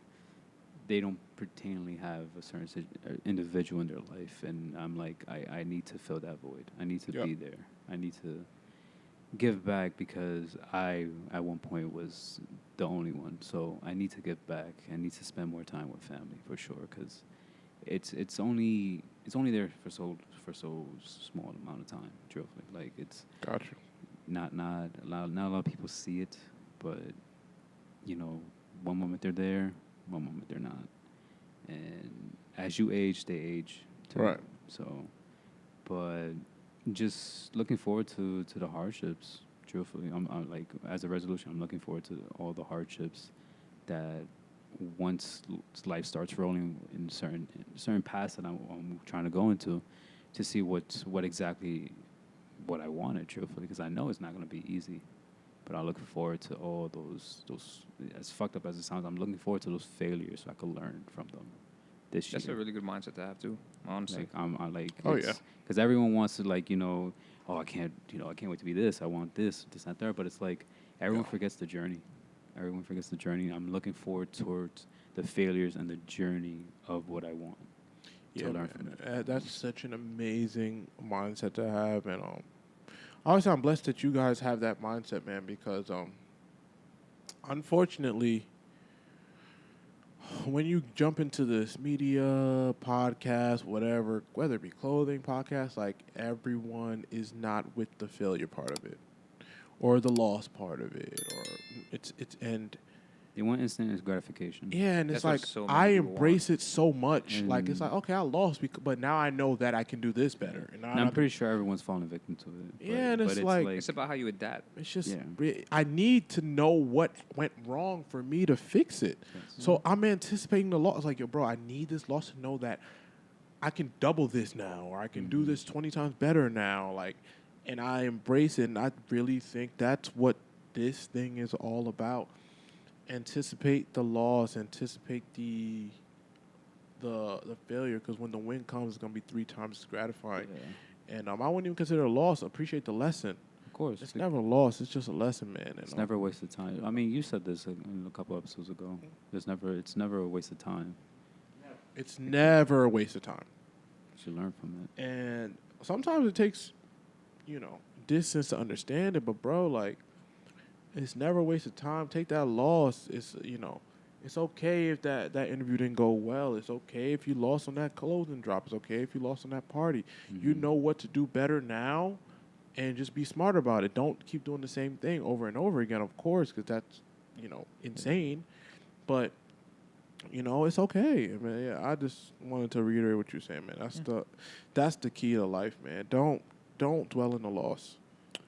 Speaker 3: they don't pertainly have a certain individual in their life, and I'm like I need to fill that void. I need to be there. I need to give back because I at one point was the only one. So I need to give back. I need to spend more time with family for sure because it's only there for so small amount of time. Truthfully, like it's
Speaker 1: Gotcha.
Speaker 3: not a lot of people see it, but you know, one moment they're there, one moment they're not, and as you age, they age too.
Speaker 1: Right.
Speaker 3: So, but just looking forward to the hardships. Truthfully, I'm like as a resolution, I'm looking forward to all the hardships that once life starts rolling in certain paths that I'm trying to go into, to see what exactly what I wanted. Truthfully, because I know it's not going to be easy, but I look forward to all those as fucked up as it sounds. I'm looking forward to those failures so I can learn from them.
Speaker 2: That's a really good mindset to have too, honestly.
Speaker 3: Like I like.
Speaker 1: Oh yeah.
Speaker 3: Because everyone wants to like I can't wait to be this. I want this, that, there. But it's like everyone forgets the journey. Everyone forgets the journey. I'm looking forward towards the failures and the journey of what I want to learn from it.
Speaker 1: That's such an amazing mindset to have, and obviously I'm blessed that you guys have that mindset, man. Because unfortunately, when you jump into this media, podcast, whatever, whether it be clothing, podcast, like everyone is not with the failure part of it, or the loss part of it, or it's and
Speaker 3: they want instant gratification.
Speaker 1: yeah, and it's like I embrace it so much. Like it's like okay, I lost, but now I know that I can do this better. And
Speaker 3: I'm pretty sure everyone's falling victim to it.
Speaker 1: Yeah, and it's like
Speaker 2: it's about how you adapt.
Speaker 1: It's just I need to know what went wrong for me to fix it. Yes. So I'm anticipating the loss. Like, yo, bro, I need this loss to know that I can double this now, or I can do this 20 times better now. Like, and I embrace it, and I really think that's what this thing is all about. Anticipate the loss, anticipate the failure, because when the win comes, it's gonna be 3 times as gratifying. Yeah. And I wouldn't even consider it a loss. Appreciate the lesson.
Speaker 3: Of course,
Speaker 1: it's never a loss. It's just a lesson, man. And
Speaker 3: it's never a waste of time. I mean, you said this a couple episodes ago. It's never a waste of time.
Speaker 1: It's never a waste of time.
Speaker 3: You should learn from it.
Speaker 1: And sometimes it takes, distance to understand it. But bro, like, it's never a waste of time. Take that loss. It's it's okay if that interview didn't go well. It's okay if you lost on that clothing drop. It's okay if you lost on that party. Mm-hmm. You know what to do better now, and just be smart about it. Don't keep doing the same thing over and over again, of course, because that's insane. But it's okay. I mean, yeah, I just wanted to reiterate what you're saying, man. That's the key to life, man. Don't dwell in the loss.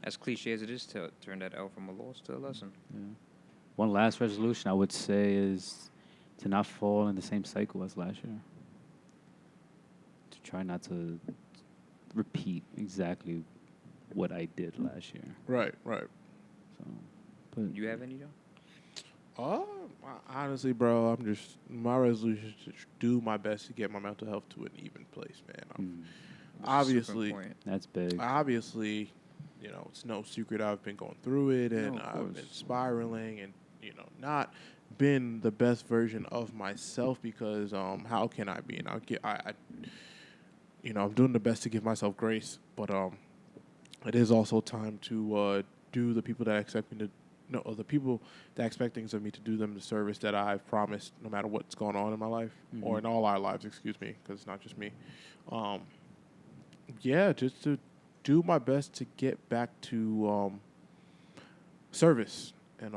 Speaker 2: As cliche as it is, to turn that L from a loss to a lesson.
Speaker 3: Yeah. One last resolution I would say is to not fall in the same cycle as last year. To try not to repeat exactly what I did last year.
Speaker 1: Right.
Speaker 3: So, but
Speaker 2: you have any, Joe?
Speaker 1: Honestly, bro, my resolution is to do my best to get my mental health to an even place, man. Obviously,
Speaker 3: that's big.
Speaker 1: Obviously, it's no secret I've been going through it, and I've been spiraling, and not been the best version of myself because how can I be? And I'm doing the best to give myself grace, but it is also time to do the people that expect me to. No, the people that expect things of me to do them the service that I've promised, no matter what's going on in my life or in all our lives. Excuse me, because it's not just me. Just to do my best to get back to service, and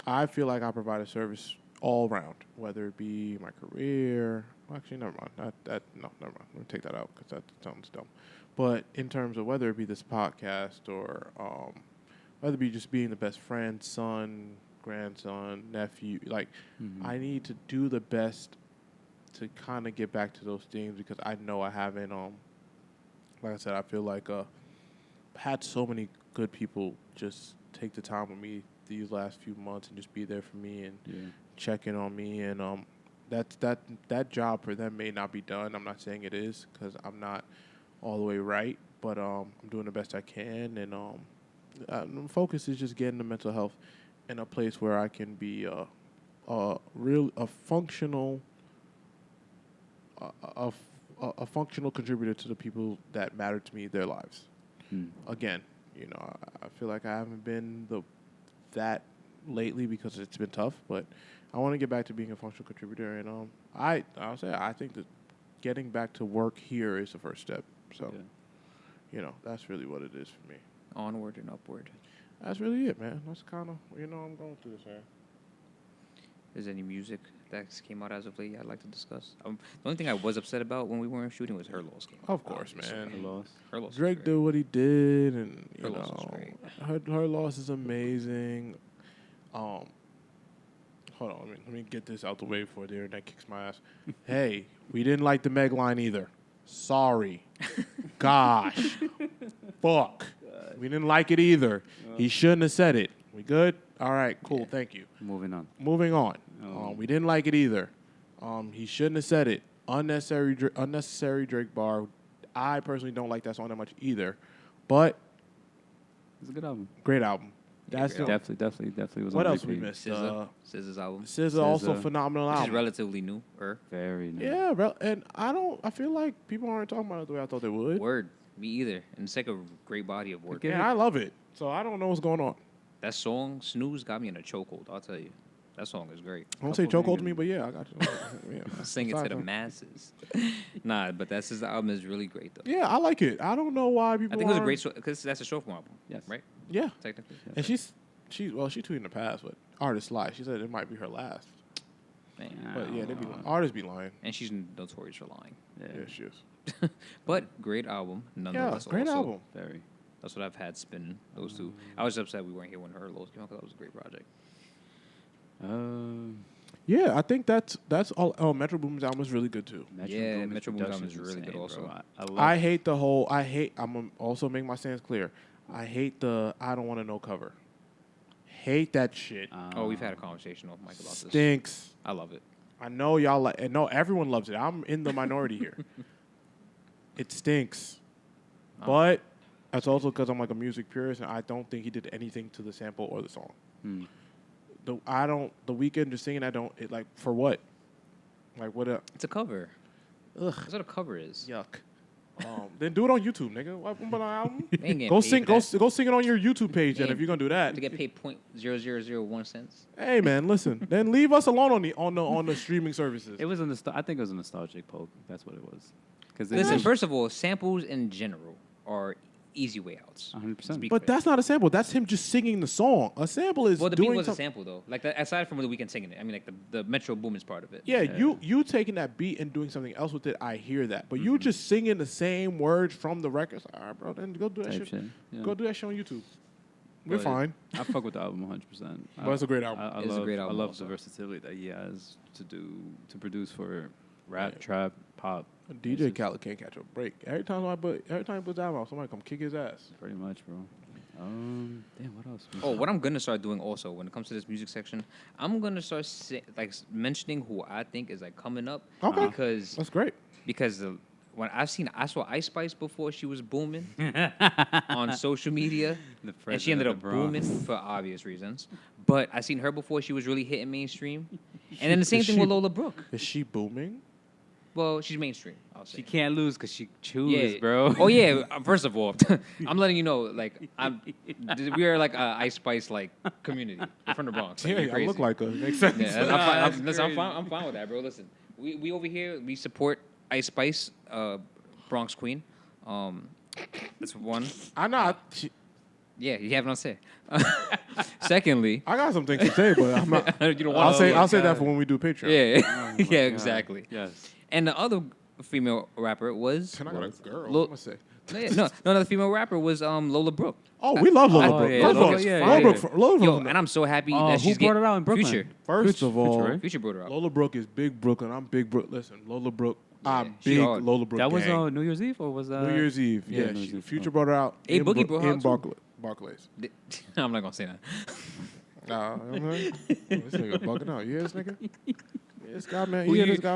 Speaker 1: I feel like I provide a service all around, whether it be my career. Well, actually, never mind. Never mind. Let me take that out because that sounds dumb. But in terms of whether it be this podcast or whether it be just being the best friend, son, grandson, nephew, like I need to do the best to kind of get back to those things because I know I haven't. Like I said, I feel like had so many good people just take the time with me these last few months and just be there for me and check in on me, and that job for them may not be done. I'm not saying it is because I'm not all the way right, but I'm doing the best I can, and the focus is just getting the mental health in a place where I can be a functional a functional contributor to the people that matter to me, their lives. Again, I feel like I haven't been that lately because it's been tough, but I want to get back to being a functional contributor, and I'll say I think that getting back to work here is the first step. So, that's really what it is for me.
Speaker 2: Onward and upward.
Speaker 1: That's really it, man. That's kind of, I'm going through this, man.
Speaker 2: Is there any music that came out as of late I'd like to discuss? The only thing I was upset about when we weren't shooting was Her Loss came out.
Speaker 1: Of course, man.
Speaker 2: Her Loss.
Speaker 1: Drake did what he did, and
Speaker 2: Her Loss was great.
Speaker 1: Her Loss is amazing. Hold on, let me get this out the way before the internet kicks my ass. Hey, we didn't like the Meg line either. Sorry. Gosh. Fuck. We didn't like it either. He shouldn't have said it. We good? All right, cool. Yeah. Thank you.
Speaker 3: Moving on.
Speaker 1: We didn't like it either. He shouldn't have said it. Unnecessary Drake bar. I personally don't like that song that much either. But
Speaker 3: it's a good album.
Speaker 1: Great album.
Speaker 3: That's definitely was.
Speaker 1: What
Speaker 3: on
Speaker 1: else
Speaker 3: repeat.
Speaker 1: we missed?
Speaker 2: SZA's album.
Speaker 1: SZA also phenomenal album.
Speaker 2: Which is relatively new.
Speaker 3: Very new.
Speaker 1: Yeah, and I feel like people aren't talking about it the way I thought they would.
Speaker 2: Word. Me either. And it's like a great body of work.
Speaker 1: Yeah, I love it. So I don't know what's going on.
Speaker 2: That song, Snooze, got me in a chokehold, I'll tell you. That song is great.
Speaker 1: I don't say chokehold to me, but yeah, I got you. Yeah.
Speaker 2: Sing it to the masses. Nah, but his album is really great, though.
Speaker 1: Yeah, I like it. I don't know why people
Speaker 2: I think it was a great song, because that's a short form album.
Speaker 3: Yes.
Speaker 2: Right?
Speaker 1: Yeah.
Speaker 2: Technically.
Speaker 1: And she tweeted in the past, but artists lie. She said it might be her last.
Speaker 2: Man.
Speaker 1: But yeah, artists be lying.
Speaker 2: And she's notorious for lying.
Speaker 1: Yeah, she is.
Speaker 2: But great album, nonetheless.
Speaker 1: Yeah, great album.
Speaker 3: Very.
Speaker 2: That's what I've had spinning, those two. I was upset we weren't here when Her Lows came out because that was a great project.
Speaker 1: Yeah, I think that's all. Oh, Metro Boomin's album is really good too.
Speaker 2: Metro Boomin's album is really good also.
Speaker 1: I hate the whole. I'm gonna also make my stance clear. I hate the I don't want to know cover. Hate that shit.
Speaker 2: We've had a conversation off mic about this.
Speaker 1: Stinks.
Speaker 2: I love it.
Speaker 1: I know y'all like. And no, everyone loves it. I'm in the minority here. It stinks, but that's also because I'm like a music purist, and I don't think he did anything to the sample or the song. The Weeknd just singing. For what? Like what?
Speaker 2: It's a cover.
Speaker 1: Ugh.
Speaker 2: That's what a cover is.
Speaker 1: Yuck. Then do it on YouTube, nigga. Why put on an album?
Speaker 2: Go
Speaker 1: sing it on your YouTube page. Then if you're gonna do that,
Speaker 2: to get paid 0.0001 cents.
Speaker 1: Hey man, listen. Then leave us alone on the streaming services.
Speaker 3: It was I think it was a nostalgic poke. That's what it was.
Speaker 2: Listen, first of all, samples in general are easy way outs.
Speaker 3: 100%.
Speaker 1: But that's not a sample. That's him just singing the song. A sample is
Speaker 2: the beat was a sample though. Like aside from the Weeknd singing it, I mean, like the Metro Boomin's part of it.
Speaker 1: Yeah, you taking that beat and doing something else with it. I hear that, but you just singing the same words from the record. All right, bro. Then go do that shit. Yeah. Go do that shit on YouTube. We're fine.
Speaker 3: I fuck with the album 100%.
Speaker 1: But it's a great album.
Speaker 3: I love the versatility that he has to produce for rap, trap, pop.
Speaker 1: DJ Khaled can't catch a break. Every time he puts album out, somebody come kick his ass.
Speaker 3: Pretty much, bro. Damn, what else?
Speaker 2: What I'm gonna start doing also when it comes to this music section, I'm gonna start mentioning who I think is like coming up.
Speaker 1: Okay,
Speaker 2: because
Speaker 1: that's great.
Speaker 2: Because when I saw Ice Spice before she was booming on social media, and she ended up booming for obvious reasons. But I seen her before she was really hitting mainstream, and then the same thing with Lola Brooke.
Speaker 1: Is she booming?
Speaker 2: Well, she's mainstream, I'll say.
Speaker 3: She can't lose because she chews, bro.
Speaker 2: Oh, yeah. First of all, I'm letting you know, like, we are like a Ice Spice, like, community. We're from the Bronx. Like,
Speaker 1: I look like her. Makes sense.
Speaker 2: Yeah, I'm fine with that, bro. Listen, we over here, we support Ice Spice, Bronx Queen. That's one.
Speaker 1: I'm not.
Speaker 2: Yeah, you have nothing to say. Secondly,
Speaker 1: I got some things to say, but I'm not.
Speaker 2: You don't
Speaker 1: I'll say that for when we do Patreon.
Speaker 2: Yeah, yeah, exactly.
Speaker 3: Yes.
Speaker 2: And the other female rapper was.
Speaker 1: Can I got a girl? What am I say?
Speaker 2: No, the female rapper was Lola Brooke.
Speaker 1: Oh, we love Lola Brooke.
Speaker 2: Yeah,
Speaker 1: Lola Brooke.
Speaker 2: Yo, and I'm so happy that she's
Speaker 3: brought it out in Brooklyn?
Speaker 2: Future.
Speaker 1: First of all,
Speaker 2: Future brought her out.
Speaker 1: Lola Brooke is big Brooklyn. I'm big Brooke. Listen, Lola Brooke. I'm
Speaker 2: she
Speaker 1: big
Speaker 2: hard.
Speaker 1: Lola Brooke.
Speaker 3: That was
Speaker 1: gang.
Speaker 3: New Year's Eve or was that
Speaker 1: New Year's Eve? Yeah,
Speaker 3: New Year's Eve.
Speaker 1: Future brought her out.
Speaker 2: A Boogie brought her
Speaker 1: in
Speaker 2: out too.
Speaker 1: Barclays.
Speaker 2: I'm not gonna say that.
Speaker 1: This nigga bugging out. You hear this nigga? This guy, man.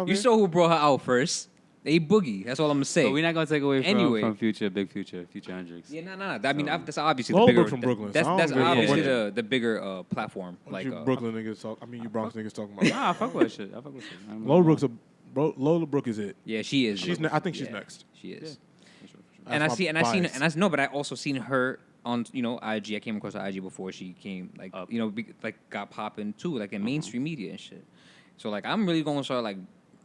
Speaker 2: You saw who brought her out first. A Boogie. That's all I'm gonna say.
Speaker 3: But we're not gonna take away from Future Hendrix.
Speaker 2: Yeah, no. I mean, that's obviously
Speaker 1: Lola
Speaker 2: the bigger.
Speaker 1: Brooks from Brooklyn.
Speaker 2: That's
Speaker 1: so
Speaker 2: obviously the bigger platform.
Speaker 1: Like
Speaker 2: Like
Speaker 1: Brooklyn niggas talk. I mean, you Bronx niggas talking about.
Speaker 3: Nah, I fuck with shit.
Speaker 1: Lola Brooke is it.
Speaker 2: Yeah, she is.
Speaker 1: I think she's next.
Speaker 2: She is.
Speaker 1: Yeah.
Speaker 2: And I also seen her on IG. I came across her IG before she came got popping too, like in mainstream media and shit. So like I'm really gonna start like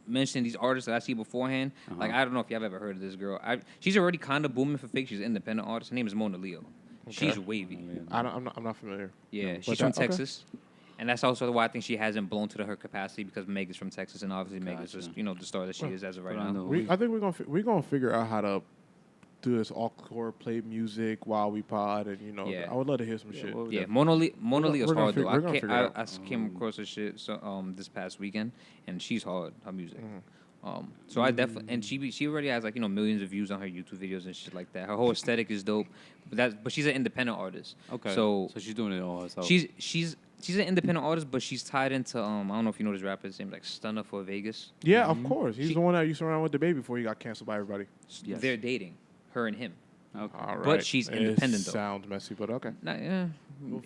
Speaker 2: mentioning these artists that I see beforehand. Like I don't know if y'all have ever heard of this girl. She's already kind of booming for fake. She's an independent artist. Her name is Mona Leo. Okay. She's wavy.
Speaker 1: I'm not familiar.
Speaker 2: Yeah, she's from Texas. And that's also why I think she hasn't blown to her capacity because Meg is from Texas, and obviously Meg is just the star that she is as of right now.
Speaker 1: I think we're gonna figure out how to do this encore, play music while we pod, and I would love to hear some shit.
Speaker 2: Mona Leo's hard though. I came across her shit this past weekend, and she's hard. Her music. So I definitely, and she already has millions of views on her YouTube videos and shit like that. Her whole aesthetic is dope, but she's an independent artist.
Speaker 3: Okay.
Speaker 2: So
Speaker 3: she's doing it all herself.
Speaker 2: She's an independent artist, but she's tied into I don't know if you know this rapper's name, like Stunner for Vegas.
Speaker 1: Yeah, of course. He's the one that used to run with the baby before he got canceled by everybody.
Speaker 2: Yes. They're dating, her and him.
Speaker 1: Okay. All right.
Speaker 2: But she's independent though.
Speaker 1: Sounds messy, but okay.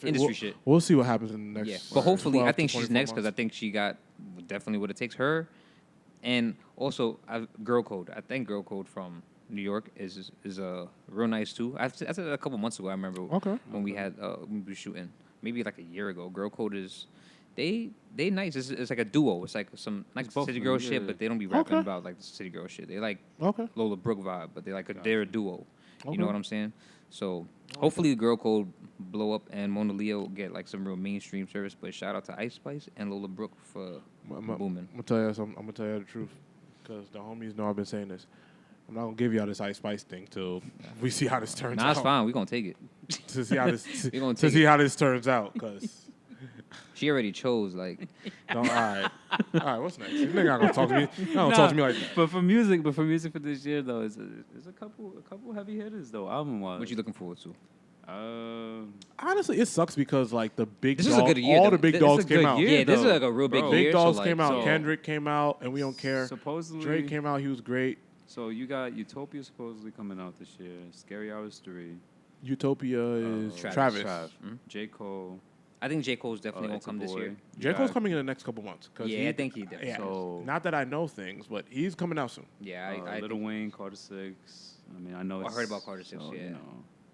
Speaker 2: Industry shit.
Speaker 1: We'll see what happens in the next.
Speaker 2: Yeah, but hopefully, I think she's next because I think she got definitely what it takes. Her, and also Girl Code. I think Girl Code from New York is real nice too. I said that a couple months ago. I remember when we were shooting. Maybe like a year ago. Girl Code is they nice. It's like a duo. It's like some nice city girl shit, but they don't be rapping about like the city girl shit. They like Lola Brooke vibe, but they're a duo. You know what I'm saying? So hopefully the Girl Code blow up and Mona Leo get like some real mainstream service. But shout out to Ice Spice and Lola Brooke for booming.
Speaker 1: I'm gonna tell you the truth, because the homies know I've been saying this. I'm not gonna give y'all this Ice Spice thing till we see how this turns out.
Speaker 2: Nah, it's fine. We gonna take it.
Speaker 1: To see how this turns out, cause
Speaker 2: she already chose like.
Speaker 1: All right. What's next? You nigga not gonna talk to me. Don't talk to me like that.
Speaker 3: But for music for this year though, it's a couple heavy hitters though, album wise.
Speaker 2: What you looking forward to?
Speaker 1: Honestly, it sucks because like the big
Speaker 2: this
Speaker 1: dogs,
Speaker 2: is a good year,
Speaker 1: all the big dogs came out.
Speaker 2: Yeah, this is like a real big year.
Speaker 1: Big dogs came out. Kendrick came out, and we don't care.
Speaker 3: Supposedly
Speaker 1: Drake came out. He was great.
Speaker 3: So you got Utopia supposedly coming out this year. Scary Hours 3.
Speaker 1: Utopia is Travis.
Speaker 3: J. Cole.
Speaker 2: I think J. Cole's definitely gonna come this year.
Speaker 1: J. Cole's coming in the next couple months.
Speaker 2: I think he did.
Speaker 1: Yeah. So not that I know things, but he's coming out soon.
Speaker 2: Yeah, I
Speaker 3: Lil Wayne, Carter 6. I mean, I know.
Speaker 2: I heard about Carter 6.
Speaker 3: So,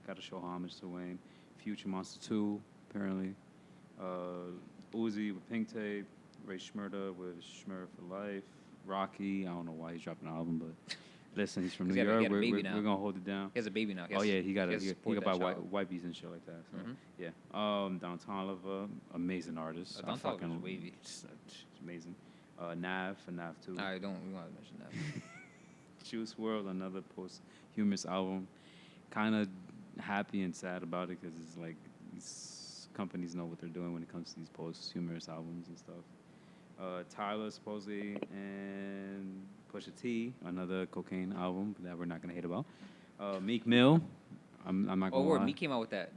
Speaker 3: got to show homage to Wayne. Future Monster 2, apparently. Uzi with Pink Tape. Ray Schmurda with Schmur for Life. Rocky. I don't know why he's dropping an album, but listen, he's from New York. We're gonna hold it down.
Speaker 2: He has a baby now.
Speaker 3: He got buy whitebees and shit like that. So Downtown Lover, amazing artist.
Speaker 2: Downtown Lover is wavy.
Speaker 3: It's amazing. Nav for Nav 2.
Speaker 2: We want to mention that.
Speaker 3: Juice WRLD, another posthumous album. Kind of happy and sad about it because it's like these companies know what they're doing when it comes to these posthumous albums and stuff. Tyler supposedly and Pusha T, another cocaine album that we're not gonna hate about. Meek Mill, I'm not gonna lie.
Speaker 2: Meek came out with that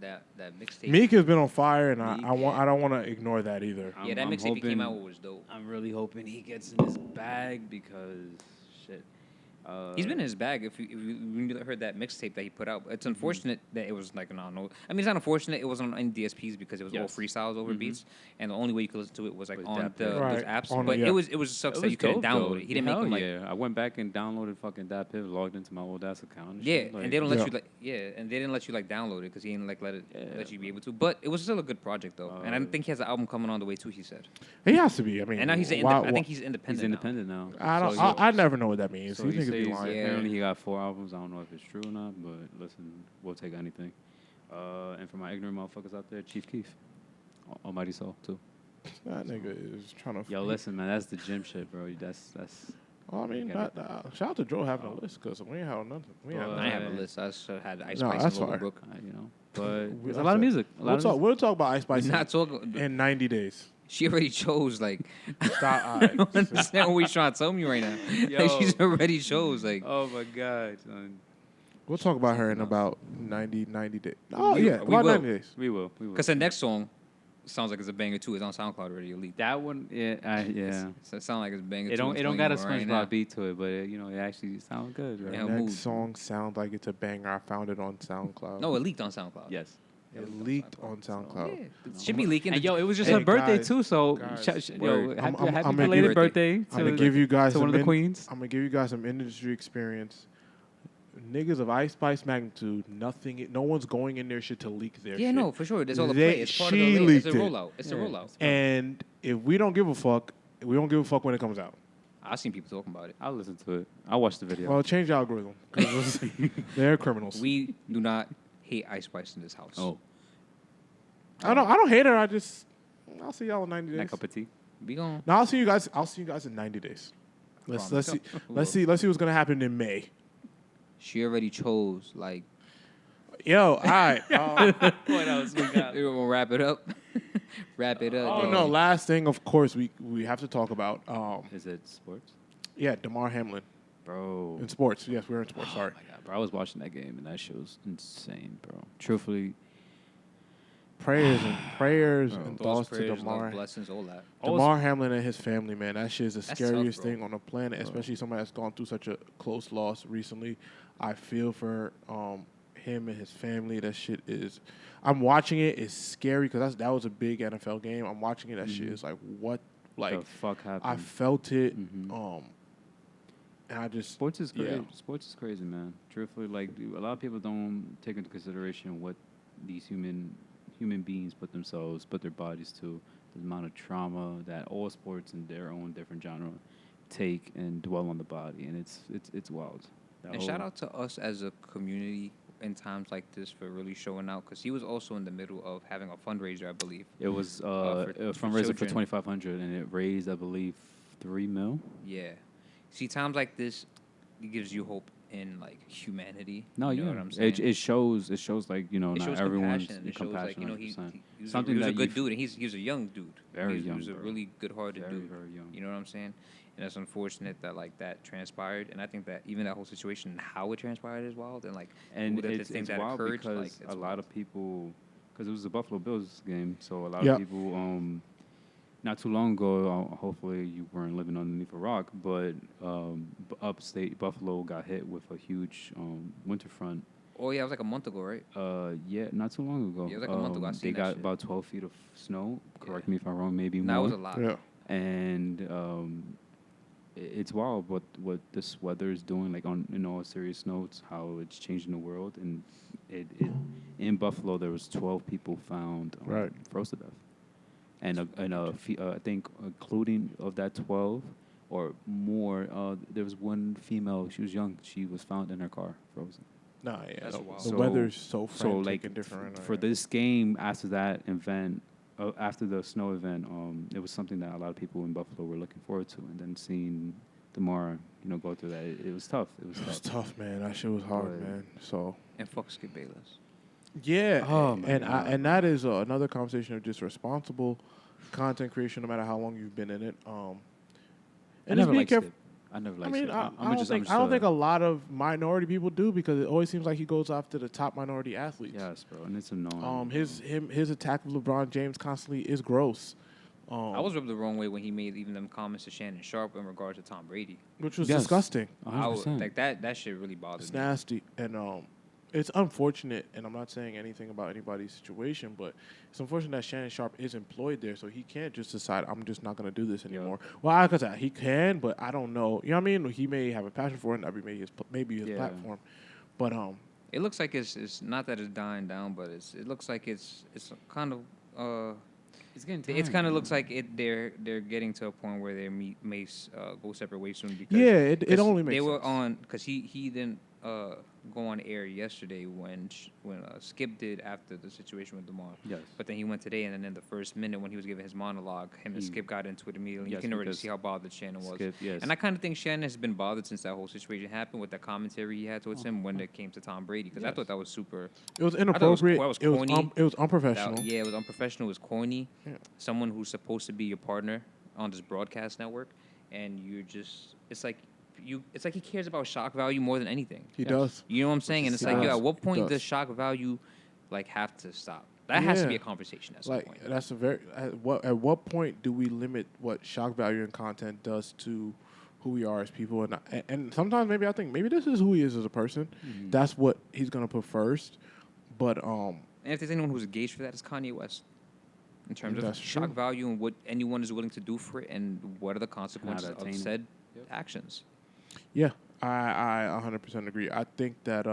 Speaker 2: mixtape.
Speaker 1: Meek has been on fire, and I don't want to ignore that either.
Speaker 2: That mixtape he came out with was dope.
Speaker 3: I'm really hoping he gets in his bag because shit.
Speaker 2: He's been in his bag. If you heard that mixtape that he put out, it's unfortunate that it was like I don't know. I mean, it's not unfortunate. It wasn't on any DSPs because it was all freestyles over beats, and the only way you could listen to it was like on those apps. But it was sucks that you couldn't download it. He didn't make them like.
Speaker 3: Yeah, I went back and downloaded fucking DatPiff, logged into my old ass account.
Speaker 2: And they don't let you and they didn't let you like download it because he didn't like let you be able to. But it was still a good project though, and I think he has an album coming on the way too. He said
Speaker 1: he has to be. I mean,
Speaker 2: and now I think he's independent.
Speaker 3: He's independent now.
Speaker 1: I never know what that means.
Speaker 3: So he says apparently he got 4 albums. I don't know if it's true or not, but listen, we'll take anything. And for my ignorant motherfuckers out there, Chief Keef, Almighty Soul too.
Speaker 1: That nigga is trying to.
Speaker 3: Yo, listen, man, that's the gym shit, bro. That's.
Speaker 1: Well, I mean, shout out to Joe having a list because we ain't had nothing.
Speaker 2: I have a list. I had Ice Spice and Lola Brooke.
Speaker 3: But there's a lot of music.
Speaker 1: We'll talk about Ice Spice in 90 days.
Speaker 2: She already chose, like, I don't understand what he's trying to tell me right now. Like, she's already chose, like.
Speaker 3: Oh, my God, son.
Speaker 1: We'll talk about her in about 90 days. Oh, yeah, about 90 days.
Speaker 3: We will.
Speaker 2: Because the next song, Sounds like it's a banger too. It's on SoundCloud already. Elite.
Speaker 3: That one, yeah.
Speaker 2: So it sounds like it's a banger.
Speaker 3: It
Speaker 2: too.
Speaker 3: don't got a
Speaker 2: right
Speaker 3: SpongeBob beat to it, but it actually sounds good. Right?
Speaker 2: Yeah,
Speaker 1: Next
Speaker 2: move.
Speaker 1: song sounds like it's a banger. I found it on SoundCloud.
Speaker 2: No, it leaked on SoundCloud.
Speaker 3: Yes.
Speaker 1: It leaked on SoundCloud.
Speaker 2: Yeah, it should be leaking.
Speaker 3: And it was just
Speaker 1: Hey,
Speaker 3: her birthday
Speaker 1: guys,
Speaker 3: too. So
Speaker 1: guys,
Speaker 3: happy
Speaker 1: I'm gonna
Speaker 3: belated
Speaker 1: give-
Speaker 3: birthday
Speaker 1: I'm
Speaker 3: to
Speaker 1: gonna give you guys
Speaker 3: to one of the queens.
Speaker 1: I'm gonna give you guys some industry experience. Niggas of Ice Spice magnitude, no one's going in their shit to leak their shit.
Speaker 2: Yeah, no, for sure. There's all a
Speaker 1: They-
Speaker 2: play. It's part of
Speaker 1: she
Speaker 2: the lane. It's a
Speaker 1: leaked it.
Speaker 2: rollout. It's a rollout.
Speaker 1: And if we don't give a fuck, we don't give a fuck when it comes out.
Speaker 2: I've seen people talking about it.
Speaker 3: I'll listen to it. I'll watch the video.
Speaker 1: Well, change the algorithm because they're criminals.
Speaker 2: We do not hate Ice Spice in this house.
Speaker 3: Oh,
Speaker 1: I don't hate her. I'll see y'all in 90 days.
Speaker 3: that cup of tea.
Speaker 2: We gon'
Speaker 1: No, I'll see you guys in 90 days. Let's see what's gonna happen in May.
Speaker 2: She already chose like.
Speaker 1: Yo, all right.
Speaker 3: What else we got?
Speaker 2: We're gonna wrap it up. Wrap it up.
Speaker 1: Oh
Speaker 2: dog.
Speaker 1: no! Last thing, of course, we have to talk about.
Speaker 3: Is it sports,
Speaker 1: Yeah, DeMar Hamlin
Speaker 3: bro?
Speaker 1: in sports. Yes, we're in sports. Sorry.
Speaker 3: Oh my god, bro! I was watching that game and that shit was insane, bro. Truthfully,
Speaker 1: Prayers
Speaker 2: Those
Speaker 1: and thoughts to
Speaker 2: prayers,
Speaker 1: DeMar.
Speaker 2: love, blessings, all that.
Speaker 1: DeMar Hamlin and his family, man, that shit is the
Speaker 2: That's
Speaker 1: scariest
Speaker 2: tough, bro.
Speaker 1: thing on the planet, especially somebody that's gone through such a close loss recently. I feel for him and his family. That shit is. I'm watching it. It's scary because that was a big NFL game. I'm watching it. That shit is like what, like
Speaker 3: the fuck happened?
Speaker 1: I felt it.
Speaker 3: Mhm.
Speaker 1: And I just
Speaker 3: Sports is crazy.
Speaker 1: yeah.
Speaker 3: Sports is crazy, man. Truthfully, like a lot of people don't take into consideration what these human beings put their bodies to, the amount of trauma that all sports in their own different genre take and dwell on the body, and it's wild.
Speaker 2: And shout out to us as a community in times like this for really showing out, because he was also in the middle of having a fundraiser, I believe.
Speaker 3: It was
Speaker 2: for
Speaker 3: a fundraiser for
Speaker 2: children.
Speaker 3: 2,500, and it raised, I believe, $3 million.
Speaker 2: Yeah. See, times like this, it gives you hope in like humanity.
Speaker 3: No,
Speaker 2: you know
Speaker 3: yeah,
Speaker 2: what I'm saying?
Speaker 3: it shows like
Speaker 2: It
Speaker 3: not
Speaker 2: shows
Speaker 3: everyone's
Speaker 2: compassion. It shows like, you know, he
Speaker 3: 100%.
Speaker 2: was
Speaker 3: Something
Speaker 2: he was a
Speaker 3: that
Speaker 2: good
Speaker 3: you
Speaker 2: dude, and he was a young dude.
Speaker 3: Very
Speaker 2: He
Speaker 3: young,
Speaker 2: was a
Speaker 3: bro.
Speaker 2: really good-hearted
Speaker 3: very
Speaker 2: dude.
Speaker 3: very young.
Speaker 2: You know what I'm saying? And it's unfortunate that like that transpired, and I think that even that whole situation and how it transpired is wild, and like
Speaker 3: And
Speaker 2: the
Speaker 3: it's
Speaker 2: things that
Speaker 3: wild
Speaker 2: occurred,
Speaker 3: because
Speaker 2: like, it's
Speaker 3: a lot
Speaker 2: wild.
Speaker 3: of people, because it was a Buffalo Bills game, so a lot
Speaker 1: Yep.
Speaker 3: of people, not too long ago, hopefully you weren't living underneath a rock, but upstate Buffalo got hit with a huge winter front.
Speaker 2: Oh yeah, it was like a month ago, right?
Speaker 3: Yeah, not too long ago.
Speaker 2: Yeah, it was like a month ago. I
Speaker 3: They
Speaker 2: seen that
Speaker 3: got
Speaker 2: shit.
Speaker 3: about 12 feet of snow. Correct
Speaker 2: Yeah.
Speaker 3: me if I'm wrong, maybe
Speaker 2: That
Speaker 3: more.
Speaker 2: was a lot.
Speaker 1: Yeah.
Speaker 3: And it's wild what this weather is doing, like on in all serious notes, how it's changing the world. And it in Buffalo there was 12 people found
Speaker 1: Right.
Speaker 3: froze to death, and I think including of that 12 or more, there was one female. She was young. She was found in her car frozen.
Speaker 1: Nah, yeah.
Speaker 2: That's
Speaker 1: The,
Speaker 2: wild.
Speaker 1: the
Speaker 3: So-
Speaker 1: weather's so
Speaker 3: So
Speaker 1: frantic
Speaker 3: like
Speaker 1: and different right now,
Speaker 3: for
Speaker 1: yeah.
Speaker 3: this game, after that event, after the snow event, it was something that a lot of people in Buffalo were looking forward to, and then seeing DeMar, go through that, it was tough. It was
Speaker 1: It was
Speaker 3: tough.
Speaker 1: tough, man. That shit was hard,
Speaker 3: But-
Speaker 1: man. So
Speaker 2: And fuck Skip Bayless.
Speaker 1: yeah,
Speaker 3: Oh, my God.
Speaker 1: and that is another conversation of just responsible content creation, no matter how long you've been in it.
Speaker 3: I
Speaker 1: And
Speaker 3: never
Speaker 1: just be
Speaker 3: liked
Speaker 1: careful.
Speaker 3: Skip. I never
Speaker 1: I
Speaker 3: liked
Speaker 1: mean,
Speaker 3: Skip.
Speaker 1: I don't think a lot of minority people do, because it always seems like he goes after the top minority athletes.
Speaker 3: Yes, bro, and it's annoying.
Speaker 1: His attack of LeBron James constantly is gross.
Speaker 2: I was rubbed the wrong way when he made even them comments to Shannon Sharp in regard to Tom Brady.
Speaker 1: which was
Speaker 3: Yes.
Speaker 1: disgusting.
Speaker 3: 100%.
Speaker 2: Like that shit really bothered
Speaker 1: It's
Speaker 2: me.
Speaker 1: nasty, and it's unfortunate. And I'm not saying anything about anybody's situation, but it's unfortunate that Shannon Sharp is employed there, so he can't just decide I'm just not going to do this anymore. Well, because he can, but I don't know. You know what I mean? He may have a passion for it, and that maybe his
Speaker 3: Yeah.
Speaker 1: platform, but
Speaker 2: It looks like it's not that it's dying down, but it looks like it's kind of
Speaker 3: it's getting
Speaker 2: it kind of looks like they're getting to a point where they may go separate ways soon, because
Speaker 1: it
Speaker 2: 'cause
Speaker 1: only makes
Speaker 2: they were
Speaker 1: sense.
Speaker 2: on, because he didn't go on air yesterday when Skip did after the situation with DeMar.
Speaker 3: Yes.
Speaker 2: But then he went today, and then in the first minute when he was giving his monologue, him and Skip got into it immediately.
Speaker 3: Yes,
Speaker 2: You can already
Speaker 3: because
Speaker 2: see how bothered Shannon was.
Speaker 3: Skip, yes.
Speaker 2: And I kind of think Shannon has been bothered since that whole situation happened with the commentary he had towards him when it came to Tom Brady, because I
Speaker 3: Yes.
Speaker 2: thought that was super.
Speaker 1: It was
Speaker 2: I thought
Speaker 1: inappropriate.
Speaker 2: it was
Speaker 1: It was
Speaker 2: corny.
Speaker 1: it was unprofessional.
Speaker 2: Yeah, it was unprofessional. It was corny.
Speaker 1: Yeah.
Speaker 2: Someone who's supposed to be your partner on this broadcast network, and you're just, it's like he cares about shock value more than anything.
Speaker 1: He does.
Speaker 2: You know what I'm saying? And it's
Speaker 1: He
Speaker 2: like,
Speaker 1: does.
Speaker 2: yo, at what
Speaker 1: He
Speaker 2: point
Speaker 1: does.
Speaker 2: does shock value like have to stop? That has to be a conversation at some point.
Speaker 1: That's a very at what point do we limit what shock value and content does to who we are as people? And sometimes maybe I think maybe this is who he is as a person. Mm-hmm. That's what he's gonna put first. But
Speaker 2: and if there's anyone who's engaged for that, it's Kanye West. In terms of shock value and what anyone is willing to do for it, and what are the consequences of said actions.
Speaker 1: Yeah, I 100% agree. I think that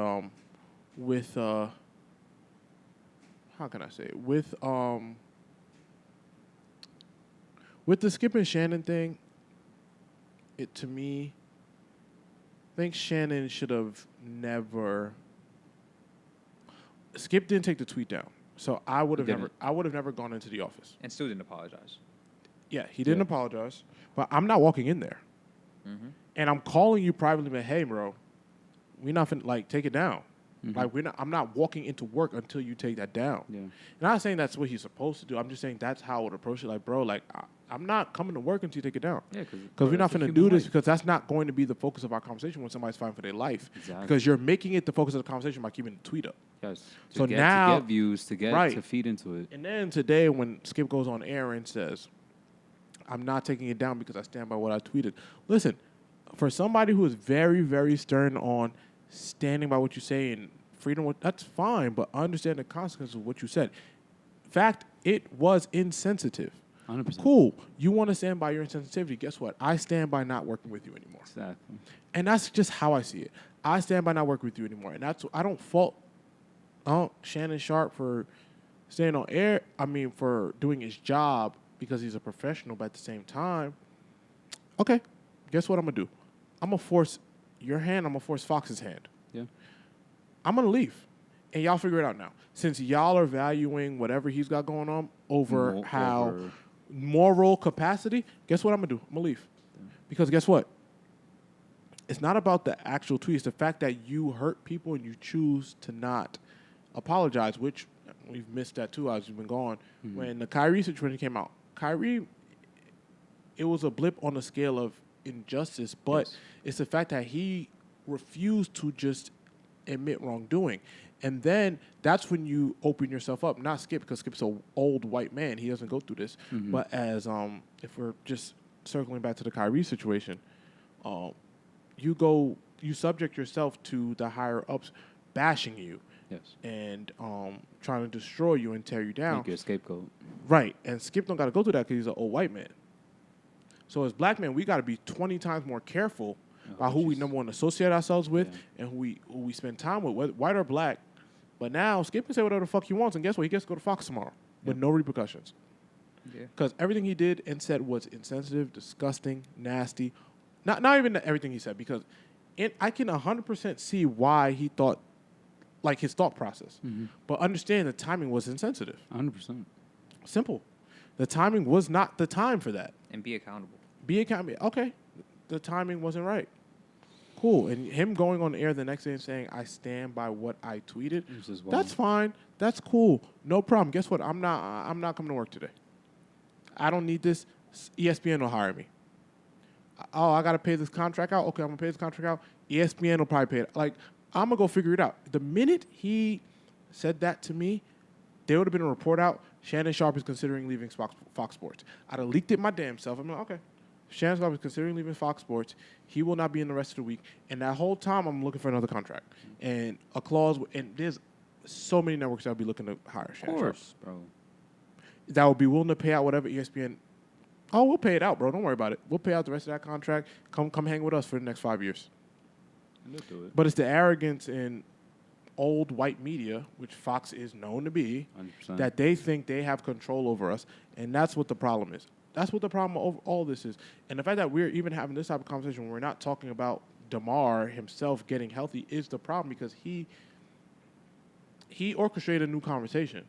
Speaker 1: with how can I say it? With the Skip and Shannon thing, it to me, I think Shannon should have never. Skip didn't take the tweet down, so I would have never gone into the office.
Speaker 2: And still didn't apologize.
Speaker 1: Yeah, he didn't apologize, but I'm not walking in there. Mm-hmm. And I'm calling you privately, but hey, bro, we're not finna, take it down. Mm-hmm. I'm not walking into work until you take that down. Yeah. And I'm not saying that's what he's supposed to do. I'm just saying that's how I would approach it. Like, bro, I'm not coming to work until you take it down. Yeah, because we're not finna do this because that's not going to be the focus of our conversation when somebody's fighting for their life. Exactly. Because you're making it the focus of the conversation by keeping the tweet up.
Speaker 3: Yes. To get views, to feed into it.
Speaker 1: And then today when Skip goes on air and says, I'm not taking it down because I stand by what I tweeted. Listen, for somebody who is very, very stern on standing by what you say and freedom, that's fine, but understand the consequences of what you said. Fact, it was insensitive.
Speaker 3: 100%.
Speaker 1: Cool. You want to stand by your insensitivity. Guess what? I stand by not working with you anymore.
Speaker 3: Exactly.
Speaker 1: And that's just how I see it. I stand by not working with you anymore. And I don't fault Shannon Sharp for staying on air. I mean, for doing his job because he's a professional, but at the same time, okay, guess what I'm going to do? I'm going to force your hand. I'm going to force Fox's hand.
Speaker 3: Yeah.
Speaker 1: I'm going to leave. And y'all figure it out now. Since y'all are valuing whatever he's got going on over moral capacity, guess what I'm going to do? I'm going to leave. Yeah. Because guess what? It's not about the actual tweet. It's the fact that you hurt people and you choose to not apologize, which we've missed that too as you've been gone. Mm-hmm. When the Kyrie situation came out, Kyrie, it was a blip on the scale of injustice, but it's the fact that he refused to just admit wrongdoing. And then that's when you open yourself up, not Skip, because Skip's an old white man. He doesn't go through this. Mm-hmm. But as if we're just circling back to the Kyrie situation, you subject yourself to the higher ups bashing you.
Speaker 3: Yes.
Speaker 1: And trying to destroy you and tear you down.
Speaker 3: Make you a scapegoat.
Speaker 1: Right. And Skip don't got to go through that because he's an old white man. So as black men, we got to be 20 times more careful about who we, number one, associate ourselves with and who we spend time with, whether white or black. But now Skip can say whatever the fuck he wants, and guess what? He gets to go to Fox tomorrow with no repercussions. Because everything he did and said was insensitive, disgusting, nasty. Not even everything he said, because I can 100% see why he thought, like his thought process. Mm-hmm. But understand the timing was insensitive.
Speaker 3: 100%.
Speaker 1: Simple. The timing was not the time for that.
Speaker 2: And be accountable.
Speaker 1: Be accountable. Okay. The timing wasn't right. Cool. And him going on the air the next day and saying, I stand by what I tweeted, that's fine. That's cool. No problem. Guess what? I'm not coming to work today. I don't need this. ESPN will hire me. Oh, I got to pay this contract out? Okay, I'm going to pay this contract out. ESPN will probably pay it. Like, I'm going to go figure it out. The minute he said that to me, there would have been a report out, Shannon Sharp is considering leaving Fox Sports. I'd have leaked it my damn self. I'm like, okay. Shannon Sharp is considering leaving Fox Sports. He will not be in the rest of the week. And that whole time, I'm looking for another contract. And a clause, and there's so many networks that will be looking to hire Shannon Sharp.
Speaker 3: Of course, bro.
Speaker 1: That will be willing to pay out whatever ESPN. Oh, we'll pay it out, bro. Don't worry about it. We'll pay out the rest of that contract. Come hang with us for the next 5 years.
Speaker 3: And they'll do it.
Speaker 1: But it's the arrogance in old white media, which Fox is known to be,
Speaker 3: 100%.
Speaker 1: that they think they have control over us. And that's what the problem is. That's what the problem of all this is. And the fact that we're even having this type of conversation when we're not talking about DeMar himself getting healthy is the problem, because he orchestrated a new conversation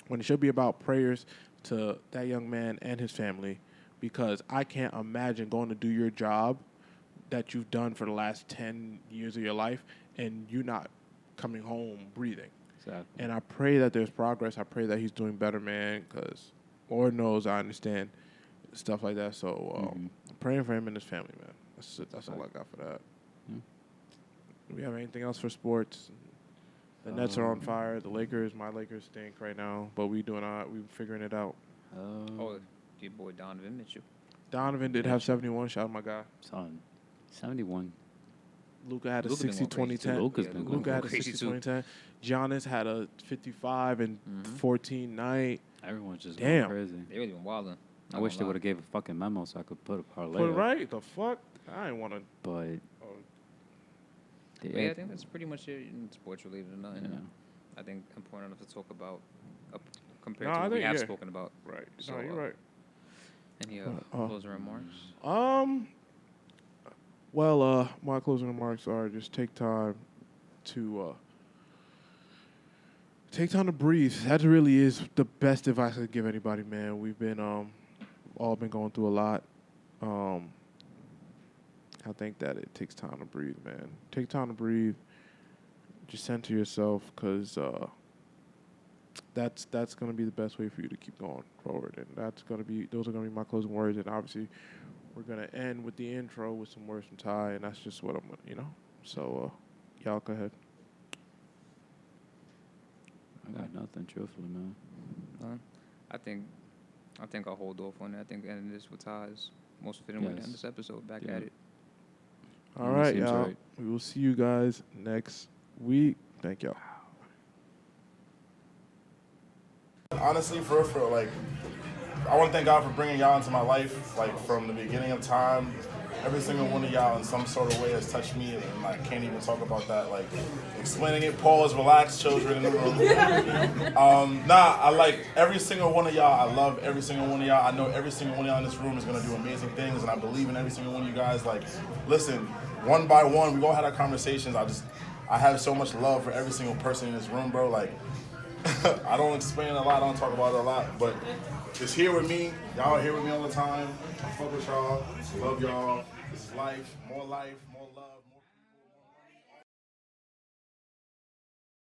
Speaker 1: when it should be about prayers to that young man and his family, because I can't imagine going to do your job that you've done for the last 10 years of your life and you not coming home breathing.
Speaker 3: Exactly. And
Speaker 1: I pray that there's progress. I pray that he's doing better, man, because Lord knows I understand stuff like that. So I'm praying for him and his family, man. That's all I got for that. Do we have anything else for sports? The Nets are on fire. The Lakers, my Lakers stink right now, but we figuring it out.
Speaker 2: Your boy Donovan Mitchell.
Speaker 1: Donovan did have 71. Shout out my guy.
Speaker 3: Son, 71.
Speaker 1: Luka had a 60-20-10. Luka had a 60-20-10. Giannis had a 55 and 14 night.
Speaker 3: Everyone's just going crazy.
Speaker 2: They really been wilding.
Speaker 3: I wish they would have gave a fucking memo so I could put a parlay.
Speaker 1: But right, the fuck? I ain't want to.
Speaker 3: But
Speaker 2: yeah, I think that's pretty much it in sports related or nothing. Yeah. I think important enough to talk about compared to what we have spoken about.
Speaker 1: Right. So, no, you're right.
Speaker 2: Any closing remarks?
Speaker 1: Well, my closing remarks are just take time to breathe. That really is the best advice I could give anybody, man. We've been all been going through a lot. I think that it takes time to breathe, man. Take time to breathe. Just center yourself, because that's gonna be the best way for you to keep going forward, and those are gonna be my closing words. And obviously, we're gonna end with the intro with some words from Ty, and that's just what I'm gonna, So, y'all go ahead.
Speaker 3: I got nothing, truthfully, man.
Speaker 2: I think I'll hold off on it. I think ending this with Ty is most fitting way to end this episode. Back at it.
Speaker 1: All right, y'all. Right. We will see you guys next week. Thank y'all.
Speaker 4: Honestly, for like, I want to thank God for bringing y'all into my life, like, from the beginning of time. Every single one of y'all in some sort of way has touched me, and I can't even talk about that. Like, explaining it, pause, relax, children in the room. I like every single one of y'all. I love every single one of y'all. I know every single one of y'all in this room is going to do amazing things, and I believe in every single one of you guys. Like, listen, one by one, we all had our conversations. I have so much love for every single person in this room, bro. Like, I don't explain a lot, I don't talk about it a lot, but just here with me. Y'all are here with me all the time. I fuck with y'all. Love y'all. This is life, more love.